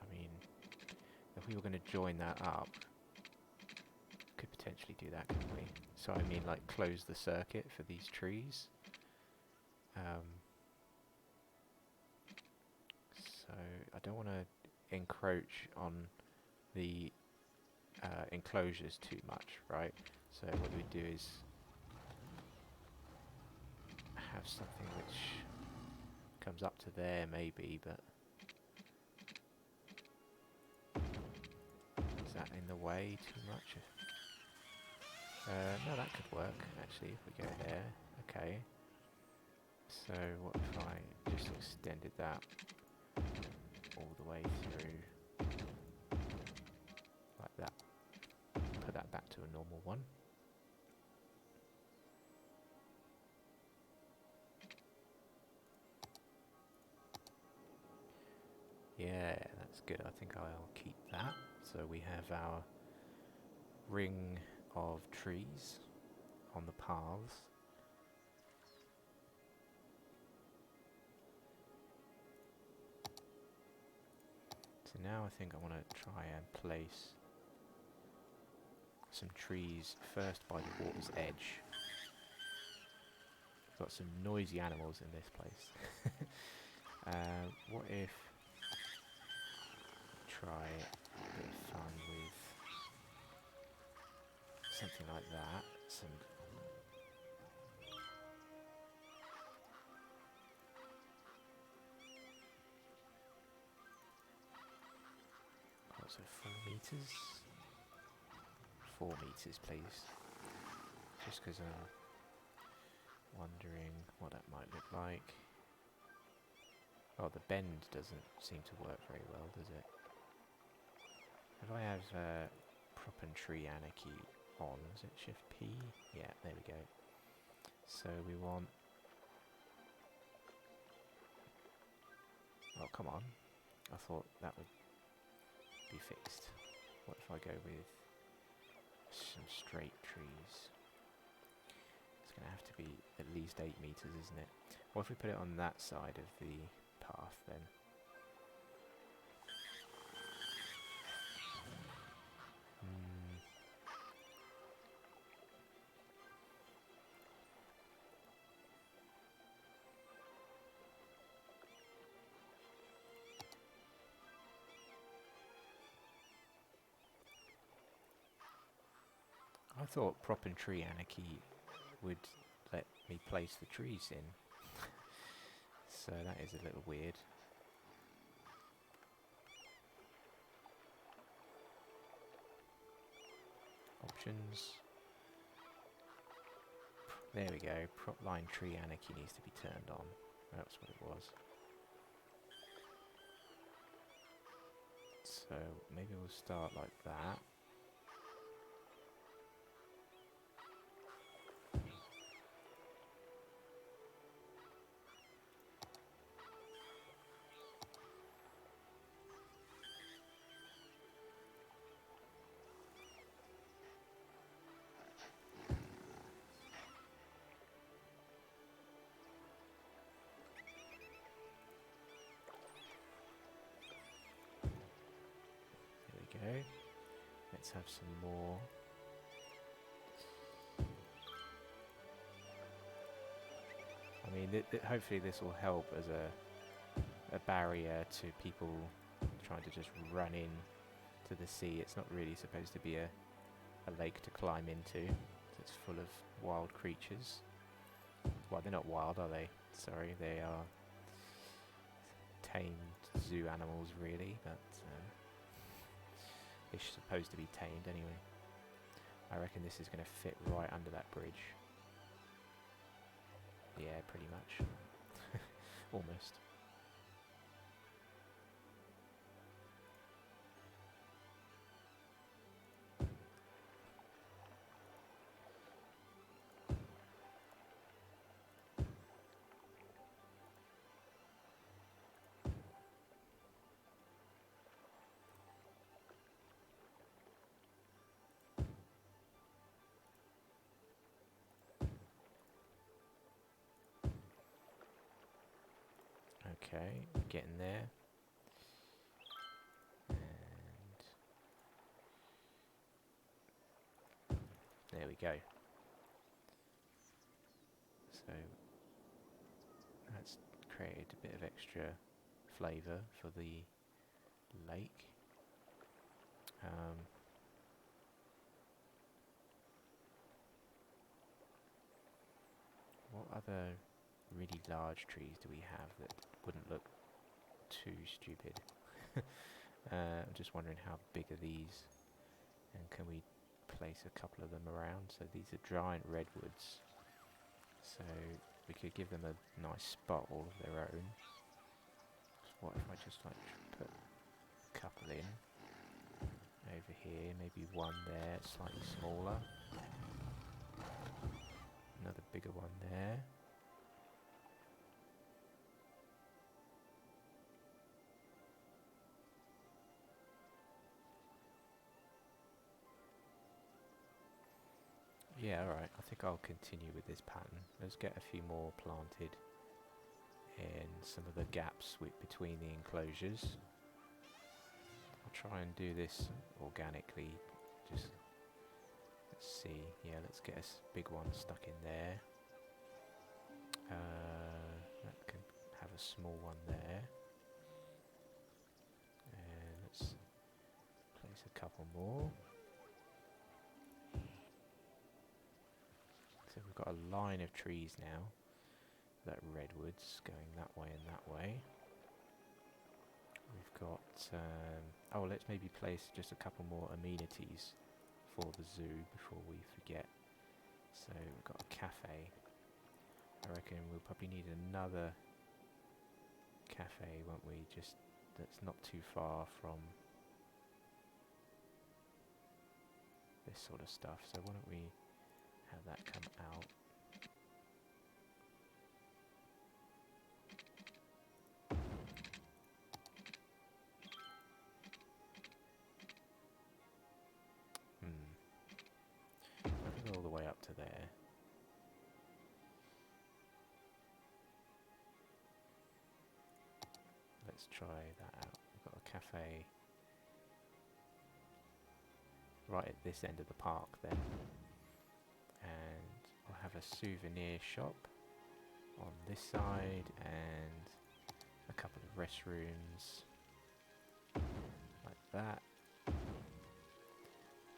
I mean, if we were going to join that up, could potentially do that, couldn't we? So I mean, like, close the circuit for these trees. So I don't want to encroach on the enclosures too much, right? So what we do is have something which comes up to there maybe, but is that in the way too much? No, that could work actually if we go there. Okay. So what if I just extended that all the way through like that? Put that back to a normal one. Yeah, that's good. I think I'll keep that. So we have our ring of trees on the paths. So now I think I want to try and place some trees first by the water's edge. We've got some noisy animals in this place. What if try a bit of fun with something like that? So 4 meters. 4 meters, please. Just because I'm wondering what that might look like. Oh, the bend doesn't seem to work very well, does it? If I have prop and tree anarchy on, is it shift P? Yeah, there we go. So we want... Oh, come on. I thought that would be fixed. What if I go with some straight trees? It's going to have to be at least 8 meters, isn't it? What if we put it on that side of the path then? I thought Prop and Tree Anarchy would let me place the trees in. So that is a little weird. Options. There we go. Prop line Tree Anarchy needs to be turned on. That's what it was. So maybe we'll start like that. There we go. Let's have some more. I mean, hopefully this will help as a barrier to people trying to just run in to the sea. It's not really supposed to be a lake to climb into. It's full of wild creatures. Well, they're not wild, are they? Sorry, they are tamed zoo animals, really, but they're supposed to be tamed anyway. I reckon this is going to fit right under that bridge. Yeah, pretty much. Almost. Okay, getting there. And there we go. So that's created a bit of extra flavour for the lake. What other really large trees do we have that wouldn't look too stupid? I'm just wondering how big are these, and can we place a couple of them around? So these are giant redwoods, so we could give them a nice spot all of their own. So what if I just like put a couple in over here, maybe one there, slightly smaller, another bigger one there. Yeah, alright, I think I'll continue with this pattern. Let's get a few more planted in some of the gaps between the enclosures. I'll try and do this organically. Just, let's see, yeah, let's get a big one stuck in there. That can have a small one there. And let's place a couple more. So we've got a line of trees now, that redwoods going that way and that way. We've got, oh, let's maybe place just a couple more amenities for the zoo before we forget. So we've got a cafe. I reckon we'll probably need another cafe, won't we? Just that's not too far from this sort of stuff. So why don't we have that come out? I can go all the way up to there. Let's try that out. We've got a cafe right at this end of the park then. And we'll have a souvenir shop on this side and a couple of restrooms like that.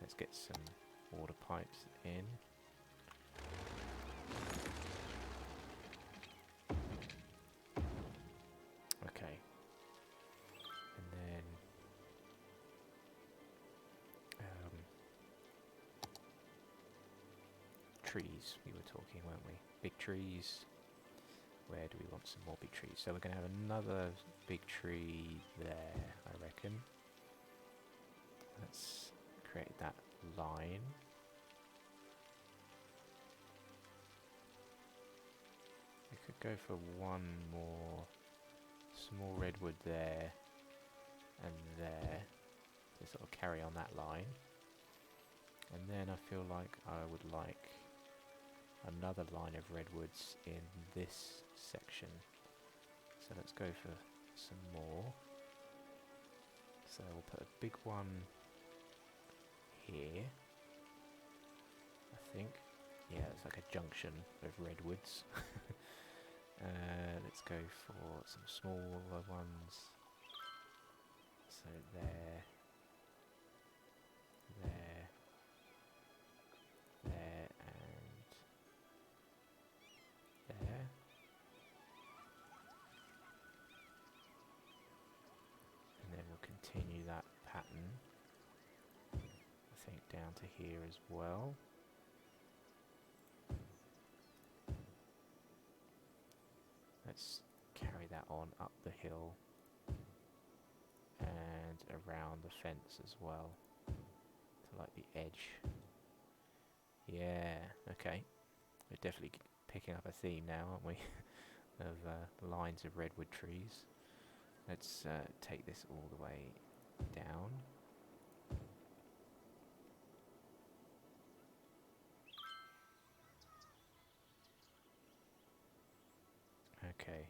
Let's get some water pipes in. Okay. And then trees we were talking, weren't we? Big trees. Where do we want some more big trees? So we're going to have another big tree there, I reckon. Let's create that line. We could go for one more small redwood there and there to sort of carry on that line. And then I feel like I would like another line of redwoods in this section. So let's go for some more. So we'll put a big one here, I think. Yeah, it's like a junction of redwoods. Let's go for some smaller ones. So there, there, there, and there. And then we'll continue that pattern, I think, down to here as well. Let's carry that on up the hill and around the fence as well, to like the edge. Yeah, okay. We're definitely picking up a theme now, aren't we? Of lines of redwood trees. Let's take this all the way down. Okay.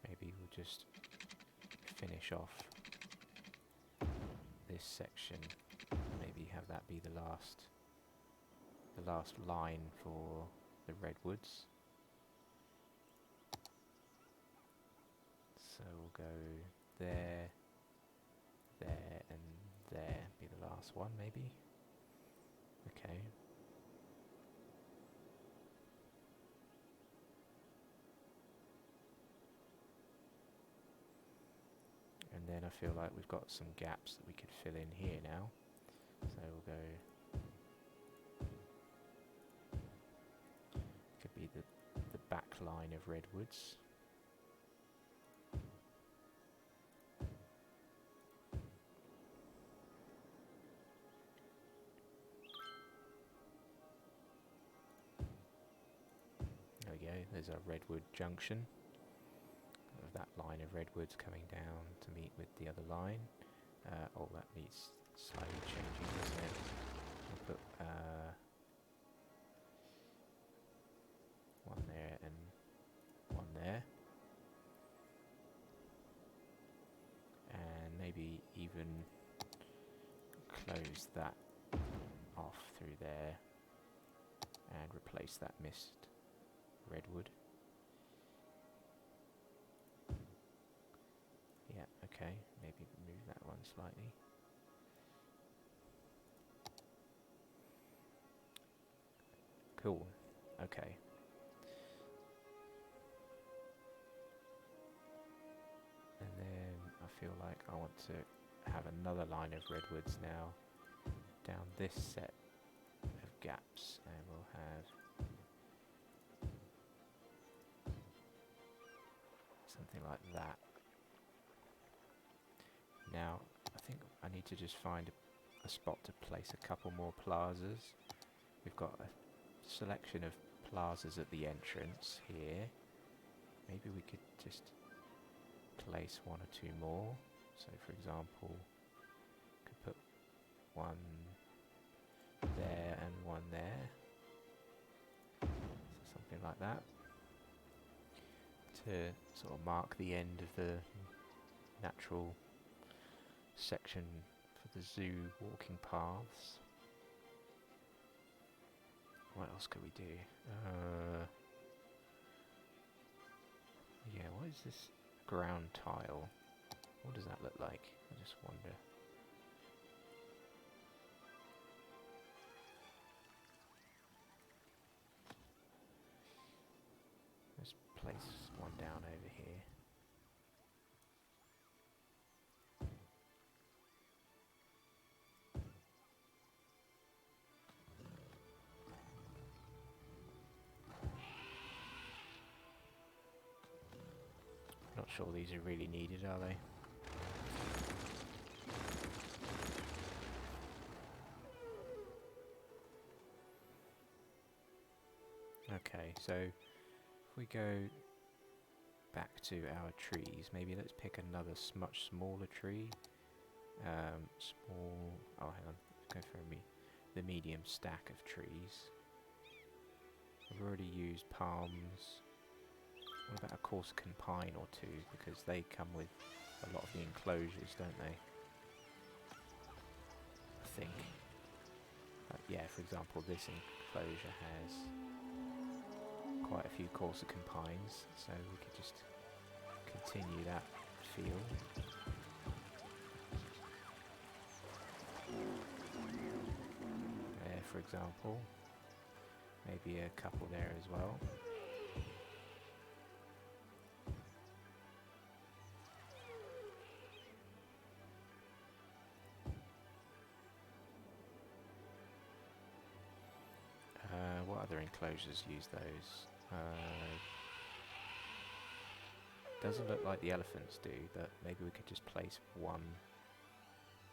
Maybe we'll just finish off this section. Maybe have that be the last line for the redwoods. So we'll go there, there, and there. Be the last one, maybe. Okay. And then I feel like we've got some gaps that we could fill in here now. So we'll go. Could be the back line of redwoods. There we go. There's our redwood junction. Of that line of redwoods coming down to meet with the other line. Oh, that needs slightly changing, doesn't it? I'll put one there and one there. And maybe even close that off through there and replace that missed redwood. Yeah, okay, maybe move that one slightly. Cool, okay. And then I feel like I want to have another line of redwoods now down this set of gaps, and we'll have something like that. Now, I think I need to just find a spot to place a couple more plazas. We've got a selection of plazas at the entrance here. Maybe we could just place one or two more. So, for example, could put one there and one there. So something like that. To sort of mark the end of the natural section for the zoo walking paths. What else could we do? Yeah, what is this ground tile? What does that that look like? I just wonder. Let's place one down over here. Not sure these are really needed, are they? Okay, so if we go back to our trees, maybe let's pick another much smaller tree. Small. Oh, hang on. Let's go for the medium stack of trees. I've already used palms. What about a Corsican pine or two? Because they come with a lot of the enclosures, don't they? I think. Yeah, for example, this enclosure has quite a few Corsican pines, so we could just continue that feel. There, for example. Maybe a couple there as well. What other enclosures use those? Doesn't look like the elephants do, but maybe we could just place one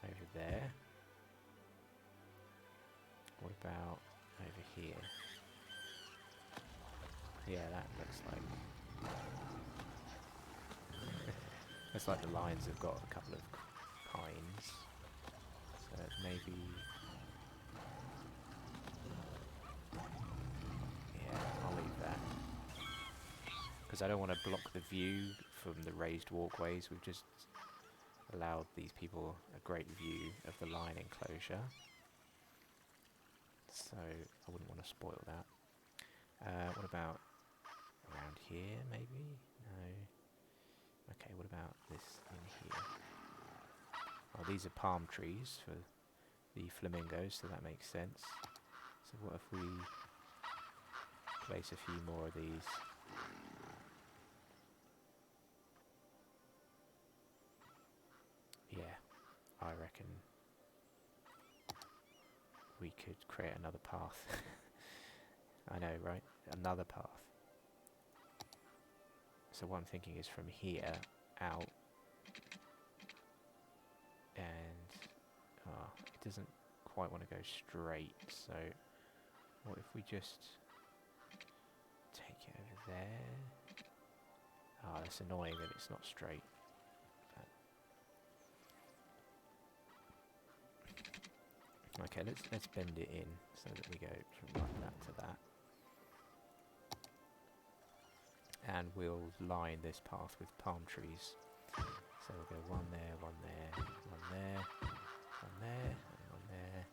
over there. What about over here? Yeah, that looks like... looks like the lions have got a couple of pines. So maybe... yeah, I'll leave that. Because I don't want to block the view from the raised walkways. We've just allowed these people a great view of the lion enclosure. So I wouldn't want to spoil that. What about around here, maybe? No. Okay, what about this in here? Oh, these are palm trees for the flamingos, so that makes sense. So what if we place a few more of these? Yeah, I reckon we could create another path. I know, right? Another path. So what I'm thinking is from here out, and it doesn't quite want to go straight, so what if we just take it over there? Ah, that's annoying that it's not straight. But okay, let's bend it in so that we go from like that to that. And we'll line this path with palm trees. So we'll go one there, one there, one there, one there, and one there.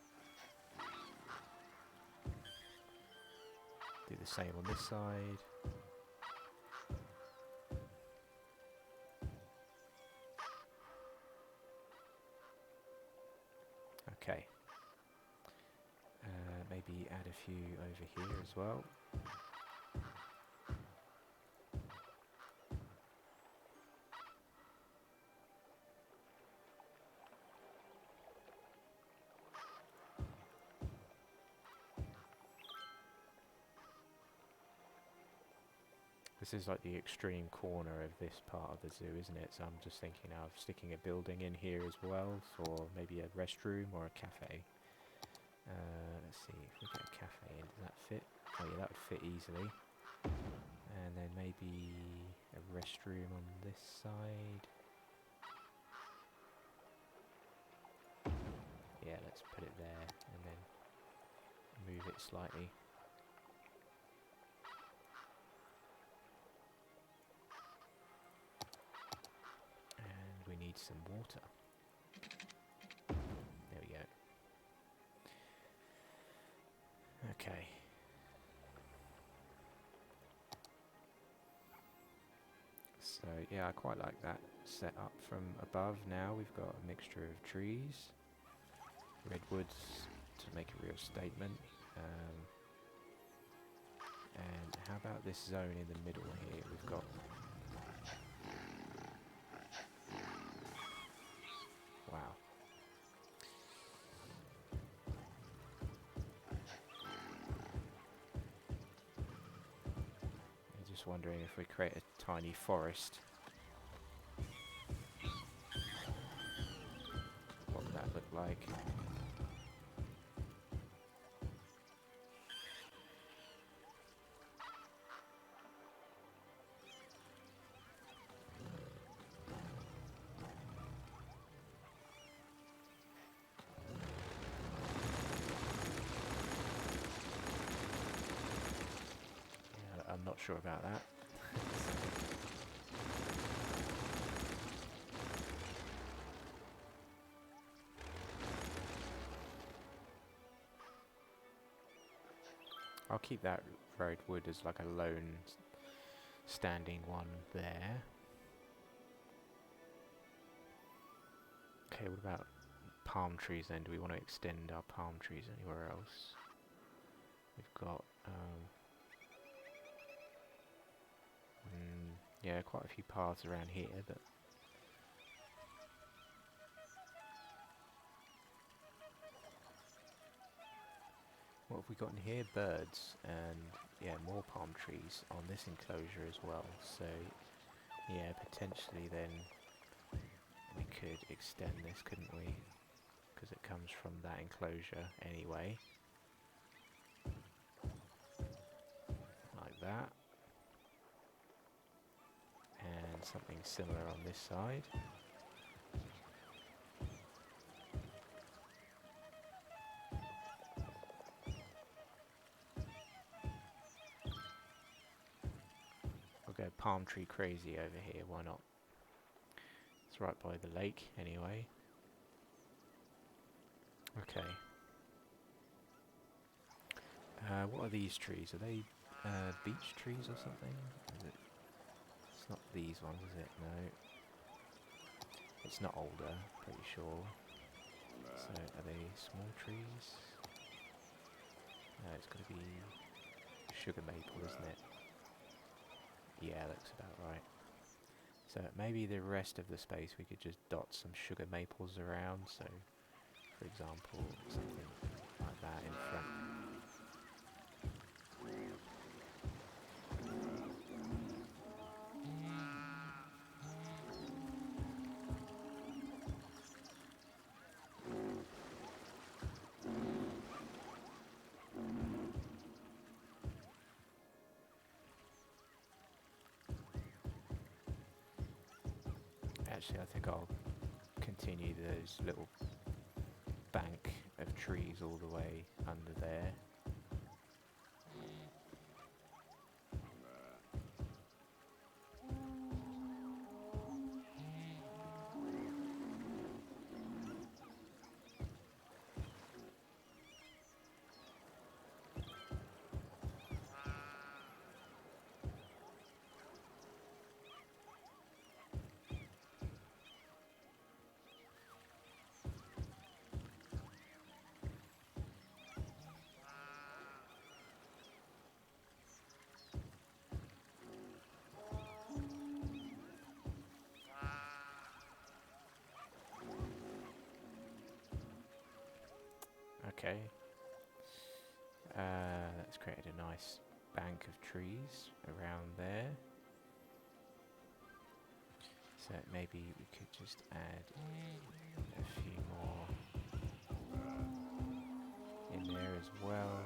Do the same on this side. Okay. Maybe add a few over here as well. This is like the extreme corner of this part of the zoo, isn't it? So I'm just thinking of sticking a building in here as well for maybe a restroom or a cafe. Let's see, if we get a cafe in, does that fit? Oh yeah, that would fit easily. And then maybe a restroom on this side. Yeah, let's put it there and then move it slightly. And we need some water. There we go. Okay. So yeah, I quite like that set up from above. Now we've got a mixture of trees, redwoods to make a real statement. And how about this zone in the middle here? We've got... Wow. I'm just wondering if we create a tiny forest, what would that look like? Yeah, I'm not sure about that. I'll keep that roadwood as like a lone standing one there. Okay, what about palm trees then? Do we want to extend our palm trees anywhere else? We've got, yeah, quite a few paths around here that... What have we got in here? Birds and, yeah, more palm trees on this enclosure as well. So, yeah, potentially then we could extend this, couldn't we? Because it comes from that enclosure anyway. Like that. And something similar on this side. We'll go palm tree crazy over here, why not? It's right by the lake anyway. Okay. What are these trees? Are they beech trees or something? Is it? It's not these ones, is it? No. It's not older, pretty sure. So, are they small trees? No, it's got to be sugar maple, isn't it? Yeah, looks about right. So maybe the rest of the space we could just dot some sugar maples around. So, for example, something like that in front. Actually, I think I'll continue those little bank of trees all the way under there. Okay. That's created a nice bank of trees around there. So maybe we could just add a few more in there as well.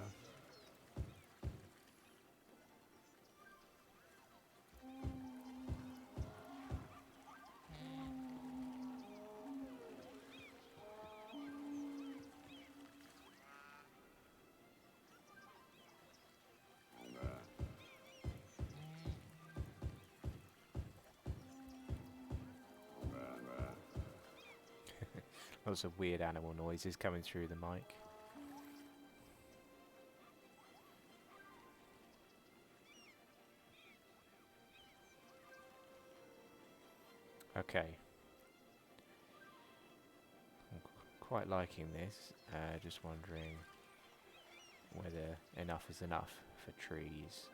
Lots of weird animal noises coming through the mic. Okay. I'm quite liking this. Just wondering whether enough is enough for trees.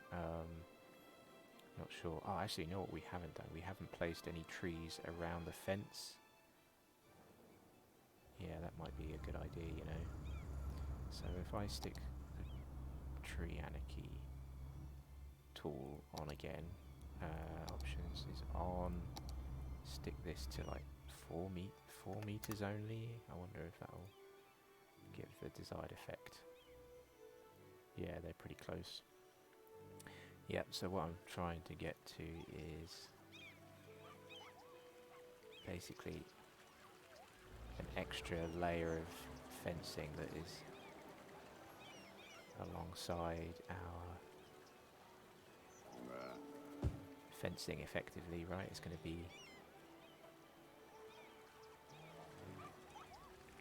Not sure. Oh, actually, you know what we haven't done? We haven't placed any trees around the fence. Yeah, that might be a good idea, you know. So if I stick the tree anarchy tool on again, options is on, stick this to like 4 meters only. I wonder if that'll give the desired effect. Yeah, they're pretty close. Yep, so what I'm trying to get to is basically an extra layer of fencing that is alongside our fencing effectively, right? It's going to be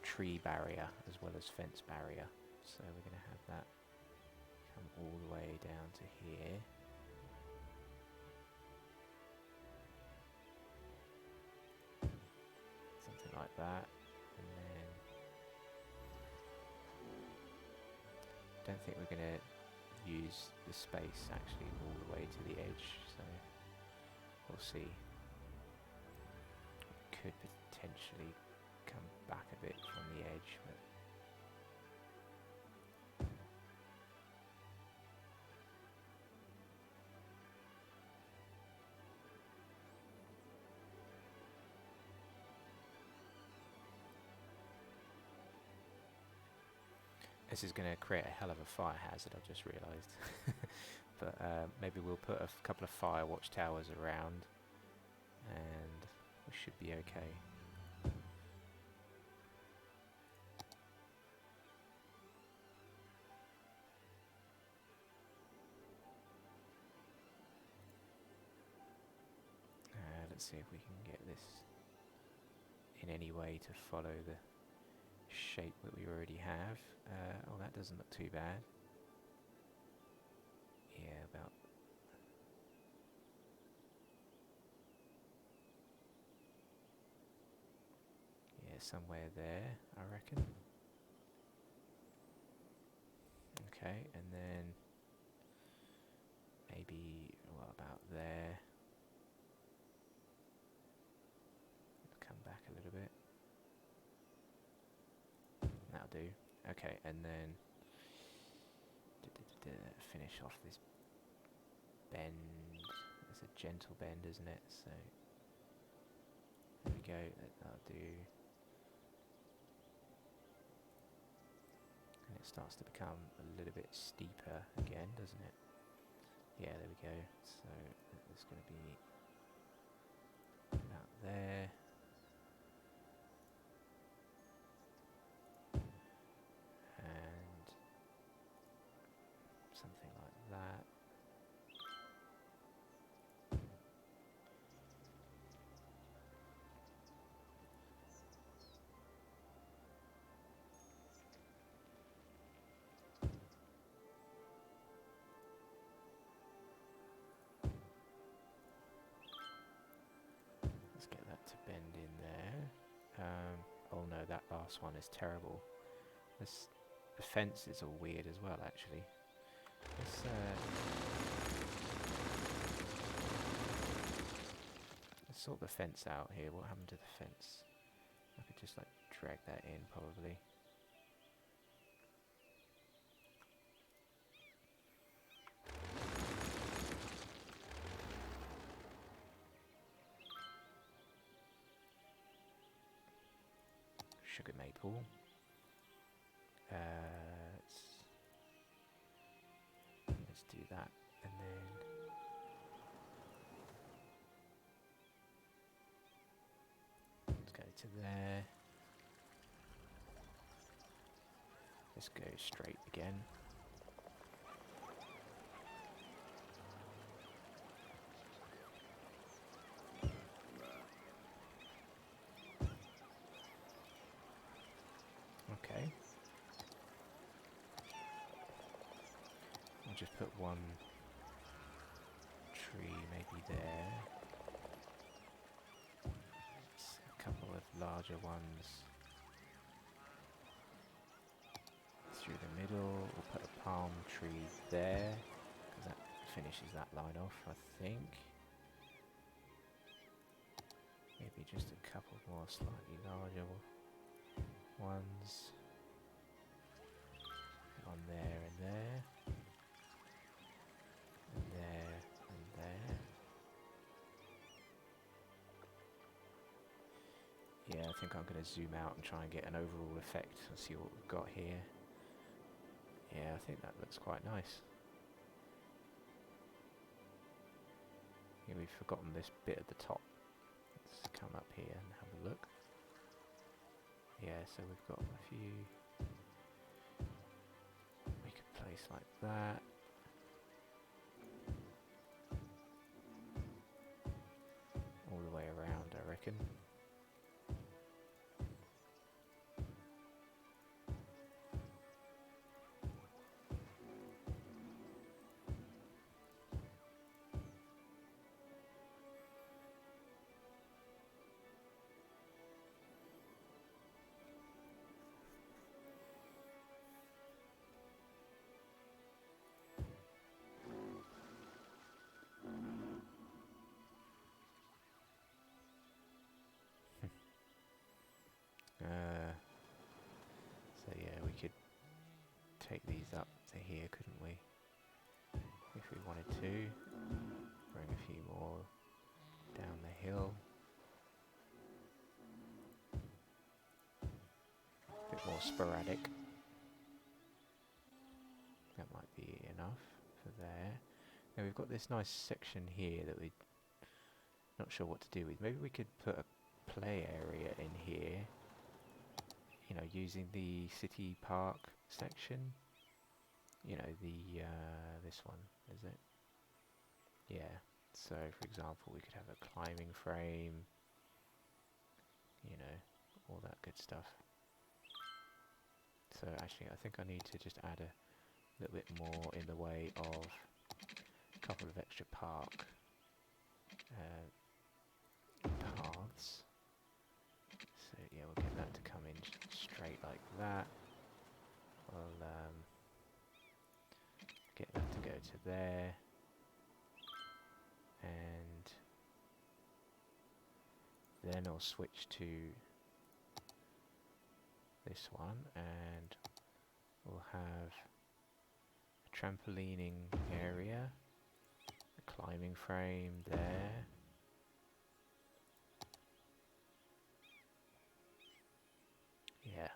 tree barrier as well as fence barrier. So we're going to have that come all the way down to here. Something like that. And then don't think we're going to use the space actually all the way to the edge, so we'll see. Could potentially come back a bit from the edge, but this is going to create a hell of a fire hazard, I've just realised. But maybe we'll put a couple of fire watchtowers around and we should be okay. Let's see if we can get this in any way to follow the shape that we already have. Oh, that doesn't look too bad. Yeah, about... yeah, somewhere there, I reckon. Okay, and then maybe, what about there? Come back a little bit. That'll do. Okay, and then finish off this bend. It's a gentle bend, isn't it? So there we go. That'll do. And it starts to become a little bit steeper again, doesn't it? Yeah, there we go. So it's going to be about there. And something like that. Let's get that to bend in there. Oh no, that last one is terrible. The fence is all weird as well, actually. Let's sort the fence out here. What happened to the fence? I could just like drag that in, probably. Sugar maple. Let's do that, and then let's go to there. Let's go straight again. Okay. I'll just put one tree maybe there. larger ones through the middle. We'll put a palm tree there, because that finishes that line off, I think. Maybe just a couple more slightly larger ones. One there and there. And there and there. Yeah, I think I'm going to zoom out and try and get an overall effect and see what we've got here. Yeah, I think that looks quite nice. Yeah, we've forgotten this bit at the top. Let's come up here and have a look. Yeah, so we've got a few we could place like that. All the way around, I reckon. So yeah, we could take these up to here, couldn't we? If we wanted to. Bring a few more down the hill. A bit more sporadic. That might be enough for there. Now we've got this nice section here that we're not sure what to do with. Maybe we could put a play area in here. You know, using the city park section. You know, the this one, is it? Yeah. So, for example, we could have a climbing frame. You know, all that good stuff. So, actually, I think I need to just add a little bit more in the way of a couple of extra park paths. So, yeah, we'll get that to come in straight like that. We'll get that to go to there. And then I'll switch to this one and we'll have a trampolining area, a climbing frame there. Yeah.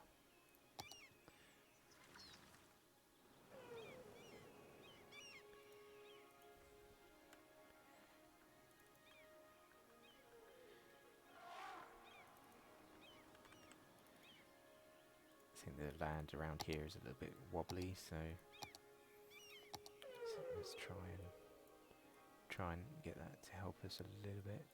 I think the land around here is a little bit wobbly, so let's try and get that to help us a little bit.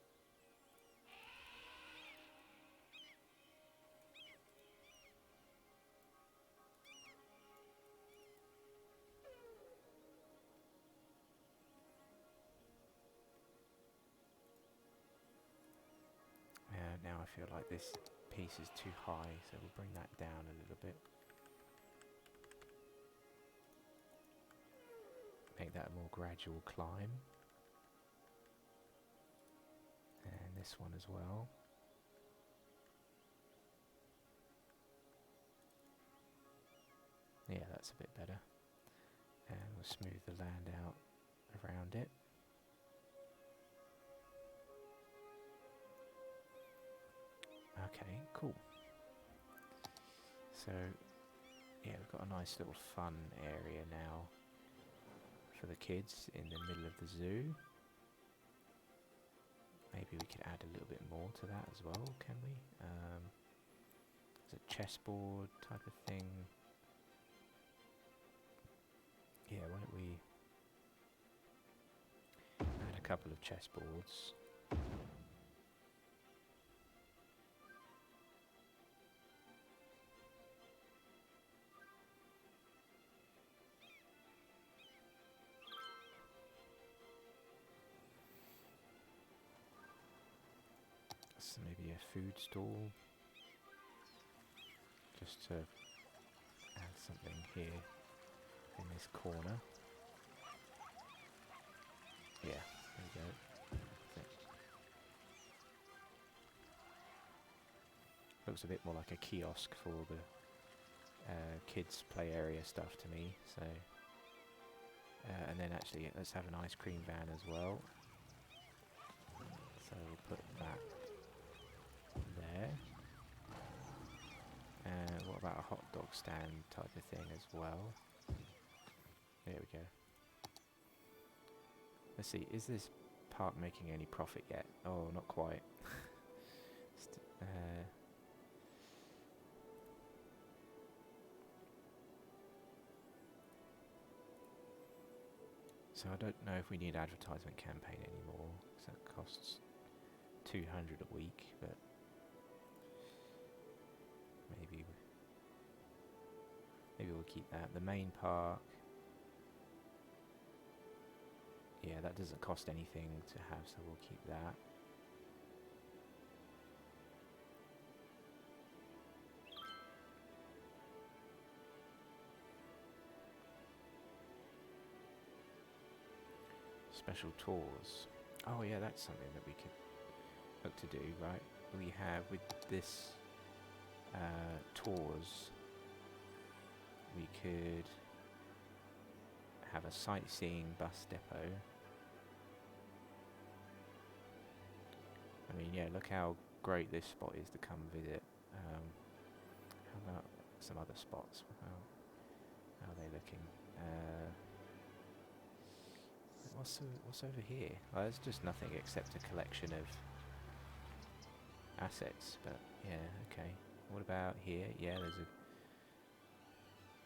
Now I feel like this piece is too high, so we'll bring that down a little bit. Make that a more gradual climb. And this one as well. Yeah, that's a bit better. And we'll smooth the land out around it. Okay, cool. So, yeah, we've got a nice little fun area now for the kids in the middle of the zoo. Maybe we could add a little bit more to that as well, can we? There's a chessboard type of thing. Yeah, why don't we add a couple of chessboards. Maybe a food stall just to add something here in this corner. Yeah, there we go. Looks a bit more like a kiosk for the kids' play area stuff to me. So, and then actually, let's have an ice cream van as well. So we'll put that there. And what about a hot dog stand type of thing as well? There we go. Let's see, is this park making any profit yet? Oh, not quite. So I don't know if we need advertisement campaign anymore, because that costs 200 a week, but maybe we'll keep that. The main park, yeah, that doesn't cost anything to have, so we'll keep that. Special tours. Oh yeah, that's something that we could look to do, right? We have with this tours, we could have a sightseeing bus depot. I mean, yeah, look how great this spot is to come visit. How about some other spots? How are they looking? What's over here? Well, it's just nothing except a collection of assets, but yeah, okay. What about here? Yeah, there's a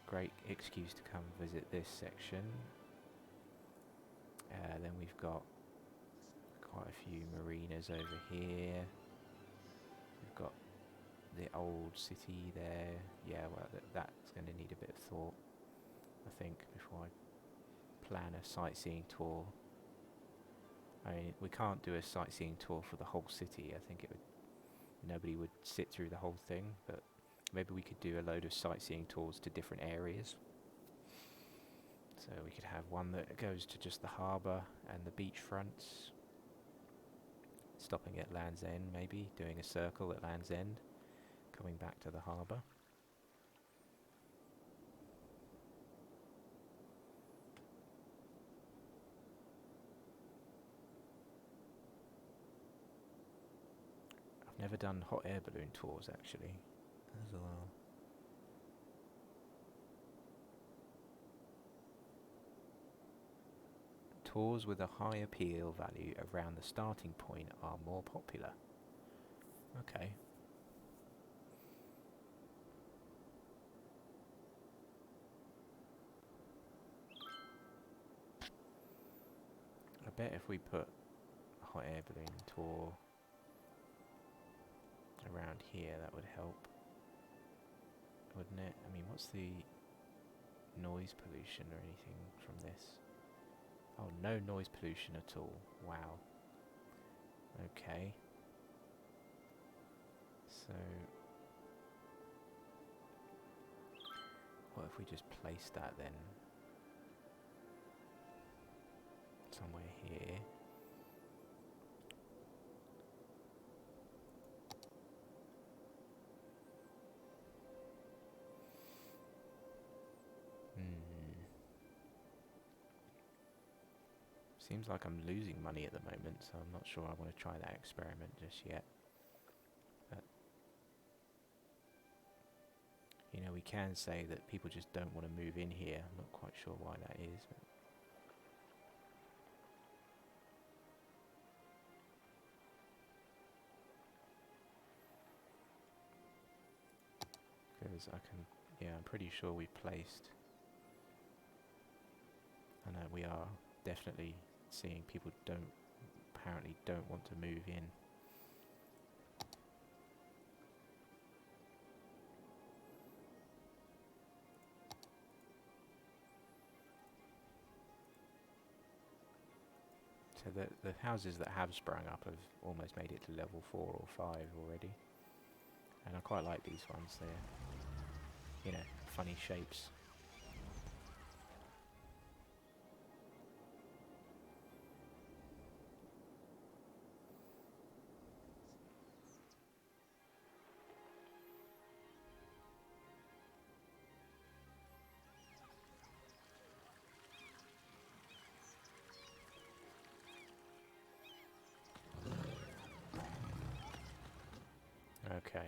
great excuse to come visit this section. Then we've got quite a few marinas over here. We've got the old city there. Yeah, well, that's going to need a bit of thought, I think, before I plan a sightseeing tour. I mean, we can't do a sightseeing tour for the whole city. I think nobody would sit through the whole thing, but maybe we could do a load of sightseeing tours to different areas. So we could have one that goes to just the harbour and the beach fronts, stopping at Land's End maybe, doing a circle at Land's End, coming back to the harbour. I've never done hot air balloon tours actually. As well. Tours with a high appeal value around the starting point are more popular. Okay. I bet if we put a hot air balloon tour around here, that would help, wouldn't it? I mean, what's the noise pollution or anything from this? Oh, no noise pollution at all. Wow. Okay. So, what if we just place that then somewhere here? Seems like I'm losing money at the moment, so I'm not sure I want to try that experiment just yet. But, you know, we can say that people just don't want to move in here. I'm not quite sure why that is. Because I can, yeah, I'm pretty sure we placed, I know we are definitely seeing people apparently don't want to move in. So the houses that have sprung up have almost made it to level 4 or 5 already. And I quite like these ones there. you know, funny shapes. Okay.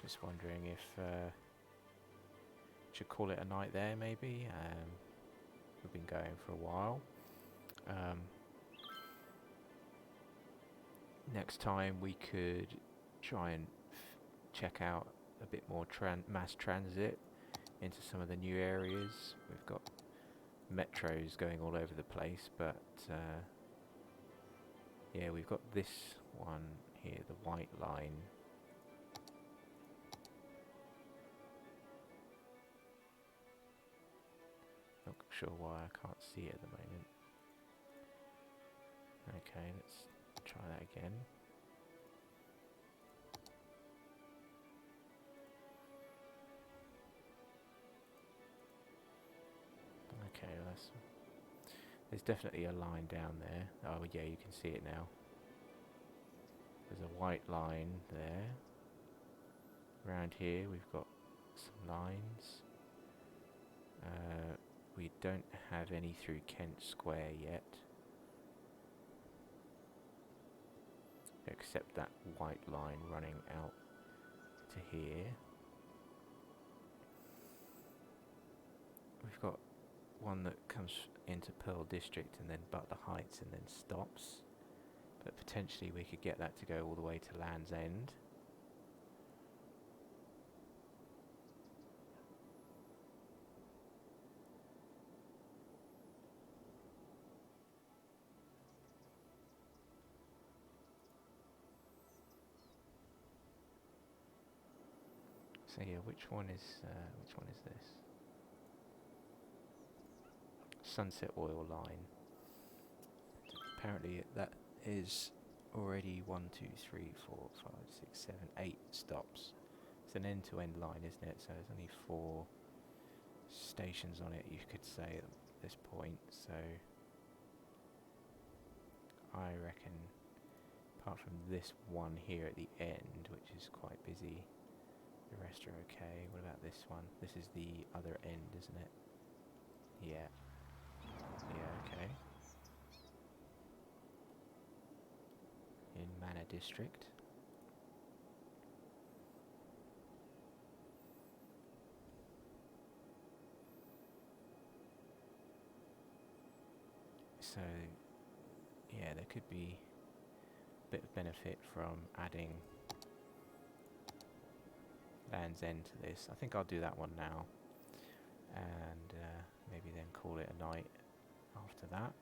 Just wondering if should call it a night there, maybe. We've been going for a while. Next time we could try and check out a bit more mass transit into some of the new areas. We've got metros going all over the place, but yeah, we've got this one here, the white line. Not sure why I can't see it at the moment. Okay, let's try that again. Okay, there's definitely a line down there. Oh yeah, you can see it now. There's a white line there. Around here we've got some lines. We don't have any through Kent Square yet. Except that white line running out to here. We've got one that comes into Pearl District and then Butler Heights and then stops. But potentially we could get that to go all the way to Land's End. So yeah, which one is this? Sunset Oil line. Apparently that is already 1, 2, 3, 4, 5, 6, 7, 8 stops. It's an end-to-end line, isn't it? So there's only 4 stations on it, you could say, at this point. So I reckon, apart from this one here at the end, which is quite busy, the rest are okay. What about this one? This is the other end, isn't it? Yeah. Yeah, okay. In Manor District. So, yeah, there could be a bit of benefit from adding Land's End to this. I think I'll do that one now, and maybe then call it a night after that.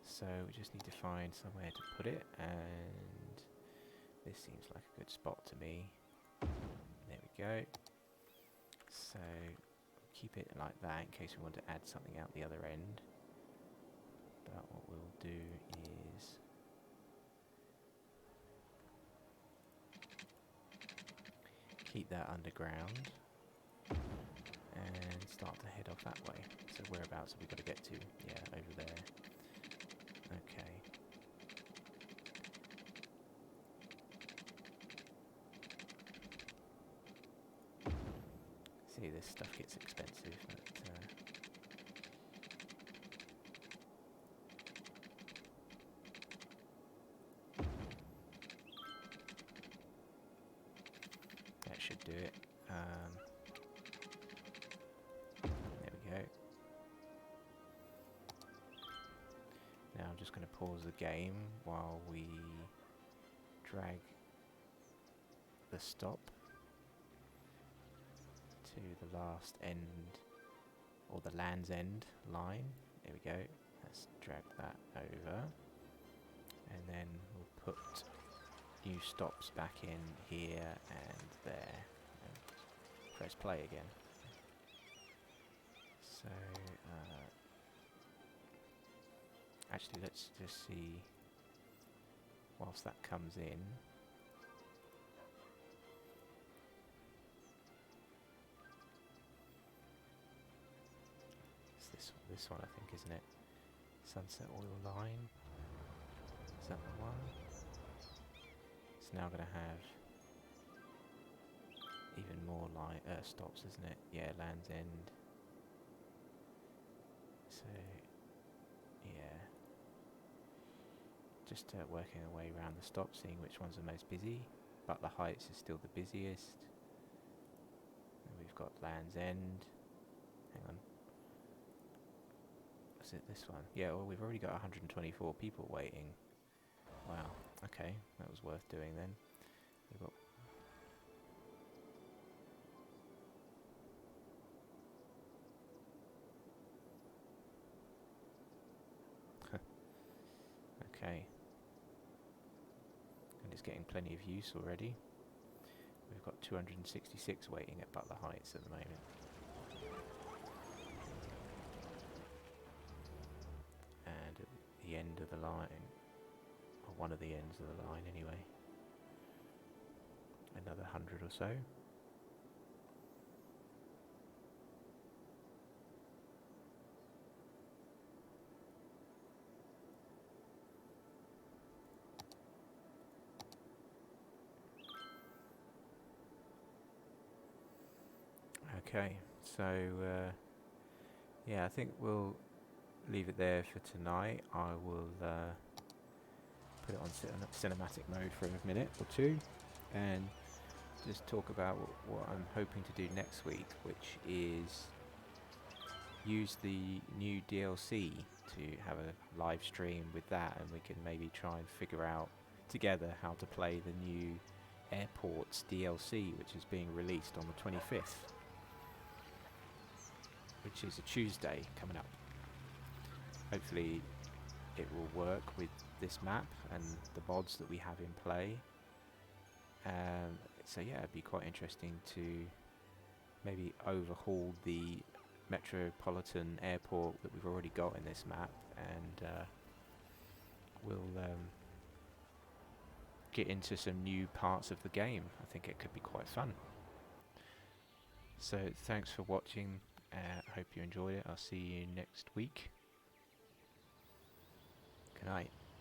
So we just need to find somewhere to put it, and this seems like a good spot to me. There we go. So we'll keep it like that in case we want to add something out the other end. But what we'll do is keep that underground and start to head off that way. So whereabouts have we got to get to? Yeah, over there. Okay. See, this stuff gets expensive, but that should do it. There we go. Now I'm just going to pause the game while we drag the stop to the last end, or the Land's End line. There we go. Let's drag that over, and then we'll put new stops back in here and there, and press play again. So actually, let's just see whilst that comes in. this one, I think, isn't it? Sunset Oil Line. Is that the one? It's now going to have even more stops, isn't it? Yeah, Land's End. So, yeah. Just working our way around the stops, seeing which ones are most busy. Butler Heights is still the busiest. And we've got Land's End. Hang on. Is it this one? Yeah, well, we've already got 124 people waiting. Wow, okay, that was worth doing then. We've got okay. And it's getting plenty of use already. We've got 266 waiting at Butler Heights at the moment. And at the end of the line, or one of the ends of the line anyway, another 100 or so. Okay, so yeah, I think we'll leave it there for tonight. I will put it on cinematic mode for a minute or two and just talk about what I'm hoping to do next week, which is use the new DLC to have a live stream with that, and we can maybe try and figure out together how to play the new Airports DLC, which is being released on the 25th, which is a Tuesday coming up. Hopefully it will work with this map and the mods that we have in play. So yeah, it'd be quite interesting to maybe overhaul the metropolitan airport that we've already got in this map, and we'll get into some new parts of the game. I think it could be quite fun. So thanks for watching. Hope you enjoyed it. I'll see you next week. Good night.